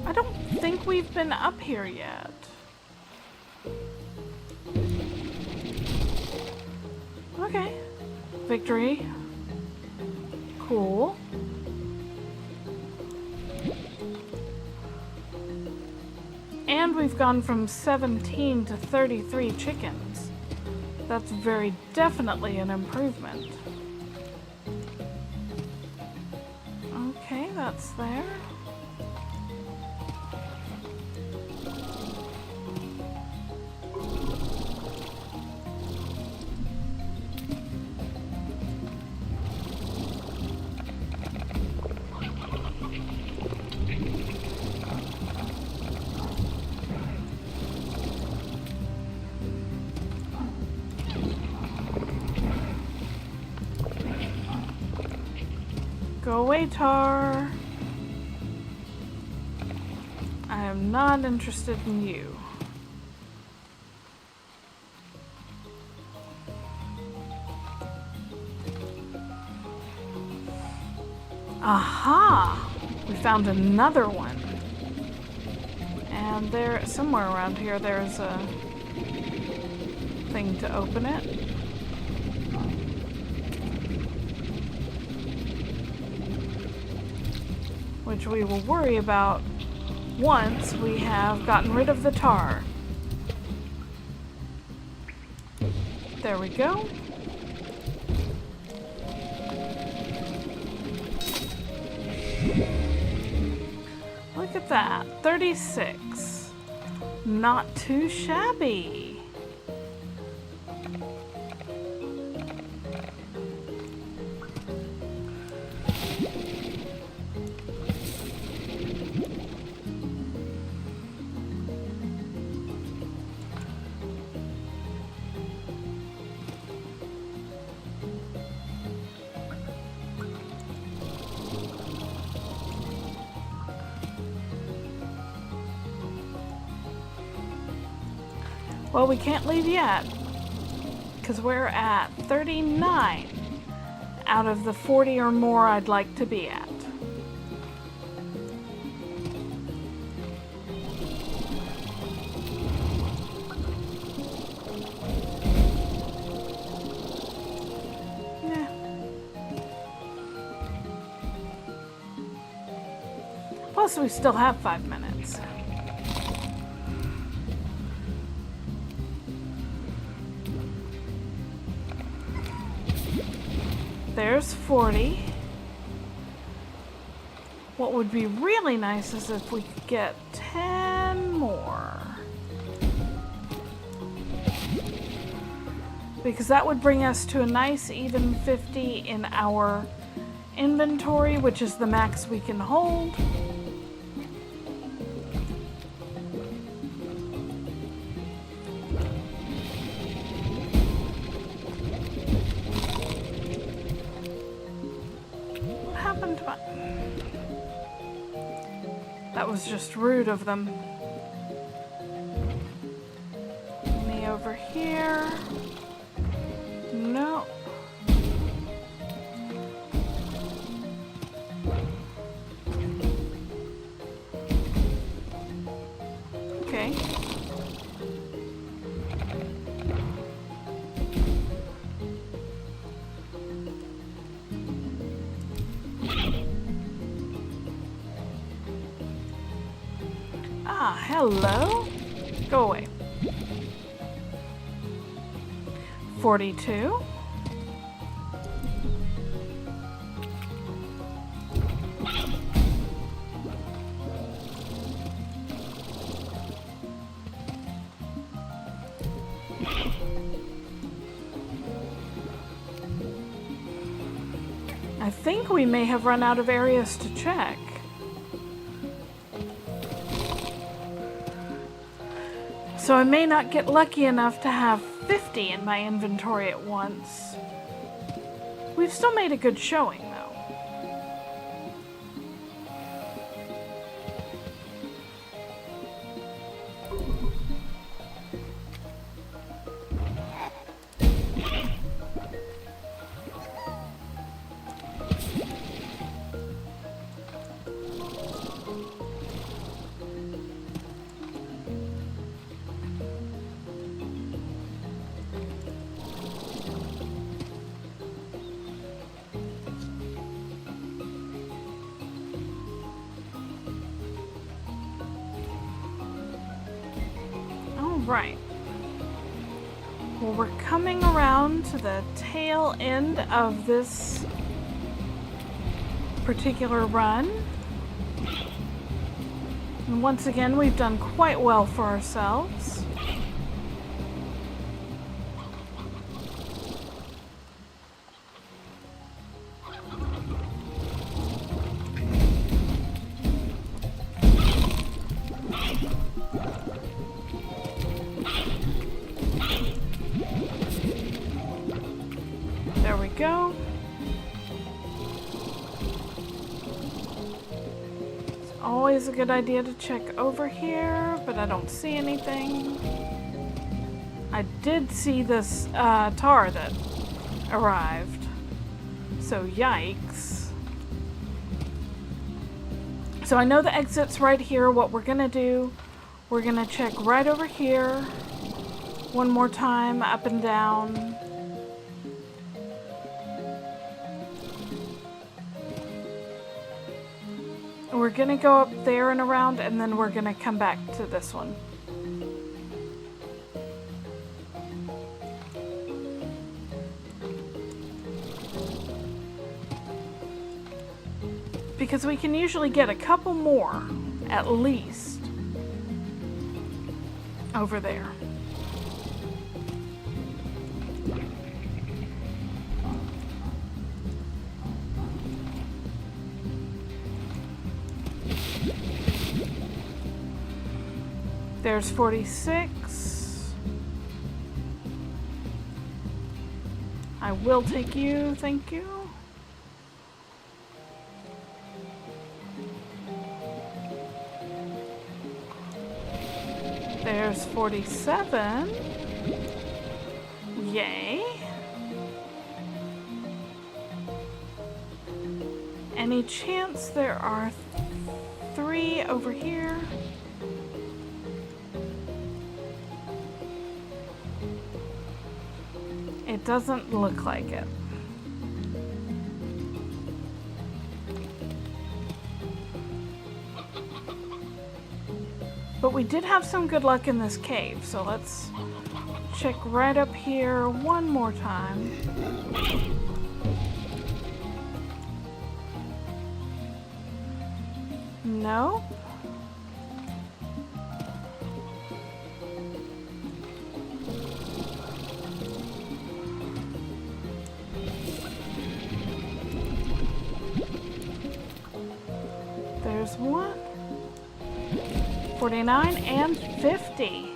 I don't think we've been up here yet. Okay. Victory. Cool. And we've gone from 17 to 33 chickens. That's very definitely an improvement. Okay, that's there. Go away, Tar. I am not interested in you. Aha! We found another one. And there, somewhere around here, there's a thing to open it. Which we will worry about once we have gotten rid of the tar. There we go. Look at that, 36. Not too shabby. Well, we can't leave yet, because we're at 39 out of the 40 or more I'd like to be at. Yeah. Plus, we still have 5 minutes. There's 40. What would be really nice is if we could get 10 more. Because that would bring us to a nice even 50 in our inventory, which is the max we can hold. That was just rude of them. Me over here. No. Okay. Ah, hello. Go away. 42. I think we may have run out of areas to check. So I may not get lucky enough to have 50 in my inventory at once. We've still made a good showing, though. Right. Well, we're coming around to the tail end of this particular run. And once again, we've done quite well for ourselves. There we go. It's always a good idea to check over here, but I don't see anything. I did see this tar that arrived, so yikes. So I know the exit's right here. What we're gonna do, we're gonna check right over here. One more time, up and down. We're gonna go up there and around, and then we're gonna come back to this one. Because we can usually get a couple more, at least, over there. There's 46. I will take you, thank you. There's 47. Yay. Any chance there are 3 over here? It doesn't look like it. But we did have some good luck in this cave, so let's check right up here one more time. No. There's one. 49 and 50.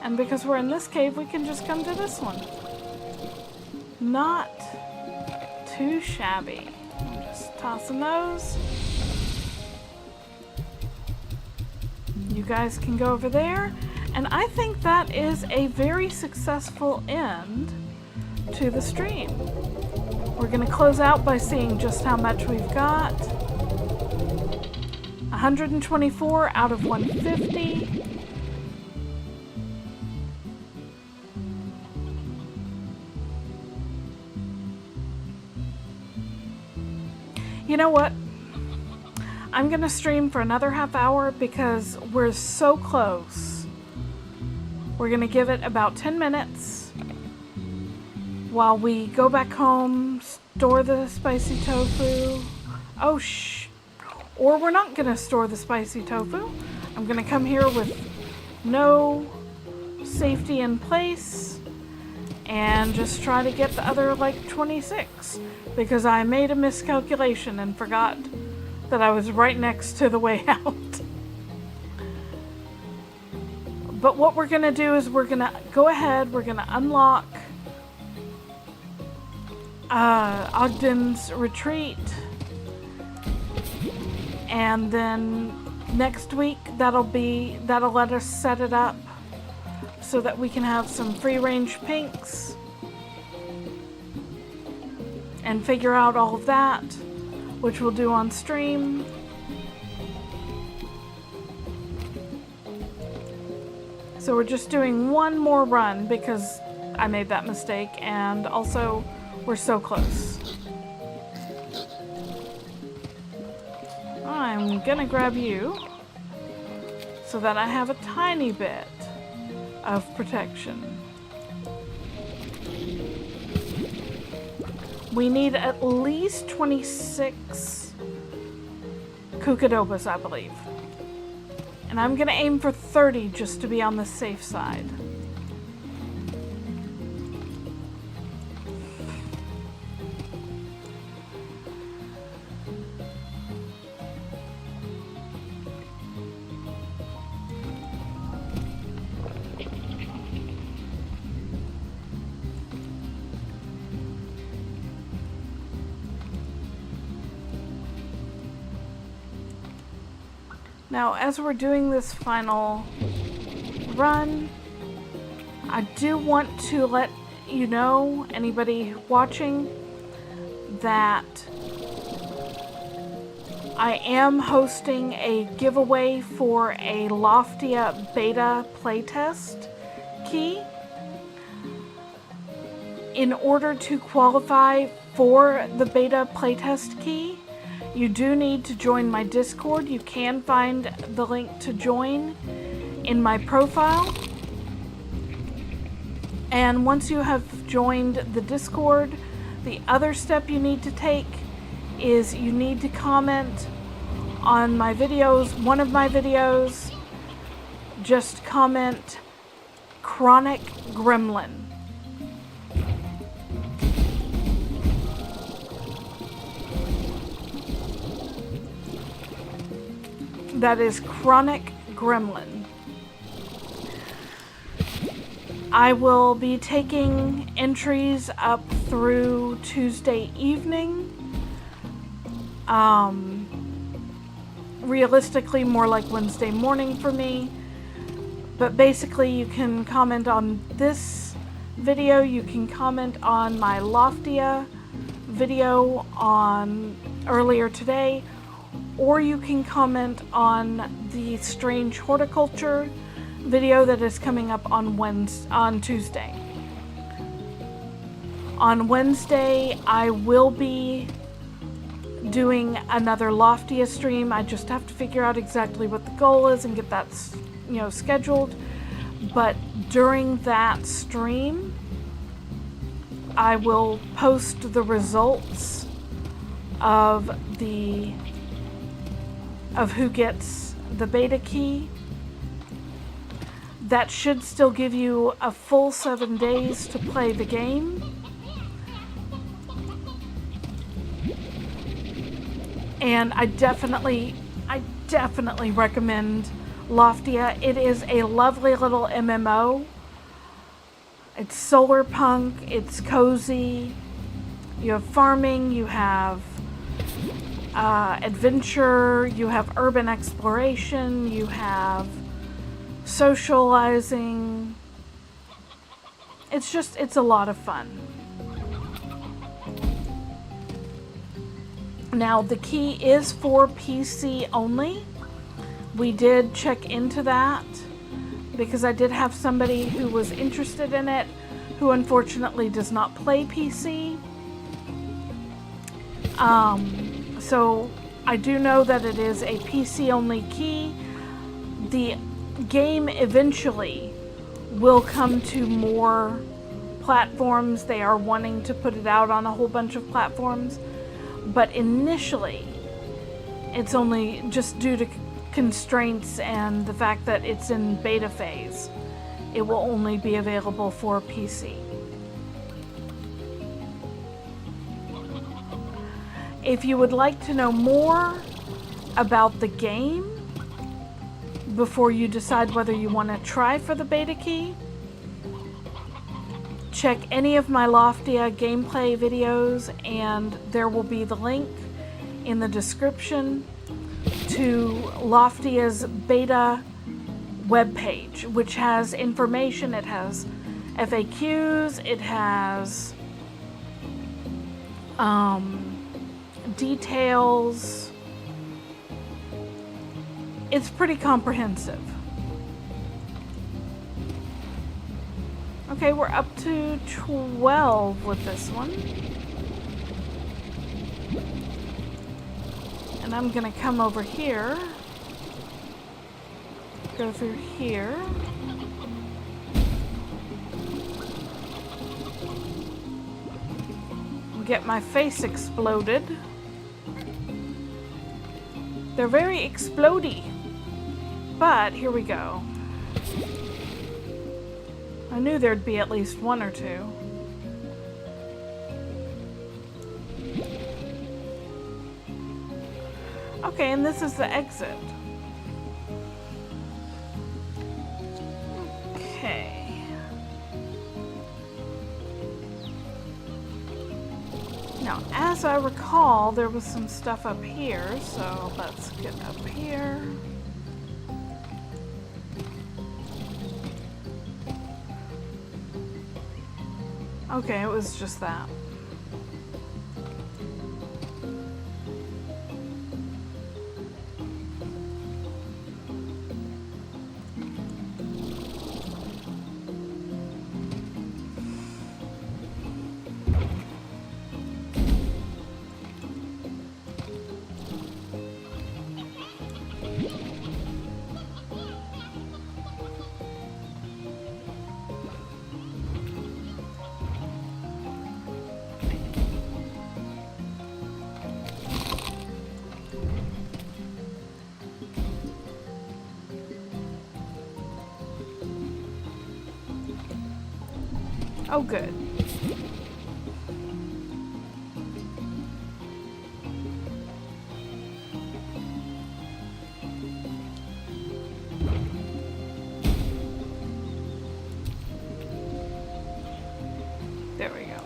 And because we're in this cave, we can just come to this one. Not too shabby. I'm just tossing those. You guys can go over there. And I think that is a very successful end to the stream. We're going to close out by seeing just how much we've got. 124 out of 150. You know what? I'm gonna stream for another half hour because we're so close. We're gonna give it about 10 minutes while we go back home, store the spicy tofu. Oh, or we're not gonna store the spicy tofu. I'm gonna come here with no safety in place and just try to get the other like 26 because I made a miscalculation and forgot that I was right next to the way out. But what we're gonna do is we're gonna go ahead, we're gonna unlock Ogden's retreat. And then next week, that'll let us set it up so that we can have some free-range pinks and figure out all of that, which we'll do on stream. So we're just doing one more run because I made that mistake, and also we're so close. I'm gonna grab you so that I have a tiny bit of protection. We need at least 26 Kukadobas, I believe. And I'm gonna aim for 30 just to be on the safe side. Now, as we're doing this final run, I do want to let you know, anybody watching, that I am hosting a giveaway for a Loftia beta playtest key. In order to qualify for the beta playtest key, you do need to join my Discord. You can find the link to join in my profile. And once you have joined the Discord, the other step you need to take is you need to comment on my videos, one of my videos. Just comment Chronic Gremlin. That is Chronic Gremlin. I will be taking entries up through Tuesday evening. Realistically, more like Wednesday morning for me. But basically, you can comment on this video. You can comment on my Loftia video on earlier today. Or you can comment on the Strange Horticulture video that is coming up on Tuesday. On Wednesday, I will be doing another Loftia stream. I just have to figure out exactly what the goal is and get that, scheduled. But during that stream, I will post the results of who gets the beta key. That should still give you a full 7 days to play the game. And I definitely recommend Loftia. It is a lovely little MMO. It's solar punk, it's cozy. You have farming, you have adventure, you have urban exploration, you have socializing. It's a lot of fun. Now, the key is for PC only. We did check into that because I did have somebody who was interested in it who unfortunately does not play PC. So I do know that it is a PC only key. The game eventually will come to more platforms. They are wanting to put it out on a whole bunch of platforms. But initially, it's only just due to constraints and the fact that it's in beta phase. It will only be available for PC. If you would like to know more about the game before you decide whether you want to try for the beta key, check any of my Loftia gameplay videos, and there will be the link in the description to Loftia's beta webpage, which has information. It has FAQs, it has details. It's pretty comprehensive. Okay, we're up to 12 with this one. And I'm gonna come over here, go through here. Get my face exploded. They're very explodey. But here we go. I knew there'd be at least one or two. Okay, and this is the exit. Okay. Now, as I recall, there was some stuff up here, so let's get up here. Okay, it was just that. Oh, good. There we go.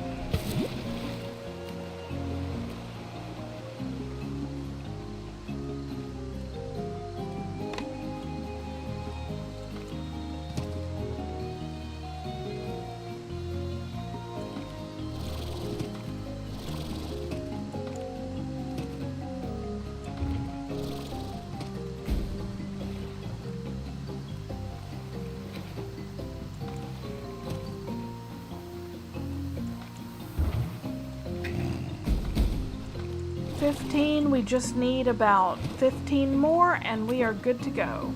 We just need about 15 more and we are good to go.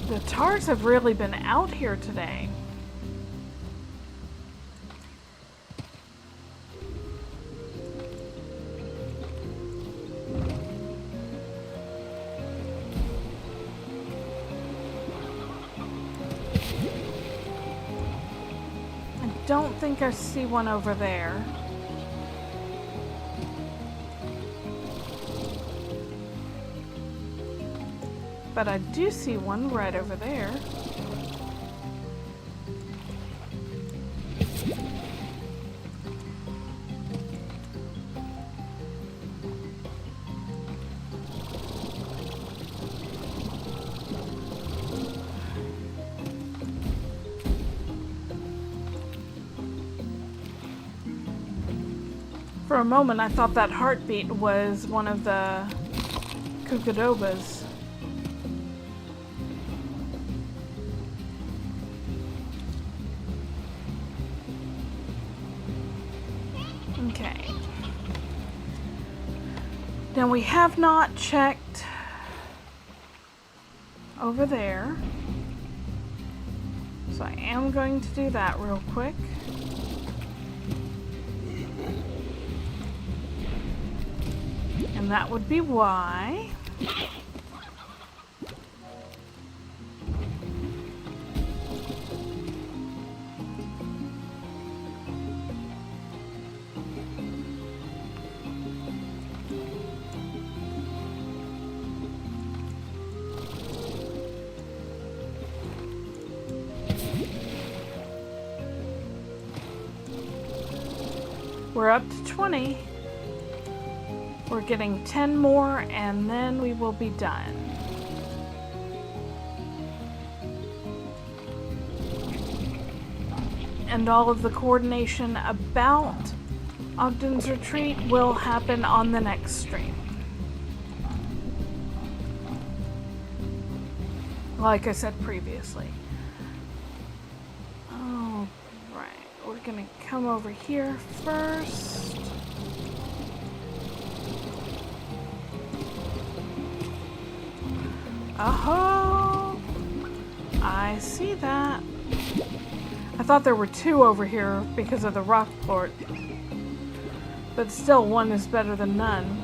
The tars have really been out here today. I don't think I see one over there. But I do see one right over there. For a moment, I thought that heartbeat was one of the Kukadobas. Okay. Now we have not checked over there. So I am going to do that real quick. And that would be why. We're up to 20. We're getting 10 more and then we will be done. And all of the coordination about Ogden's Retreat will happen on the next stream. Like I said previously. Oh, right. We're gonna come over here first. Oh, I see that. I thought there were two over here because of the rock port. But still, one is better than none.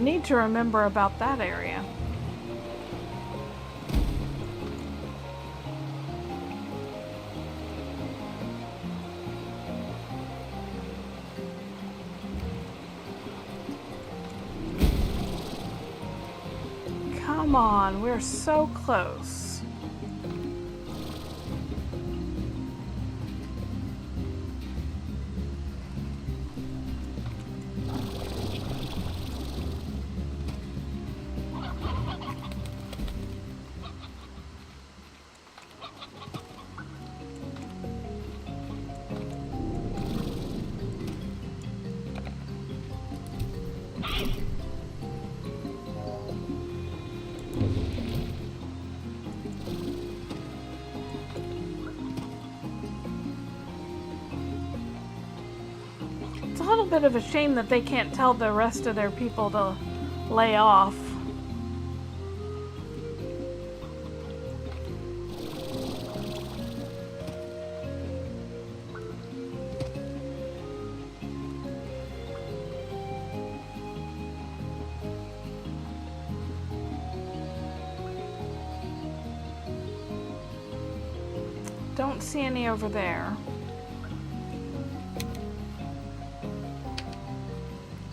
need to remember about that area. Come on, we're so close. It's a little bit of a shame that they can't tell the rest of their people to lay off. Don't see any over there.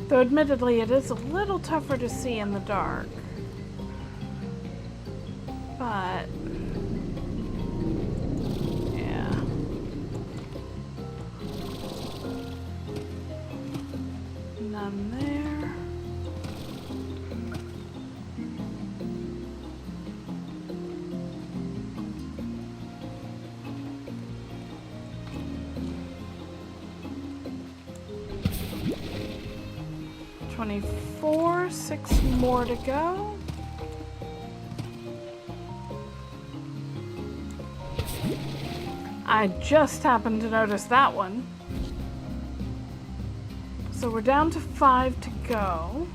Though admittedly it is a little tougher to see in the dark. But yeah. None there. $24, 6 more to go. I just happened to notice that one. So we're down to 5 to go.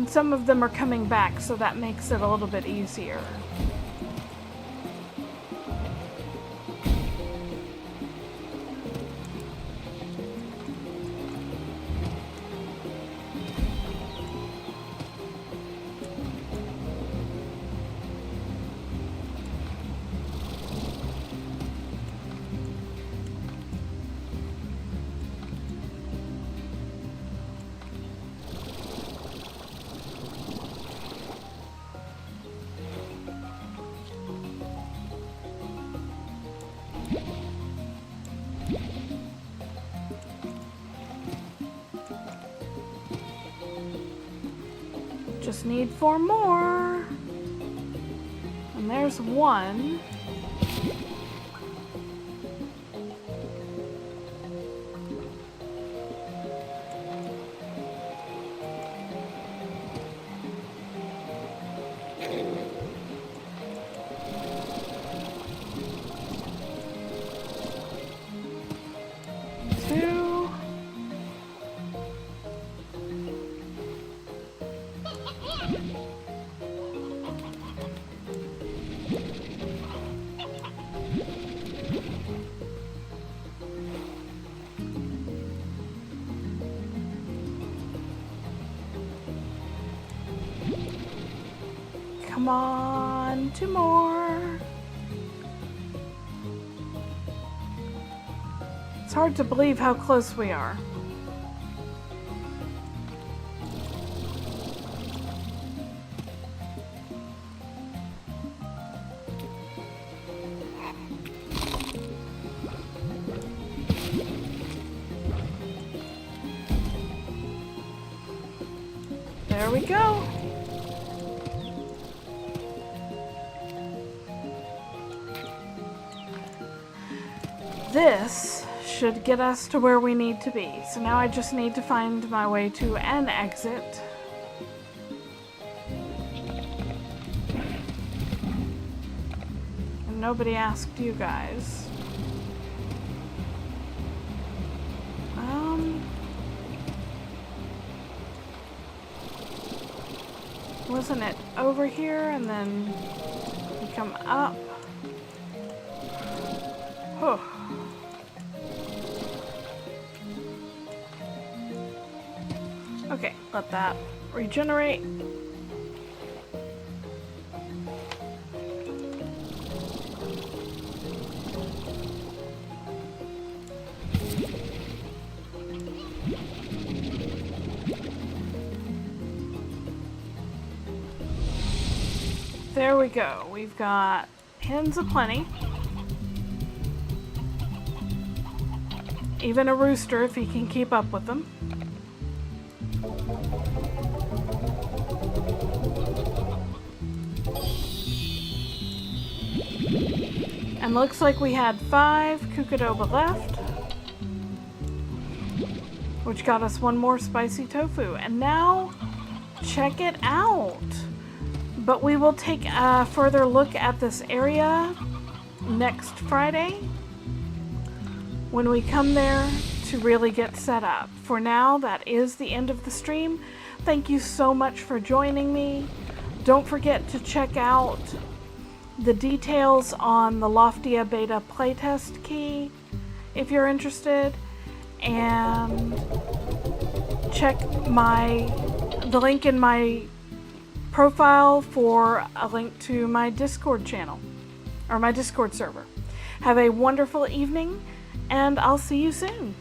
Some of them are coming back, so that makes it a little bit easier. Just need 4 more. And there's 1. Come on, 2 more. It's hard to believe how close we are. There we go. This should get us to where we need to be. So now I just need to find my way to an exit. And nobody asked you guys. Wasn't it over here and then we come up? Oh. Okay, let that regenerate. There we go. We've got hens aplenty. Even a rooster if he can keep up with them. And looks like we had 5 Kukadoba left, which got us 1 more spicy tofu. And now, check it out. But we will take a further look at this area next Friday when we come there to really get set up. For now, that is the end of the stream. Thank you so much for joining me. Don't forget to check out the details on the Loftia Beta playtest key if you're interested, and check the link in my profile for a link to my Discord channel or my Discord server. Have a wonderful evening, and I'll see you soon.